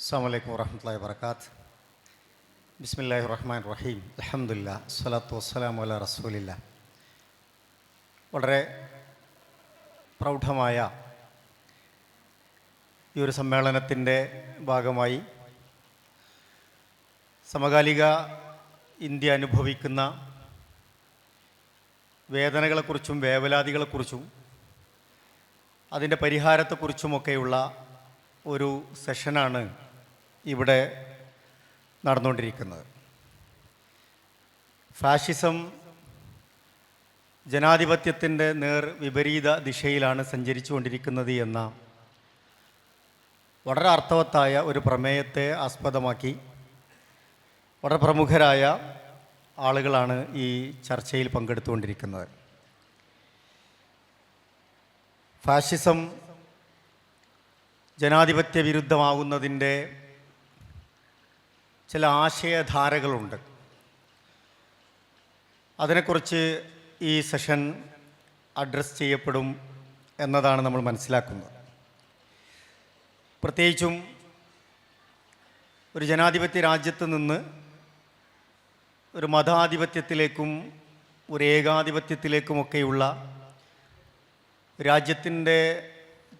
അസ്സലാമു അലൈക്കും വറഹ്മത്തുള്ളാഹി വബറകാത്ത്. ബിസ്മില്ലാഹിർ റഹ്മാനിർ റഹീം. അൽഹംദുലില്ലാഹ് സ്വലാത്തു വസ്സലാമു അലാ റസൂലില്ലാഹ്. വളരെ പ്രൗഢമായ ഈ ഒരു സമ്മേളനത്തിൻ്റെ ഭാഗമായി സമകാലിക ഇന്ത്യ അനുഭവിക്കുന്ന വേദനകളെക്കുറിച്ചും വേവലാതികളെക്കുറിച്ചും അതിൻ്റെ പരിഹാരത്തെക്കുറിച്ചുമൊക്കെയുള്ള ഒരു സെഷനാണ് ഇവിടെ നടന്നുകൊണ്ടിരിക്കുന്നത്. ഫാഷിസം ജനാധിപത്യത്തിൻ്റെ വിപരീത ദിശയിലാണ് സഞ്ചരിച്ചു കൊണ്ടിരിക്കുന്നത് എന്ന വളരെ അർത്ഥവത്തായ ഒരു പ്രമേയത്തെ ആസ്പദമാക്കി വളരെ പ്രമുഖരായ ആളുകളാണ് ഈ ചർച്ചയിൽ പങ്കെടുത്തുകൊണ്ടിരിക്കുന്നത്. ഫാഷിസം ജനാധിപത്യ വിരുദ്ധമാകുന്നതിൻ്റെ ചില ആശയധാരകളുണ്ട്. അതിനെക്കുറിച്ച് ഈ സെഷൻ അഡ്രസ്സ് ചെയ്യപ്പെടും എന്നതാണ് നമ്മൾ മനസ്സിലാക്കുന്നത്. പ്രത്യേകിച്ചും ഒരു ജനാധിപത്യ രാജ്യത്ത് നിന്ന് ഒരു മതാധിപത്യത്തിലേക്കും ഒരു ഏകാധിപത്യത്തിലേക്കുമൊക്കെയുള്ള രാജ്യത്തിൻ്റെ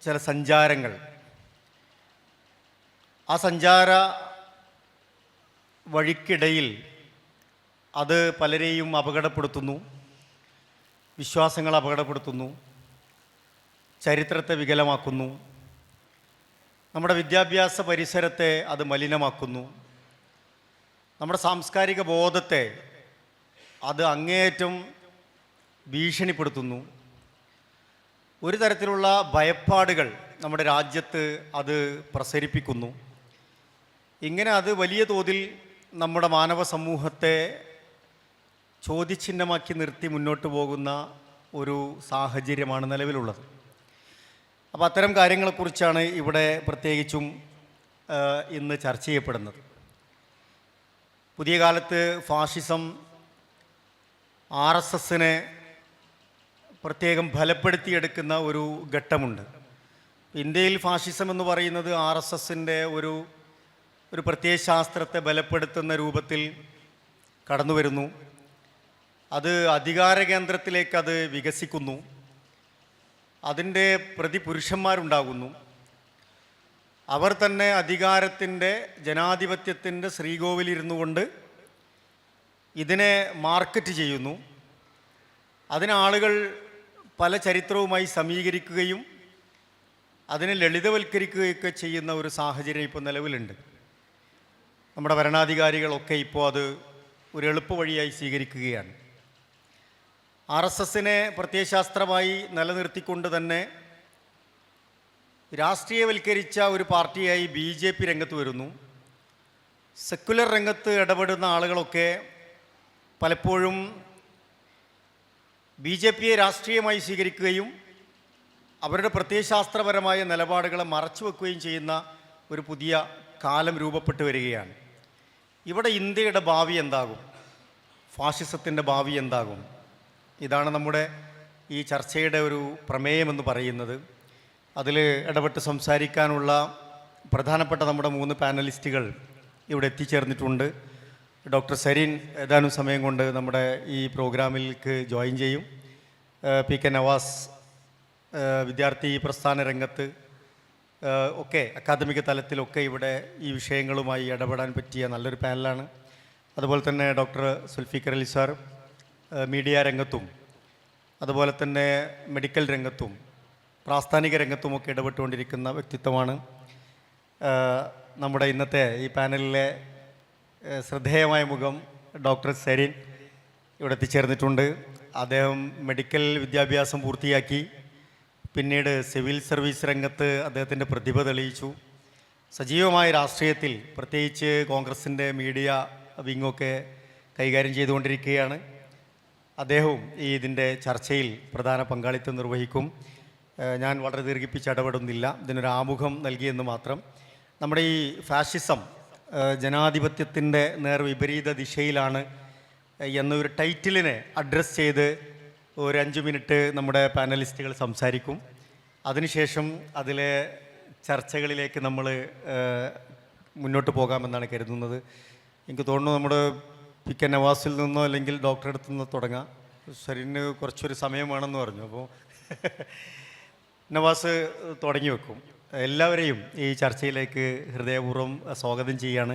ചില സഞ്ചാരങ്ങൾ, ആ സഞ്ചാര വഴിക്കിടയിൽ അത് പലരെയും അപകടപ്പെടുത്തുന്നു, വിശ്വാസങ്ങൾ അപകടപ്പെടുത്തുന്നു, ചരിത്രത്തെ വികലമാക്കുന്നു, നമ്മുടെ വിദ്യാഭ്യാസ പരിസരത്തെ അത് മലിനമാക്കുന്നു, നമ്മുടെ സാംസ്കാരിക ബോധത്തെ അത് അങ്ങേയറ്റം ഭീഷണിപ്പെടുത്തുന്നു. ഒരു തരത്തിലുള്ള ഭയപ്പാടുകൾ നമ്മുടെ രാജ്യത്ത് അത് പ്രസരിപ്പിക്കുന്നു. ഇങ്ങനെ അത് വലിയ തോതിൽ നമ്മുടെ മാനവ സമൂഹത്തെ ചോദ്യചിഹ്നമാക്കി നിർത്തി മുന്നോട്ട് പോകുന്ന ഒരു സാഹചര്യമാണ് നിലവിലുള്ളത്. അപ്പോൾ അത്തരം കാര്യങ്ങളെക്കുറിച്ചാണ് ഇവിടെ പ്രത്യേകിച്ചും ഇന്ന് ചർച്ച ചെയ്യപ്പെടുന്നത്. പുതിയ കാലത്ത് ഫാഷിസം RSSനെ പ്രത്യേകം ഫലപ്പെടുത്തിയെടുക്കുന്ന ഒരു ഘട്ടമുണ്ട്. ഇന്ത്യയിൽ ഫാഷിസം എന്ന് പറയുന്നത് RSSൻ്റെ ഒരു പ്രത്യയശാസ്ത്രത്തെ ബലപ്പെടുത്തുന്ന രൂപത്തിൽ കടന്നു വരുന്നു. അത് അധികാര കേന്ദ്രത്തിലേക്ക് അത് വികസിക്കുന്നു. അതിൻ്റെ പ്രതിപുരുഷന്മാരുണ്ടാകുന്നു. അവർ തന്നെ അധികാരത്തിൻ്റെ ജനാധിപത്യത്തിൻ്റെ ശ്രീകോവിലിരുന്നു കൊണ്ട് ഇതിനെ മാർക്കറ്റ് ചെയ്യുന്നു. അതിനാളുകൾ പല ചരിത്രവുമായി സമീകരിക്കുകയും അതിനെ ലളിതവൽക്കരിക്കുകയൊക്കെ ചെയ്യുന്ന ഒരു സാഹചര്യം ഇപ്പോൾ നിലവിലുണ്ട്. നമ്മുടെ ഭരണാധികാരികളൊക്കെ ഇപ്പോൾ അത് ഒരു എളുപ്പ വഴിയായി സ്വീകരിക്കുകയാണ്. RSSനെ പ്രത്യയശാസ്ത്രമായി നിലനിർത്തിക്കൊണ്ട് തന്നെ രാഷ്ട്രീയവൽക്കരിച്ച ഒരു പാർട്ടിയായി BJP രംഗത്ത് വരുന്നു. സെക്കുലർ രംഗത്ത് ഇടപെടുന്ന ആളുകളൊക്കെ പലപ്പോഴും BJPയെ രാഷ്ട്രീയമായി സ്വീകരിക്കുകയും അവരുടെ പ്രത്യയശാസ്ത്രപരമായ നിലപാടുകളെ മറച്ചു വെക്കുകയും ചെയ്യുന്ന ഒരു പുതിയ കാലം രൂപപ്പെട്ടു വരികയാണ്. ഇവിടെ ഇന്ത്യയുടെ ഭാവി എന്താകും, ഫാഷിസത്തിൻ്റെ ഭാവി എന്താകും, ഇതാണ് നമ്മുടെ ഈ ചർച്ചയുടെ ഒരു പ്രമേയമെന്ന് പറയുന്നത്. അതിൽ ഇടപെട്ട് സംസാരിക്കാനുള്ള പ്രധാനപ്പെട്ട നമ്മുടെ 3 പാനലിസ്റ്റുകൾ ഇവിടെ എത്തിച്ചേർന്നിട്ടുണ്ട്. ഡോക്ടർ സരീൻ ഏതാനും സമയം കൊണ്ട് നമ്മുടെ ഈ പ്രോഗ്രാമിലേക്ക് ജോയിൻ ചെയ്യും. PK നവാസ് വിദ്യാർത്ഥി പ്രസ്ഥാന രംഗത്ത് ഒക്കെ അക്കാദമിക തലത്തിലൊക്കെ ഇവിടെ ഈ വിഷയങ്ങളുമായി ഇടപെടാൻ പറ്റിയ നല്ലൊരു പാനലാണ്. അതുപോലെ തന്നെ doctor Zulfikar Ali sir media രംഗത്തും അതുപോലെ തന്നെ മെഡിക്കൽ രംഗത്തും പ്രാസ്ഥാനിക രംഗത്തുമൊക്കെ ഇടപെട്ടുകൊണ്ടിരിക്കുന്ന വ്യക്തിത്വമാണ്. നമ്മുടെ ഇന്നത്തെ ഈ പാനലിലെ ശ്രദ്ധേയമായ മുഖം ഡോക്ടർ സരീൻ ഇവിടെ എത്തിച്ചേർന്നിട്ടുണ്ട്. അദ്ദേഹം മെഡിക്കൽ വിദ്യാഭ്യാസം പൂർത്തിയാക്കി പിന്നീട് സിവിൽ സർവീസ് രംഗത്ത് അദ്ദേഹത്തിൻ്റെ പ്രതിഭ തെളിയിച്ചു. സജീവമായ രാഷ്ട്രീയത്തിൽ പ്രത്യേകിച്ച് കോൺഗ്രസിൻ്റെ മീഡിയ വിങ്ങൊക്കെ കൈകാര്യം ചെയ്തുകൊണ്ടിരിക്കുകയാണ്. അദ്ദേഹവും ഇതിൻ്റെ ചർച്ചയിൽ പ്രധാന പങ്കാളിത്തം നിർവഹിക്കും. ഞാൻ വളരെ ദീർഘിപ്പിച്ച് ഇടപെടുന്നില്ല, ഇതിനൊരു ആമുഖം നൽകിയെന്ന് മാത്രം. നമ്മുടെ ഈ ഫാഷിസം ജനാധിപത്യത്തിൻ്റെ വിപരീത ദിശയിലാണ് എന്നൊരു ടൈറ്റിലിനെ അഡ്രസ്സ് ചെയ്ത് ഒരു 5 മിനിറ്റ് നമ്മുടെ പാനലിസ്റ്റുകൾ സംസാരിക്കും. അതിനുശേഷം അതിലെ ചർച്ചകളിലേക്ക് നമ്മൾ മുന്നോട്ട് പോകാമെന്നാണ് കരുതുന്നത്. എനിക്ക് തോന്നുന്നു നമ്മുടെ പി.കെ. നവാസിൽ നിന്നോ അല്ലെങ്കിൽ ഡോക്ടറെ അടുത്ത് നിന്നോ തുടങ്ങാം. ശരീരന് കുറച്ചൊരു സമയം വേണമെന്ന് പറഞ്ഞു. അപ്പോൾ നവാസ് തുടങ്ങി വെക്കും. എല്ലാവരെയും ഈ ചർച്ചയിലേക്ക് ഹൃദയപൂർവ്വം സ്വാഗതം ചെയ്യാണ്.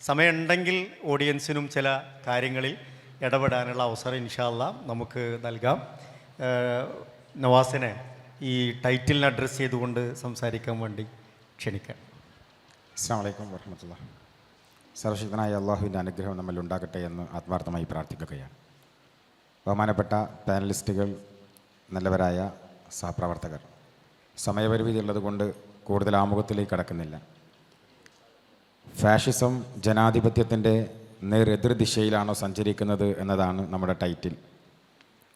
സമയമുണ്ടെങ്കിൽ ഓഡിയൻസിനും ചില കാര്യങ്ങളിൽ ഇടപെടാനുള്ള അവസരം ഇൻഷാ അല്ലാ നമുക്ക് നൽകാം. നവാസിനെ ഈ ടൈറ്റിലിനെ അഡ്രസ്സ് ചെയ്തുകൊണ്ട് സംസാരിക്കാൻ വേണ്ടി ക്ഷണിക്കാം. അസ്സലാമു അലൈക്കും വറഹ്മത്തുള്ളാഹി. സർവശക്തനായ അള്ളാഹുവിൻ്റെ അനുഗ്രഹം നമ്മിൽ ഉണ്ടാകട്ടെ എന്ന് ആത്മാർത്ഥമായി പ്രാർത്ഥിക്കുകയാണ്. ബഹുമാനപ്പെട്ട പാനലിസ്റ്റുകൾ, നല്ലവരായ സഹപ്രവർത്തകർ, സമയപരിമിതി ഉള്ളതുകൊണ്ട് കൂടുതൽ ആമുഖത്തിലേക്ക് കടക്കുന്നില്ല. ഫാഷിസം ജനാധിപത്യത്തിൻ്റെ നേരെതിർ ദിശയിലാണോ സഞ്ചരിക്കുന്നത് എന്നതാണ് നമ്മുടെ ടൈറ്റിൽ.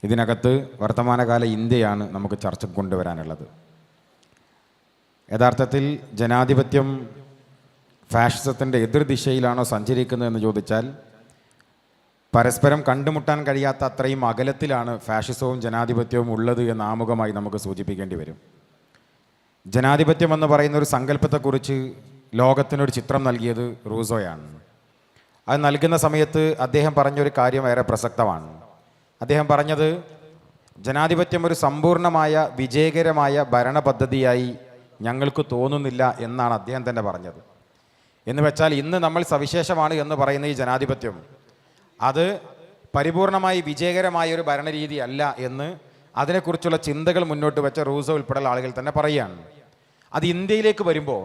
ഇതിനകത്ത് വർത്തമാനകാല ഇന്ത്യയാണ് നമുക്ക് ചർച്ചയ്ക്ക് കൊണ്ടുവരാനുള്ളത്. യഥാർത്ഥത്തിൽ ജനാധിപത്യം ഫാഷിസത്തിൻ്റെ എതിർ ദിശയിലാണോ സഞ്ചരിക്കുന്നതെന്ന് ചോദിച്ചാൽ പരസ്പരം കണ്ടുമുട്ടാൻ കഴിയാത്ത അത്രയും അകലത്തിലാണ് ഫാഷിസവും ജനാധിപത്യവും ഉള്ളത് എന്ന് ആമുഖമായി നമുക്ക് സൂചിപ്പിക്കേണ്ടി വരും. ജനാധിപത്യം എന്ന് പറയുന്ന ഒരു സങ്കല്പത്തെക്കുറിച്ച് ലോകത്തിനൊരു ചിത്രം നൽകിയത് റൂസോയാണ്. അത് നൽകുന്ന സമയത്ത് അദ്ദേഹം പറഞ്ഞൊരു കാര്യം ഏറെ പ്രസക്തമാണ്. അദ്ദേഹം പറഞ്ഞത് ജനാധിപത്യം ഒരു സമ്പൂർണ്ണമായ വിജയകരമായ ഭരണ പദ്ധതിയായി ഞങ്ങൾക്ക് തോന്നുന്നില്ല എന്നാണ് അദ്ദേഹം തന്നെ പറഞ്ഞത്. എന്ന് വെച്ചാൽ ഇന്ന് നമ്മൾ സവിശേഷമാണ് എന്ന് പറയുന്ന ഈ ജനാധിപത്യം അത് പരിപൂർണമായി വിജയകരമായ ഒരു ഭരണരീതി അല്ല എന്ന് അതിനെക്കുറിച്ചുള്ള ചിന്തകൾ മുന്നോട്ട് വെച്ച റൂസോ ഉൾപ്പെടെയുള്ള ആളുകൾ തന്നെ പറയുകയാണ്. അത് ഇന്ത്യയിലേക്ക് വരുമ്പോൾ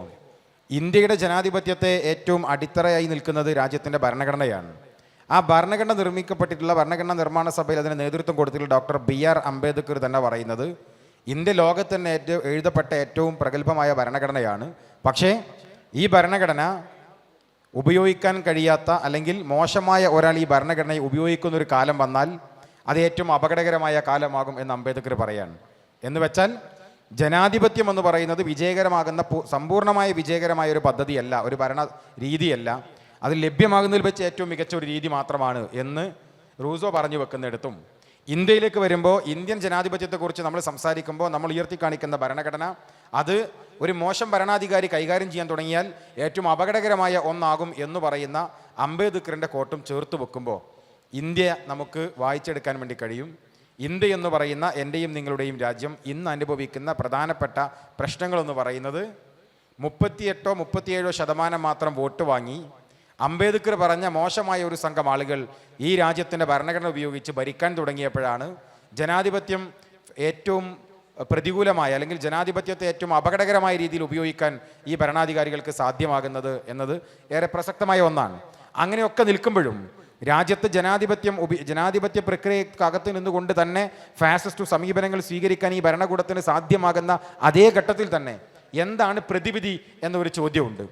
ഇന്ത്യയുടെ ജനാധിപത്യത്തെ ഏറ്റവും അടിത്തറയായി നിൽക്കുന്നത് രാജ്യത്തിൻ്റെ ഭരണഘടനയാണ്. ആ ഭരണഘടന നിർമ്മിക്കപ്പെട്ടിട്ടുള്ള ഭരണഘടനാ നിർമ്മാണ സഭയിൽ അതിന് നേതൃത്വം കൊടുത്തിട്ടുള്ള ഡോക്ടർ B.R. അംബേദ്കർ തന്നെ പറയുന്നത് ഇന്ത്യ ലോകത്ത് തന്നെ എഴുതപ്പെട്ട ഏറ്റവും പ്രഗത്ഭമായ ഭരണഘടനയാണ്. പക്ഷേ ഈ ഭരണഘടന ഉപയോഗിക്കാൻ കഴിയാത്ത അല്ലെങ്കിൽ മോശമായ ഒരാൾ ഈ ഭരണഘടനയെ ഉപയോഗിക്കുന്നൊരു കാലം വന്നാൽ അത് ഏറ്റവും അപകടകരമായ കാലമാകും എന്ന് അംബേദ്കർ പറയാണ്. എന്ന് വെച്ചാൽ ജനാധിപത്യം എന്ന് പറയുന്നത് വിജയകരമാകുന്ന സമ്പൂർണ്ണമായ വിജയകരമായ ഒരു പദ്ധതിയല്ല, ഒരു ഭരണ രീതിയല്ല. അത് ലഭ്യമാകുന്നതിൽ വെച്ച് ഏറ്റവും മികച്ച ഒരു രീതി മാത്രമാണ് എന്ന് റൂസോ പറഞ്ഞു വെക്കുന്നിടത്തും ഇന്ത്യയിലേക്ക് വരുമ്പോൾ ഇന്ത്യൻ ജനാധിപത്യത്തെക്കുറിച്ച് നമ്മൾ സംസാരിക്കുമ്പോൾ നമ്മൾ ഉയർത്തി കാണിക്കുന്ന ഭരണഘടന അത് ഒരു മോശം ഭരണാധികാരി കൈകാര്യം ചെയ്യാൻ തുടങ്ങിയാൽ ഏറ്റവും അപകടകരമായ ഒന്നാകും എന്ന് പറയുന്ന അംബേദ്കറിൻ്റെ കോട്ടും ചേർത്ത് വെക്കുമ്പോൾ ഇന്ത്യ നമുക്ക് വായിച്ചെടുക്കാൻ വേണ്ടി കഴിയും. ഇന്ത്യ എന്ന് പറയുന്ന എൻ്റെയും നിങ്ങളുടെയും രാജ്യം ഇന്ന് അനുഭവിക്കുന്ന പ്രധാനപ്പെട്ട പ്രശ്നങ്ങളെന്ന് പറയുന്നത് 38-37% മാത്രം വോട്ട് വാങ്ങി അംബേദ്കർ പറഞ്ഞ മോശമായ ഒരു സംഘം ആളുകൾ ഈ രാജ്യത്തിൻ്റെ ഭരണഘടന ഉപയോഗിച്ച് ഭരിക്കാൻ തുടങ്ങിയപ്പോഴാണ് ജനാധിപത്യം ഏറ്റവും പ്രതികൂലമായ അല്ലെങ്കിൽ ജനാധിപത്യത്തെ ഏറ്റവും അപകടകരമായ രീതിയിൽ ഉപയോഗിക്കാൻ ഈ ഭരണാധികാരികൾക്ക് സാധ്യമാകുന്നത് എന്നത് ഏറെ പ്രസക്തമായ ഒന്നാണ്. അങ്ങനെയൊക്കെ നിൽക്കുമ്പോഴും രാജ്യത്ത് ജനാധിപത്യ പ്രക്രിയക്കകത്ത് നിന്നുകൊണ്ട് തന്നെ ഫാസിസ്റ്റ് സമീപനങ്ങൾ സ്വീകരിക്കാൻ ഈ ഭരണകൂടത്തിന് സാധ്യമാകുന്ന അതേ ഘട്ടത്തിൽ തന്നെ എന്താണ് പ്രതിവിധി എന്നൊരു ചോദ്യമുണ്ട്.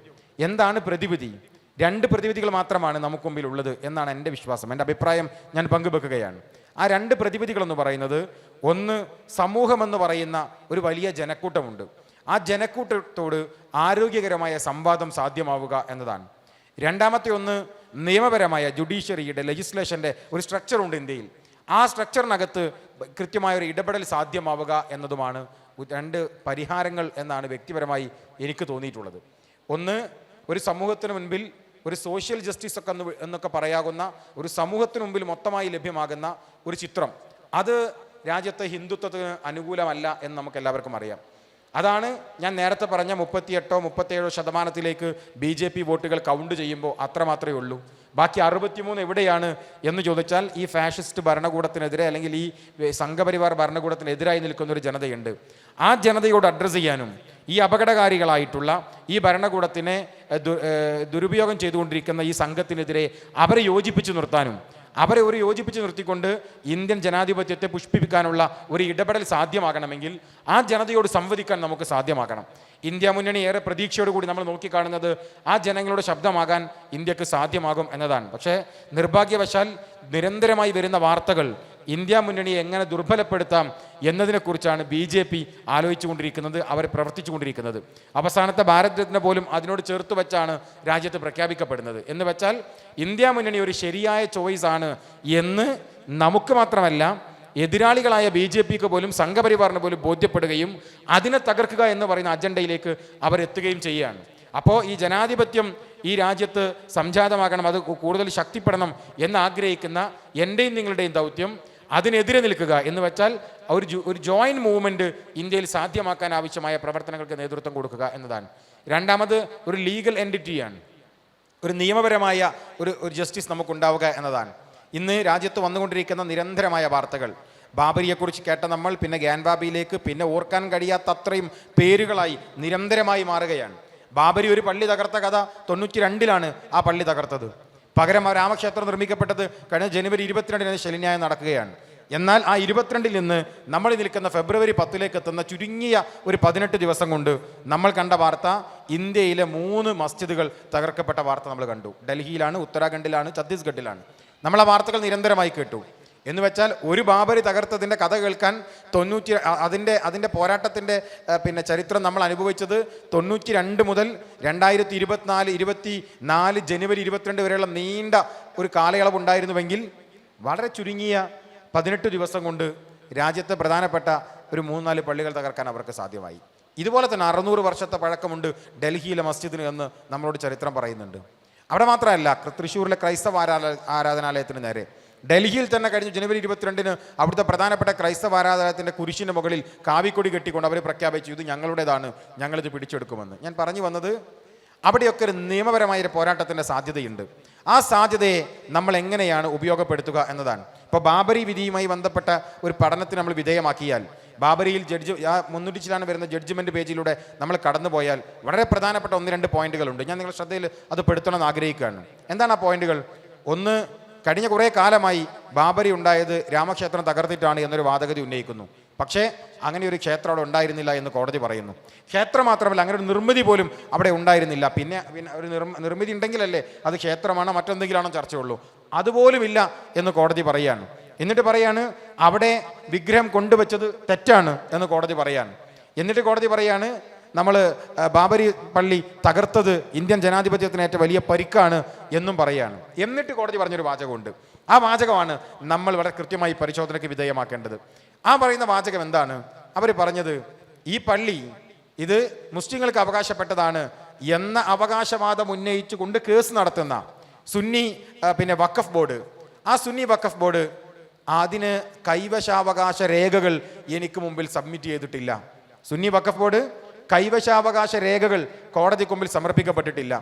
എന്താണ് പ്രതിവിധി? 2 പ്രതിവിധികൾ മാത്രമാണ് നമുക്ക് മുമ്പിൽ ഉള്ളത് എന്നാണ് എൻ്റെ വിശ്വാസം. എൻ്റെ അഭിപ്രായം ഞാൻ പങ്കുവെക്കുകയാണ്. ആ 2 പ്രതിവിധികളെന്ന് പറയുന്നത്, ഒന്ന്, സമൂഹമെന്ന് പറയുന്ന ഒരു വലിയ ജനക്കൂട്ടമുണ്ട്. ആ ജനക്കൂട്ടത്തോട് ആരോഗ്യകരമായ സംവാദം സാധ്യമാവുക എന്നതാണ്. രണ്ടാമത്തെ ഒന്ന്, നിയമപരമായ ജുഡീഷ്യറിയുടെ ലെജിസ്ലേഷൻ്റെ ഒരു സ്ട്രക്ചറുണ്ട് ഇന്ത്യയിൽ. ആ സ്ട്രക്ചറിനകത്ത് കൃത്യമായൊരു ഇടപെടൽ സാധ്യമാവുക എന്നതുമാണ് 2 പരിഹാരങ്ങൾ എന്നാണ് വ്യക്തിപരമായി എനിക്ക് തോന്നിയിട്ടുള്ളത്. ഒന്ന്, ഒരു സമൂഹത്തിന് മുൻപിൽ ഒരു സോഷ്യൽ ജസ്റ്റിസ് ഒക്കെ എന്നൊക്കെ പറയാകുന്ന ഒരു സമൂഹത്തിന് മുമ്പിൽ മൊത്തമായി ലഭ്യമാകുന്ന ഒരു ചിത്രം, അത് രാജ്യത്തെ ഹിന്ദുത്വത്തിന് അനുകൂലമല്ല എന്ന് നമുക്ക് എല്ലാവർക്കും അറിയാം. അതാണ് ഞാൻ നേരത്തെ പറഞ്ഞ 38-37% BJP വോട്ടുകൾ കൗണ്ട് ചെയ്യുമ്പോൾ അത്രമാത്രമേ ഉള്ളൂ. ബാക്കി 63 എവിടെയാണ് എന്ന് ചോദിച്ചാൽ ഈ ഫാഷിസ്റ്റ് ഭരണകൂടത്തിനെതിരെ അല്ലെങ്കിൽ ഈ സംഘപരിവാർ ഭരണകൂടത്തിനെതിരായി നിൽക്കുന്ന ഒരു ജനതയുണ്ട്. ആ ജനതയോട് അഡ്രസ്സ് ചെയ്യാനും ഈ അപകടകാരികളായിട്ടുള്ള ഈ ഭരണകൂടത്തിനെ ദുരുപയോഗം ചെയ്തുകൊണ്ടിരിക്കുന്ന ഈ സംഘത്തിനെതിരെ അവരെ യോജിപ്പിച്ച് നിർത്താനും അവരെ യോജിപ്പിച്ച് നിർത്തിക്കൊണ്ട് ഇന്ത്യൻ ജനാധിപത്യത്തെ പുഷ്പിപ്പിക്കാനുള്ള ഒരു ഇടപെടൽ സാധ്യമാകണമെങ്കിൽ ആ ജനതയോട് സംവദിക്കാൻ നമുക്ക് സാധ്യമാകണം. ഇന്ത്യ മുന്നണി ഏറെ പ്രതീക്ഷയോടുകൂടി നമ്മൾ നോക്കിക്കാണുന്നത് ആ ജനങ്ങളുടെ ശബ്ദമാകാൻ ഇന്ത്യക്ക് സാധ്യമാകും എന്നതാണ്. പക്ഷേ നിർഭാഗ്യവശാൽ നിരന്തരമായി വരുന്ന വാർത്തകൾ ഇന്ത്യ മുന്നണിയെ എങ്ങനെ ദുർബലപ്പെടുത്താം എന്നതിനെക്കുറിച്ചാണ് BJP ആലോചിച്ചുകൊണ്ടിരിക്കുന്നത്, അവർ പ്രവർത്തിച്ചുകൊണ്ടിരിക്കുന്നത്. അവസാനത്തെ ഭാരത് രത്ന പോലും അതിനോട് ചേർത്ത് വെച്ചാണ് രാജ്യത്ത് പ്രഖ്യാപിക്കപ്പെടുന്നത്. എന്ന് വെച്ചാൽ ഇന്ത്യ മുന്നണി ഒരു ശരിയായ ചോയ്സ് ആണ് എന്ന് നമുക്ക് മാത്രമല്ല എതിരാളികളായ BJPക്ക് പോലും സംഘപരിവാറിന് പോലും ബോധ്യപ്പെടുകയും അതിനെ തകർക്കുക എന്ന് പറയുന്ന അജണ്ടയിലേക്ക് അവരെത്തുകയും ചെയ്യുകയാണ്. അപ്പോൾ ഈ ജനാധിപത്യം ഈ രാജ്യത്ത് സംജാതമാകണം, അത് കൂടുതൽ ശക്തിപ്പെടണം എന്നാഗ്രഹിക്കുന്ന എൻ്റെയും നിങ്ങളുടെയും ദൗത്യം അതിനെതിരെ നിൽക്കുക എന്ന് വെച്ചാൽ ഒരു ജോയിൻറ്റ് മൂവ്മെൻറ്റ് ഇന്ത്യയിൽ സാധ്യമാക്കാൻ ആവശ്യമായ പ്രവർത്തനങ്ങൾക്ക് നേതൃത്വം കൊടുക്കുക എന്നതാണ്. രണ്ടാമത് ഒരു ലീഗൽ എൻറ്റിറ്റിയാണ്, ഒരു നിയമപരമായ ഒരു ജസ്റ്റിസ് നമുക്കുണ്ടാവുക എന്നതാണ്. ഇന്ന് രാജ്യത്ത് വന്നുകൊണ്ടിരിക്കുന്ന നിരന്തരമായ വാർത്തകൾ, ബാബരിയെക്കുറിച്ച് കേട്ട നമ്മൾ പിന്നെ ഗ്യാൻബാബിയിലേക്ക് പിന്നെ ഓർക്കാൻ കഴിയാത്ത അത്രയും പേരുകളായി നിരന്തരമായി മാറുകയാണ്. ബാബരി ഒരു പള്ളി തകർത്ത കഥ 92-ലാണ് ആ പള്ളി തകർത്തത്. പകരം ആ രാമക്ഷേത്രം നിർമ്മിക്കപ്പെട്ടത് കഴിഞ്ഞ ജനുവരി 22-ന് ശനിന്യായം നടക്കുകയാണ്. എന്നാൽ ആ 22-ൽ നിന്ന് നമ്മൾ നിൽക്കുന്ന ഫെബ്രുവരി 10-ലേക്ക് എത്തുന്ന ചുരുങ്ങിയ ഒരു 18 ദിവസം കൊണ്ട് നമ്മൾ കണ്ട വാർത്ത ഇന്ത്യയിലെ 3 മസ്ജിദുകൾ തകർക്കപ്പെട്ട വാർത്ത നമ്മൾ കണ്ടു. ഡൽഹിയിലാണ്, ഉത്തരാഖണ്ഡിലാണ്, ഛത്തീസ്ഗഡിലാണ്. നമ്മൾ ആ വാർത്തകൾ നിരന്തരമായി കേട്ടു. എന്ന് വെച്ചാൽ ഒരു ബാബരി തകർത്തതിൻ്റെ കഥ കേൾക്കാൻ അതിൻ്റെ പോരാട്ടത്തിൻ്റെ പിന്നെ ചരിത്രം നമ്മൾ അനുഭവിച്ചത് 92 മുതൽ 2024 ജനുവരി 22 വരെയുള്ള നീണ്ട ഒരു കാലയളവ് ഉണ്ടായിരുന്നുവെങ്കിൽ വളരെ ചുരുങ്ങിയ 18 ദിവസം കൊണ്ട് രാജ്യത്തെ പ്രധാനപ്പെട്ട ഒരു 3-4 പള്ളികൾ തകർക്കാൻ അവർക്ക് സാധ്യമായി. ഇതുപോലെ തന്നെ 600 വർഷത്തെ പഴക്കമുണ്ട് ഡൽഹിയിലെ മസ്ജിദിന് എന്ന് നമ്മളോട് ചരിത്രം പറയുന്നുണ്ട്. അവിടെ മാത്രമല്ല, തൃശ്ശൂരിലെ ക്രൈസ്തവ ആരാധനാലയത്തിന് നേരെ ഡൽഹിയിൽ തന്നെ കഴിഞ്ഞ ജനുവരി 22-ന് അവിടുത്തെ പ്രധാനപ്പെട്ട ക്രൈസ്തവ ആരാധനാലയത്തിൻ്റെ കുരിശിൻ്റെ മുകളിൽ കാവിക്കൊടി കെട്ടിക്കൊണ്ട് അവർ പ്രഖ്യാപിച്ചു, ഇത് ഞങ്ങളുടേതാണ്, ഞങ്ങളിത് പിടിച്ചെടുക്കുമെന്ന്. ഞാൻ പറഞ്ഞു വന്നത്, അവിടെയൊക്കെ ഒരു നിയമപരമായ ഒരു പോരാട്ടത്തിൻ്റെ സാധ്യതയുണ്ട്. ആ സാധ്യതയെ നമ്മൾ എങ്ങനെയാണ് ഉപയോഗപ്പെടുത്തുക എന്നതാണ്. ഇപ്പോൾ ബാബരി വിധിയുമായി ബന്ധപ്പെട്ട ഒരു പഠനത്തിന് നമ്മൾ വിധേയമാക്കിയാൽ, ബാബരിയിൽ 300 വരുന്ന ജഡ്ജ്മെൻറ്റ് പേജിലൂടെ നമ്മൾ കടന്നുപോയാൽ വളരെ പ്രധാനപ്പെട്ട 1-2 പോയിന്റുകളുണ്ട്. ഞാൻ നിങ്ങളുടെ ശ്രദ്ധയിൽ അത് പെടുത്തണമെന്ന് ആഗ്രഹിക്കുകയാണ്. എന്താണ് ആ പോയിന്റുകൾ? ഒന്ന്, കഴിഞ്ഞ കുറേ കാലമായി ബാബരി ഉണ്ടായത് രാമക്ഷേത്രം തകർത്തിട്ടാണ് എന്നൊരു വാദഗതി ഉന്നയിക്കുന്നു. പക്ഷേ അങ്ങനെ ഒരു ക്ഷേത്രം അവിടെ ഉണ്ടായിരുന്നില്ല എന്ന് കോടതി പറയുന്നു. ക്ഷേത്രം മാത്രമല്ല, അങ്ങനെ ഒരു നിർമ്മിതി പോലും അവിടെ ഉണ്ടായിരുന്നില്ല. പിന്നെ ഒരു നിർമ്മിതി ഉണ്ടെങ്കിലല്ലേ അത് ക്ഷേത്രമാണോ മറ്റെന്തെങ്കിലാണോ ചർച്ചയുള്ളൂ. അതുപോലുമില്ല എന്ന് കോടതി പറയുകയാണ്. എന്നിട്ട് പറയാണ് അവിടെ വിഗ്രഹം കൊണ്ടുവച്ചത് തെറ്റാണ് എന്ന് കോടതി പറയാണ്. എന്നിട്ട് കോടതി പറയാണ് നമ്മൾ ബാബരി പള്ളി തകർത്തത് ഇന്ത്യൻ ജനാധിപത്യത്തിന് ഏറ്റവും വലിയ പരിക്കാണ് എന്നും പറയാണ്. എന്നിട്ട് കോടതി പറഞ്ഞൊരു വാചകമുണ്ട്. ആ വാചകമാണ് നമ്മൾ വളരെ കൃത്യമായി പരിശോധനയ്ക്ക് വിധേയമാക്കേണ്ടത്. ആ പറയുന്ന വാചകം എന്താണ്? അവർ പറഞ്ഞത്, ഈ പള്ളി ഇത് മുസ്ലിങ്ങൾക്ക് അവകാശപ്പെട്ടതാണ് എന്ന അവകാശവാദം ഉന്നയിച്ചു കൊണ്ട് കേസ് നടത്തുന്ന സുന്നി പിന്നെ വഖഫ് ബോർഡ്, ആ സുന്നി വഖഫ് ബോർഡ് അതിന് കൈവശാവകാശ രേഖകൾ എനിക്ക് മുമ്പിൽ സബ്മിറ്റ് ചെയ്തിട്ടില്ല. സുന്നി വഖഫ് ബോർഡ് കൈവശാവകാശ രേഖകൾ കോടതിക്ക് മുമ്പിൽ സമർപ്പിക്കപ്പെട്ടിട്ടില്ല.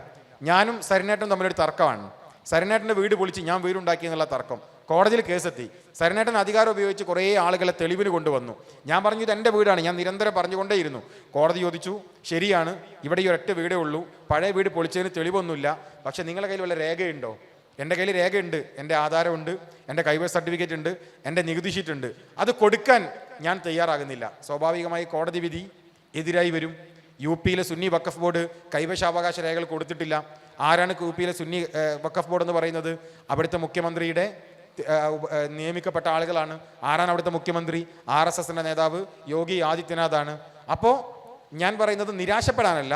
ഞാനും സരിനേട്ടനും തമ്മിലൊരു തർക്കമാണ്. സരിനേട്ടൻ്റെ വീട് പൊളിച്ച് ഞാൻ വീടുണ്ടാക്കി എന്നുള്ള തർക്കം. കോടതിയിൽ കേസെത്തി. സരിനേട്ടൻ അധികാരം ഉപയോഗിച്ച് കുറേ ആളുകളെ തെളിവിന് കൊണ്ടുവന്നു. ഞാൻ പറഞ്ഞു ഇത് എൻ്റെ വീടാണ്, ഞാൻ നിരന്തരം പറഞ്ഞുകൊണ്ടേയിരുന്നു. കോടതി ചോദിച്ചു, ശരിയാണ്, ഇവിടെ ഈ ഒരൊറ്റ വീടേ ഉള്ളൂ, പഴയ വീട് പൊളിച്ചതിന് തെളിവൊന്നുമില്ല, പക്ഷേ നിങ്ങളുടെ കയ്യിൽ വല്ല രേഖയുണ്ടോ? എൻ്റെ കയ്യിൽ രേഖയുണ്ട്, എൻ്റെ ആധാരമുണ്ട്, എൻ്റെ കൈവശ സർട്ടിഫിക്കറ്റ് ഉണ്ട്, എൻ്റെ നികുതി ഷീറ്റ് ഉണ്ട്. അത് കൊടുക്കാൻ ഞാൻ തയ്യാറാകുന്നില്ല. സ്വാഭാവികമായി കോടതി വിധി എതിരായി വരും. യു പിയിലെ സുന്നി വഖഫ് ബോർഡ് കൈവശാവകാശ രേഖകൾ കൊടുത്തിട്ടില്ല. ആരാണ് യു പിയിലെ സുന്നി വഖഫ് ബോർഡ് എന്ന് പറയുന്നത്? അവിടുത്തെ മുഖ്യമന്ത്രിയുടെ നിയമിക്കപ്പെട്ട ആളുകളാണ്. ആരാണ് അവിടുത്തെ മുഖ്യമന്ത്രി? RSSൻ്റെ നേതാവ് യോഗി ആദിത്യനാഥാണ്. അപ്പോൾ ഞാൻ പറയുന്നത് നിരാശപ്പെടാനല്ല,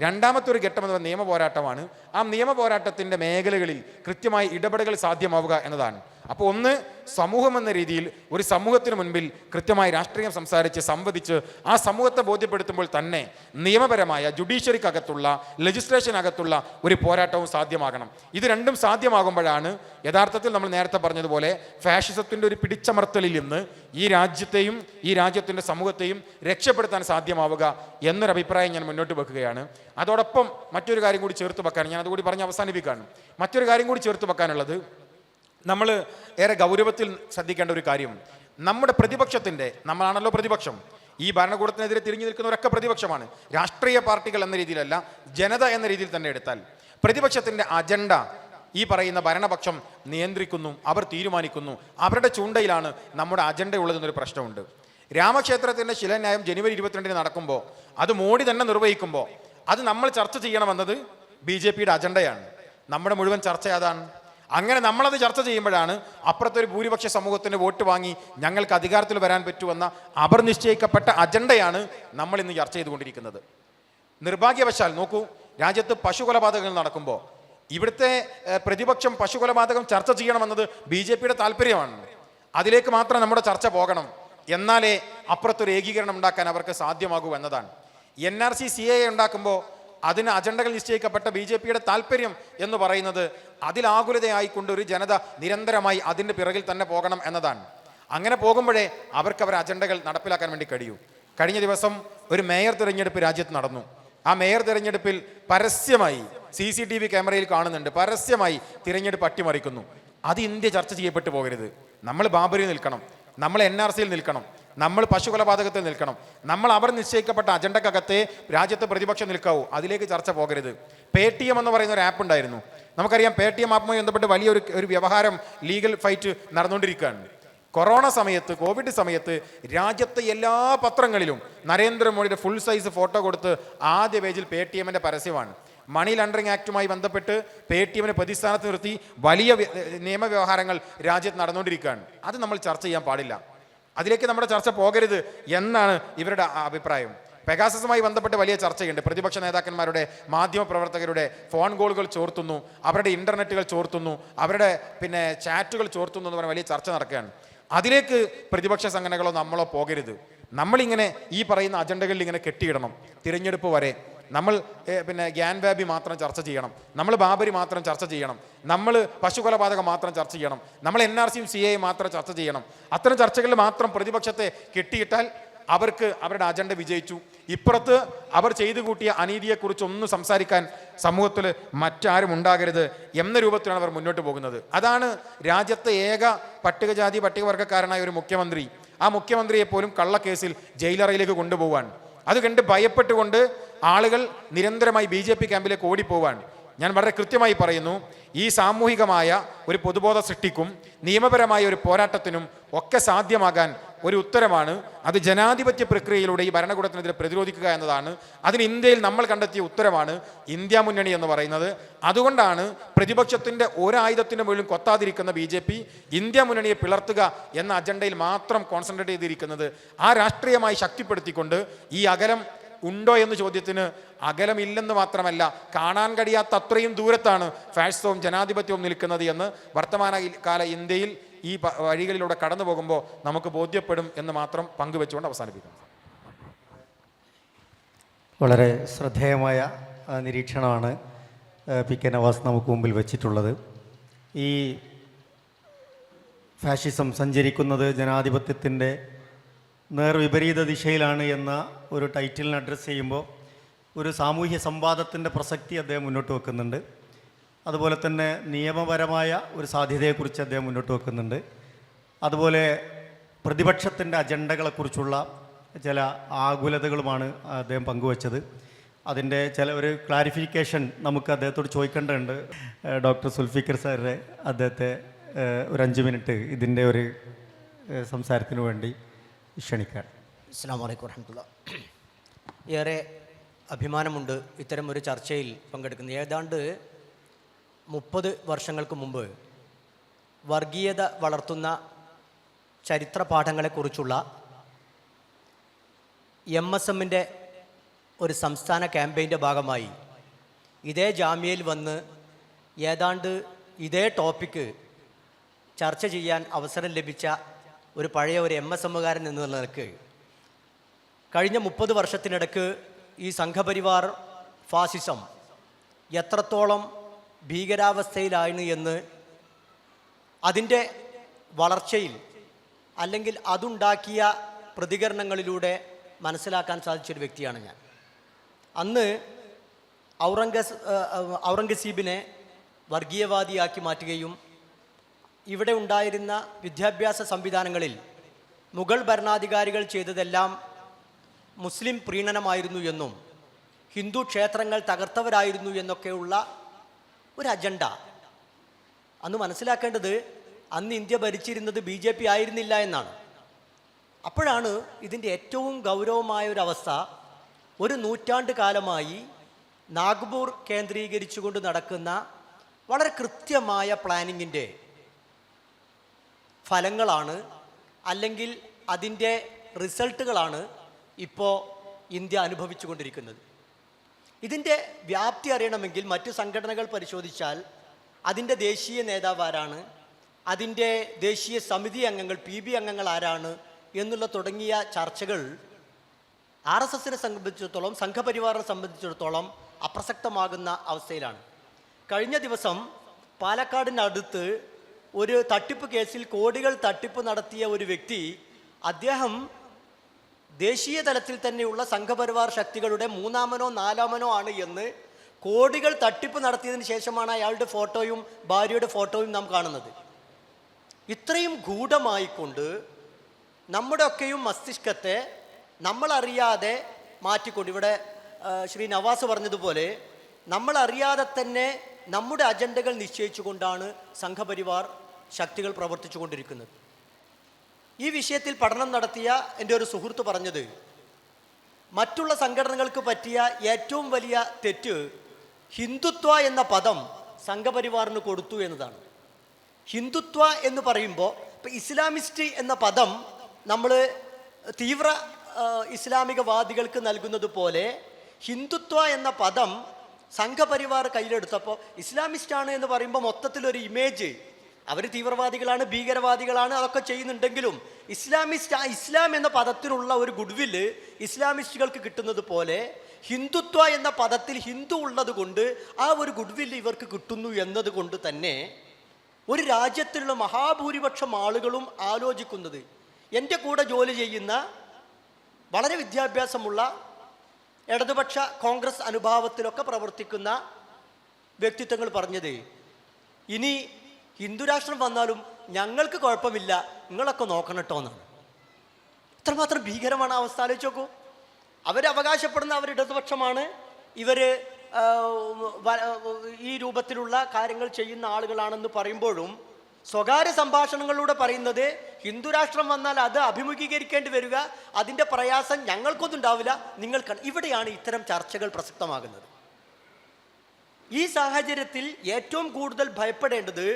രണ്ടാമത്തെ ഒരു ഘട്ടം എന്ന നിയമ പോരാട്ടമാണ്. ആ നിയമ പോരാട്ടത്തിൻ്റെ മേഖലകളിൽ കൃത്യമായി ഇടപെടലുകൾ സാധ്യമാവുക എന്നതാണ്. അപ്പോൾ ഒന്ന്, സമൂഹം എന്ന രീതിയിൽ ഒരു സമൂഹത്തിന് മുൻപിൽ കൃത്യമായി രാഷ്ട്രീയം സംസാരിച്ച് സംവദിച്ച് ആ സമൂഹത്തെ ബോധ്യപ്പെടുത്തുമ്പോൾ തന്നെ നിയമപരമായ ജുഡീഷ്യറിക്കകത്തുള്ള ലെജിസ്ലേഷനകത്തുള്ള ഒരു പോരാട്ടവും സാധ്യമാകണം. ഇത് രണ്ടും സാധ്യമാകുമ്പോഴാണ് യഥാർത്ഥത്തിൽ നമ്മൾ നേരത്തെ പറഞ്ഞതുപോലെ ഫാഷിസത്തിൻ്റെ ഒരു പിടിച്ചമർത്തലിൽ നിന്ന് ഈ രാജ്യത്തെയും ഈ രാജ്യത്തിൻ്റെ സമൂഹത്തെയും രക്ഷപ്പെടുത്താൻ സാധ്യമാവുക എന്നൊരു അഭിപ്രായം ഞാൻ മുന്നോട്ട് വെക്കുകയാണ്. അതോടൊപ്പം മറ്റൊരു കാര്യം കൂടി ചേർത്ത് വെക്കാൻ, ഞാൻ അതുകൂടി പറഞ്ഞ് അവസാനിപ്പിക്കുകയാണ്. മറ്റൊരു കാര്യം കൂടി ചേർത്ത് വെക്കാനുള്ളത്, നമ്മൾ ഏറെ ഗൗരവത്തിൽ ശ്രദ്ധിക്കേണ്ട ഒരു കാര്യം, നമ്മുടെ പ്രതിപക്ഷത്തിൻ്റെ, നമ്മളാണല്ലോ പ്രതിപക്ഷം, ഈ ഭരണകൂടത്തിനെതിരെ തിരിഞ്ഞു നിൽക്കുന്നവരൊക്കെ പ്രതിപക്ഷമാണ്. രാഷ്ട്രീയ പാർട്ടികൾ എന്ന രീതിയിലല്ല, ജനത എന്ന രീതിയിൽ തന്നെ എടുത്താൽ പ്രതിപക്ഷത്തിൻ്റെ അജണ്ട ഈ പറയുന്ന ഭരണപക്ഷം നിയന്ത്രിക്കുന്നു, അവർ തീരുമാനിക്കുന്നു, അവരുടെ ചൂണ്ടയിലാണ് നമ്മുടെ അജണ്ട ഉള്ളതെന്നൊരു പ്രശ്നമുണ്ട്. രാമക്ഷേത്രത്തിൻ്റെ ശിലാന്യായം ജനുവരി 22-ന് നടക്കുമ്പോൾ, അത് മോഡി തന്നെ നിർവഹിക്കുമ്പോൾ, അത് നമ്മൾ ചർച്ച ചെയ്യണമെന്നത് BJPയുടെ അജണ്ടയാണ്. നമ്മുടെ മുഴുവൻ ചർച്ച അതാണ്. അങ്ങനെ നമ്മളത് ചർച്ച ചെയ്യുമ്പോഴാണ് അപ്പുറത്തെ ഒരു ഭൂരിപക്ഷ സമൂഹത്തിന് വോട്ട് വാങ്ങി ഞങ്ങൾക്ക് അധികാരത്തിൽ വരാൻ പറ്റുമെന്ന അവർ നിശ്ചയിക്കപ്പെട്ട അജണ്ടയാണ് നമ്മൾ ഇന്ന് ചർച്ച ചെയ്തുകൊണ്ടിരിക്കുന്നത്. നിർഭാഗ്യവശാൽ നോക്കൂ, രാജ്യത്ത് പശുകൊലപാതകങ്ങൾ നടക്കുമ്പോൾ ഇവിടുത്തെ പ്രതിപക്ഷം പശുകൊലപാതകം ചർച്ച ചെയ്യണമെന്നത് BJPയുടെ താല്പര്യമാണ്. അതിലേക്ക് മാത്രം നമ്മുടെ ചർച്ച പോകണം, എന്നാലേ അപ്പുറത്തൊരു ഏകീകരണം ഉണ്ടാക്കാൻ അവർക്ക് സാധ്യമാകൂ എന്നതാണ്. NRC CAA ഉണ്ടാക്കുമ്പോൾ അതിന് അജണ്ടകൾ നിശ്ചയിക്കപ്പെട്ട BJPയുടെ താല്പര്യം എന്ന് പറയുന്നത് അതിലാകുലതയായിക്കൊണ്ട് ഒരു ജനത നിരന്തരമായി അതിൻ്റെ പിറകിൽ തന്നെ പോകണം എന്നതാണ്. അങ്ങനെ പോകുമ്പോഴേ അവർക്ക് അവരുടെ അജണ്ടകൾ നടപ്പിലാക്കാൻ വേണ്ടി കഴിയൂ. കഴിഞ്ഞ ദിവസം ഒരു മേയർ തിരഞ്ഞെടുപ്പ് രാജ്യത്ത് നടന്നു. ആ മേയർ തിരഞ്ഞെടുപ്പിൽ പരസ്യമായി CCTV ക്യാമറയിൽ കാണുന്നുണ്ട്, പരസ്യമായി തിരഞ്ഞെടുപ്പ് അട്ടിമറിക്കുന്നു. അത് ഇന്ത്യ ചർച്ച ചെയ്യപ്പെട്ടു പോകരുത്. നമ്മൾ ബാബറിയിൽ നിൽക്കണം, നമ്മൾ NRCയിൽ നിൽക്കണം, നമ്മൾ പശുകൊലപാതകത്തിൽ നിൽക്കണം, നമ്മൾ അവർ നിശ്ചയിക്കപ്പെട്ട അജണ്ടക്കകത്തെ രാജ്യത്തെ പ്രതിപക്ഷം നിൽക്കാവൂ. അതിലേക്ക് ചർച്ച പോകരുത്. Paytm എന്ന് പറയുന്ന ഒരു ആപ്പ് ഉണ്ടായിരുന്നു. നമുക്കറിയാം Paytm ആപ്പുമായി ബന്ധപ്പെട്ട് വലിയൊരു വ്യവഹാരം, ലീഗൽ ഫൈറ്റ് നടന്നുകൊണ്ടിരിക്കുകയാണ്. കൊറോണ സമയത്ത്, കോവിഡ് സമയത്ത് രാജ്യത്തെ എല്ലാ പത്രങ്ങളിലും നരേന്ദ്രമോദിയുടെ ഫുൾ സൈസ് ഫോട്ടോ കൊടുത്ത് ആദ്യ പേജിൽ Paytmന്റെ പരസ്യമാണ്. മണി ലോണ്ടറിംഗ് ആക്ടുമായി ബന്ധപ്പെട്ട് Paytmനെ പ്രതിസ്ഥാനത്ത് നിർത്തി വലിയ നിയമവ്യവഹാരങ്ങൾ രാജ്യത്ത് നടന്നുകൊണ്ടിരിക്കുകയാണ്. അത് നമ്മൾ ചർച്ച ചെയ്യാൻ പാടില്ല. അതിലേക്ക് നമ്മുടെ ചർച്ച പോകരുത് എന്നാണ് ഇവരുടെ അഭിപ്രായം. പെഗാസസുമായി ബന്ധപ്പെട്ട് വലിയ ചർച്ചയുണ്ട്. പ്രതിപക്ഷ നേതാക്കന്മാരുടെ, മാധ്യമ പ്രവർത്തകരുടെ ഫോൺ കോളുകൾ ചോർത്തുന്നു, അവരുടെ ഇൻ്റർനെറ്റുകൾ ചോർത്തുന്നു, അവരുടെ ചാറ്റുകൾ ചോർത്തുന്നു എന്ന് പറഞ്ഞ വലിയ ചർച്ച നടക്കുകയാണ്. അതിലേക്ക് പ്രതിപക്ഷ സംഘടനകളോ നമ്മളോ പോകരുത്. നമ്മളിങ്ങനെ ഈ പറയുന്ന അജണ്ടകളിൽ ഇങ്ങനെ കെട്ടിയിടണം. തിരഞ്ഞെടുപ്പ് വരെ നമ്മൾ ഗ്യാൻ വാബി മാത്രം ചർച്ച ചെയ്യണം, നമ്മൾ ബാബരി മാത്രം ചർച്ച ചെയ്യണം, നമ്മൾ പശുകൊലപാതകം മാത്രം ചർച്ച ചെയ്യണം, നമ്മൾ NRCയും CAA മാത്രം ചർച്ച ചെയ്യണം. അത്തരം ചർച്ചകളിൽ മാത്രം പ്രതിപക്ഷത്തെ കെട്ടിയിട്ടാൽ അവർക്ക് അവരുടെ അജണ്ട വിജയിച്ചു. ഇപ്പുറത്ത് അവർ ചെയ്തു കൂട്ടിയ അനീതിയെക്കുറിച്ച് ഒന്നും സംസാരിക്കാൻ സമൂഹത്തിൽ മറ്റാരും ഉണ്ടാകരുത് എന്ന രൂപത്തിലാണ് അവർ മുന്നോട്ട് പോകുന്നത്. അതാണ് രാജ്യത്തെ ഏക പട്ടികജാതി പട്ടികവർഗക്കാരനായ ഒരു മുഖ്യമന്ത്രി. ആ മുഖ്യമന്ത്രിയെ പോലും കള്ളക്കേസിൽ ജയിലറയിലേക്ക് കൊണ്ടുപോവാൻ. അത് കണ്ട് ഭയപ്പെട്ടുകൊണ്ട് ആളുകൾ നിരന്തരമായി BJP ക്യാമ്പിലേക്ക് ഓടിപ്പോവാൻ. ഞാൻ വളരെ കൃത്യമായി പറയുന്നു, ഈ സാമൂഹികമായ ഒരു പൊതുബോധ സൃഷ്ടിക്കും നിയമപരമായ ഒരു പോരാട്ടത്തിനും ഒക്കെ സാധ്യമാകാൻ ഒരു ഉത്തരമാണ് അത് ജനാധിപത്യ പ്രക്രിയയിലൂടെ ഈ ഭരണകൂടത്തിനെതിരെ പ്രതിരോധിക്കുക എന്നതാണ്. അതിന് ഇന്ത്യയിൽ നമ്മൾ കണ്ടെത്തിയ ഉത്തരമാണ് ഇന്ത്യ മുന്നണി എന്ന് പറയുന്നത്. അതുകൊണ്ടാണ് പ്രതിപക്ഷത്തിൻ്റെ ഒരായുധത്തിൻ്റെ മുകളിലും കൊത്താതിരിക്കുന്ന BJP ഇന്ത്യ മുന്നണിയെ പിളർത്തുക എന്ന അജണ്ടയിൽ മാത്രം കോൺസെൻട്രേറ്റ് ചെയ്തിരിക്കുന്നത്. ആ രാഷ്ട്രീയമായി ശക്തിപ്പെടുത്തിക്കൊണ്ട് ഈ അകലം ഉണ്ടോ എന്ന ചോദ്യത്തിന് അകലമില്ലെന്ന് മാത്രമല്ല, കാണാൻ കഴിയാത്ത അത്രയും ദൂരത്താണ് ഫാഷിസവും ജനാധിപത്യവും നിൽക്കുന്നത് എന്ന് വർത്തമാനകാല ഇന്ത്യയിൽ ഈ വഴികളിലൂടെ കടന്നു പോകുമ്പോൾ നമുക്ക് ബോധ്യപ്പെടും എന്ന് മാത്രം പങ്കുവെച്ചുകൊണ്ട് അവസാനിപ്പിക്കുന്നു. വളരെ ശ്രദ്ധേയമായ നിരീക്ഷണമാണ് PK നവാസ് നമുക്ക് മുമ്പിൽ വെച്ചിട്ടുള്ളത്. ഈ ഫാഷിസം സഞ്ചരിക്കുന്നത് ജനാധിപത്യത്തിൻ്റെ നേർവിപരീത ദിശയിലാണ് എന്ന ഒരു ടൈറ്റിലിനെ അഡ്രസ്സ് ചെയ്യുമ്പോൾ ഒരു സാമൂഹ്യ സംവാദത്തിൻ്റെ പ്രസക്തി അദ്ദേഹം മുന്നോട്ട് വെക്കുന്നുണ്ട്. അതുപോലെ തന്നെ നിയമപരമായ ഒരു സാധ്യതയെക്കുറിച്ച് അദ്ദേഹം മുന്നോട്ട് വെക്കുന്നുണ്ട്. അതുപോലെ പ്രതിപക്ഷത്തിൻ്റെ അജണ്ടകളെക്കുറിച്ചുള്ള ചില ആകുലതകളുമാണ് അദ്ദേഹം പങ്കുവച്ചത്. അതിൻ്റെ ഒരു ക്ലാരിഫിക്കേഷൻ നമുക്ക് അദ്ദേഹത്തോട് ചോദിക്കേണ്ടതുണ്ട്. ഡോക്ടർ സുൽഫിക്കർ സാറിനെ അദ്ദേഹത്തെ ഒരു 5 മിനിറ്റ് ഇതിൻ്റെ ഒരു സംസാരത്തിന് വേണ്ടി ക്ഷണിക്കാൻ. അസ്സലാമു അലൈക്കും വറഹ്മത്തുള്ളാഹി. ഏറെ അഭിമാനമുണ്ട് ഇത്തരം ഒരു ചർച്ചയിൽ പങ്കെടുക്കുന്നത്. ഏതാണ്ട് 30 വർഷങ്ങൾക്ക് മുമ്പ് വർഗീയത വളർത്തുന്ന ചരിത്ര പാഠങ്ങളെക്കുറിച്ചുള്ള MSMൻ്റെ ഒരു സംസ്ഥാന ക്യാമ്പയിൻ്റെ ഭാഗമായി ഇതേ ജാമ്യയിൽ വന്ന് ഏതാണ്ട് ഇതേ ടോപ്പിക്ക് ചർച്ച ചെയ്യാൻ അവസരം ലഭിച്ച ഒരു പഴയ ഒരു MSMകാരൻ എന്ന നിലയ്ക്ക് കഴിഞ്ഞ 30 വർഷത്തിനിടയ്ക്ക് ഈ സംഘപരിവാർ ഫാസിസം എത്രത്തോളം ഭീകരാവസ്ഥയിലായിരുന്നു എന്ന് അതിൻ്റെ വളർച്ചയിൽ അല്ലെങ്കിൽ അതുണ്ടാക്കിയ പ്രതികരണങ്ങളിലൂടെ മനസ്സിലാക്കാൻ സാധിച്ചൊരു വ്യക്തിയാണ് ഞാൻ. അന്ന് ഔറംഗസീബിനെ വർഗീയവാദിയാക്കി മാറ്റുകയും ഇവിടെ ഉണ്ടായിരുന്ന വിദ്യാഭ്യാസ സംവിധാനങ്ങളിൽ മുഗൾ ഭരണാധികാരികൾ ചെയ്തതെല്ലാം മുസ്ലിം പ്രീണനമായിരുന്നു എന്നും ഹിന്ദു ക്ഷേത്രങ്ങൾ തകർത്തവരായിരുന്നു എന്നൊക്കെയുള്ള ഒരു അജണ്ട. അന്ന് മനസ്സിലാക്കേണ്ടത് അന്ന് ഇന്ത്യ ഭരിച്ചിരുന്നത് BJP ആയിരുന്നില്ല എന്നാണ്. അപ്പോഴാണ് ഇതിൻ്റെ ഏറ്റവും ഗൗരവമായ ഒരു അവസ്ഥ, ഒരു നൂറ്റാണ്ട് കാലമായി നാഗ്പൂർ കേന്ദ്രീകരിച്ചുകൊണ്ട് നടക്കുന്ന വളരെ കൃത്യമായ പ്ലാനിങ്ങിൻ്റെ ഫലങ്ങളാണ് അല്ലെങ്കിൽ അതിൻ്റെ റിസൾട്ടുകളാണ് ഇപ്പോൾ ഇന്ത്യ അനുഭവിച്ചു കൊണ്ടിരിക്കുന്നത്. ഇതിൻ്റെ വ്യാപ്തി അറിയണമെങ്കിൽ മറ്റു സംഘടനകൾ പരിശോധിച്ചാൽ അതിൻ്റെ ദേശീയ നേതാവ് ആരാണ്, അതിൻ്റെ ദേശീയ സമിതി അംഗങ്ങൾ PB അംഗങ്ങൾ ആരാണ് എന്നുള്ള തുടങ്ങിയ ചർച്ചകൾ RSSനെ സംബന്ധിച്ചിടത്തോളം, സംഘപരിവാറിനെ സംബന്ധിച്ചിടത്തോളം അപ്രസക്തമാകുന്ന അവസ്ഥയിലാണ്. കഴിഞ്ഞ ദിവസം പാലക്കാടിനടുത്ത് ഒരു തട്ടിപ്പ് കേസിൽ കോടികൾ തട്ടിപ്പ് നടത്തിയ ഒരു വ്യക്തി, അദ്ദേഹം ദേശീയ തലത്തിൽ തന്നെയുള്ള സംഘപരിവാർ ശക്തികളുടെ മൂന്നാമനോ നാലാമനോ ആണ് എന്ന് കോടികൾ തട്ടിപ്പ് നടത്തിയതിന് ശേഷമാണ് അയാളുടെ ഫോട്ടോയും ഭാര്യയുടെ ഫോട്ടോയും നാം കാണുന്നത്. ഇത്രയും ഗൂഢമായിക്കൊണ്ട് നമ്മുടെയൊക്കെയും മസ്തിഷ്കത്തെ നമ്മളറിയാതെ മാറ്റിക്കൊണ്ട്, ഇവിടെ ശ്രീ നവാസ് പറഞ്ഞതുപോലെ നമ്മളറിയാതെ തന്നെ നമ്മുടെ അജണ്ടകൾ നിശ്ചയിച്ചുകൊണ്ടാണ് സംഘപരിവാർ ശക്തികൾ പ്രവർത്തിച്ചു കൊണ്ടിരിക്കുന്നത്. ഈ വിഷയത്തിൽ പഠനം നടത്തിയ എൻ്റെ ഒരു സുഹൃത്ത് പറഞ്ഞത്, മറ്റുള്ള സംഘടനകൾക്ക് പറ്റിയ ഏറ്റവും വലിയ തെറ്റ് ഹിന്ദുത്വ എന്ന പദം സംഘപരിവാറിന് കൊടുത്തു എന്നതാണ്. ഹിന്ദുത്വ എന്ന് പറയുമ്പോൾ ഇപ്പം ഇസ്ലാമിസ്റ്റ് എന്ന പദം നമ്മൾ തീവ്ര ഇസ്ലാമികവാദികൾക്ക് നൽകുന്നത് പോലെ ഹിന്ദുത്വ എന്ന പദം സംഘപരിവാർ കയ്യിലെടുത്തപ്പോൾ ഇസ്ലാമിസ്റ്റാണ് എന്ന് പറയുമ്പോൾ മൊത്തത്തിലൊരു ഇമേജ്, അവർ തീവ്രവാദികളാണ്, ഭീകരവാദികളാണ്, അതൊക്കെ ചെയ്യുന്നുണ്ടെങ്കിലും ഇസ്ലാം എന്ന പദത്തിനുള്ള ഒരു ഗുഡ്വില്ല് ഇസ്ലാമിസ്റ്റുകൾക്ക് കിട്ടുന്നത് പോലെ ഹിന്ദുത്വ എന്ന പദത്തിൽ ഹിന്ദു ഉള്ളത് കൊണ്ട് ആ ഒരു ഗുഡ്വില്ല് ഇവർക്ക് കിട്ടുന്നു എന്നതുകൊണ്ട് തന്നെ ഒരു രാജ്യത്തിലുള്ള മഹാഭൂരിപക്ഷം ആളുകളും ആലോചിക്കുന്നത്, എൻ്റെ കൂടെ ജോലി ചെയ്യുന്ന വളരെ വിദ്യാഭ്യാസമുള്ള ഇടതുപക്ഷ കോൺഗ്രസ് അനുഭാവത്തിലൊക്കെ പ്രവർത്തിക്കുന്ന വ്യക്തിത്വങ്ങൾ പറഞ്ഞത്, ഇനി ഹിന്ദുരാഷ്ട്രം വന്നാലും ഞങ്ങൾക്ക് കുഴപ്പമില്ല, നിങ്ങളൊക്കെ നോക്കണം കേട്ടോ എന്നാണ്. ഇത്രമാത്രം ഭീകരമാണ് അവസ്ഥ. ആലോചിച്ച് നോക്കൂ. അവരവകാശപ്പെടുന്ന അവർ ഇടതുപക്ഷമാണ്, ഇവർ ഈ രൂപത്തിലുള്ള കാര്യങ്ങൾ ചെയ്യുന്ന ആളുകളാണെന്ന് പറയുമ്പോഴും സ്വകാര്യ സംഭാഷണങ്ങളിലൂടെ പറയുന്നത് ഹിന്ദുരാഷ്ട്രം വന്നാൽ അത് അഭിമുഖീകരിക്കേണ്ടി വരിക, അതിൻ്റെ പ്രയാസം ഞങ്ങൾക്കൊന്നും ഉണ്ടാവില്ല, നിങ്ങൾക്ക്. ഇവിടെയാണ് ഇത്തരം ചർച്ചകൾ പ്രസക്തമാകുന്നത്. ഈ സാഹചര്യത്തിൽ ഏറ്റവും കൂടുതൽ ഭയപ്പെടേണ്ടത്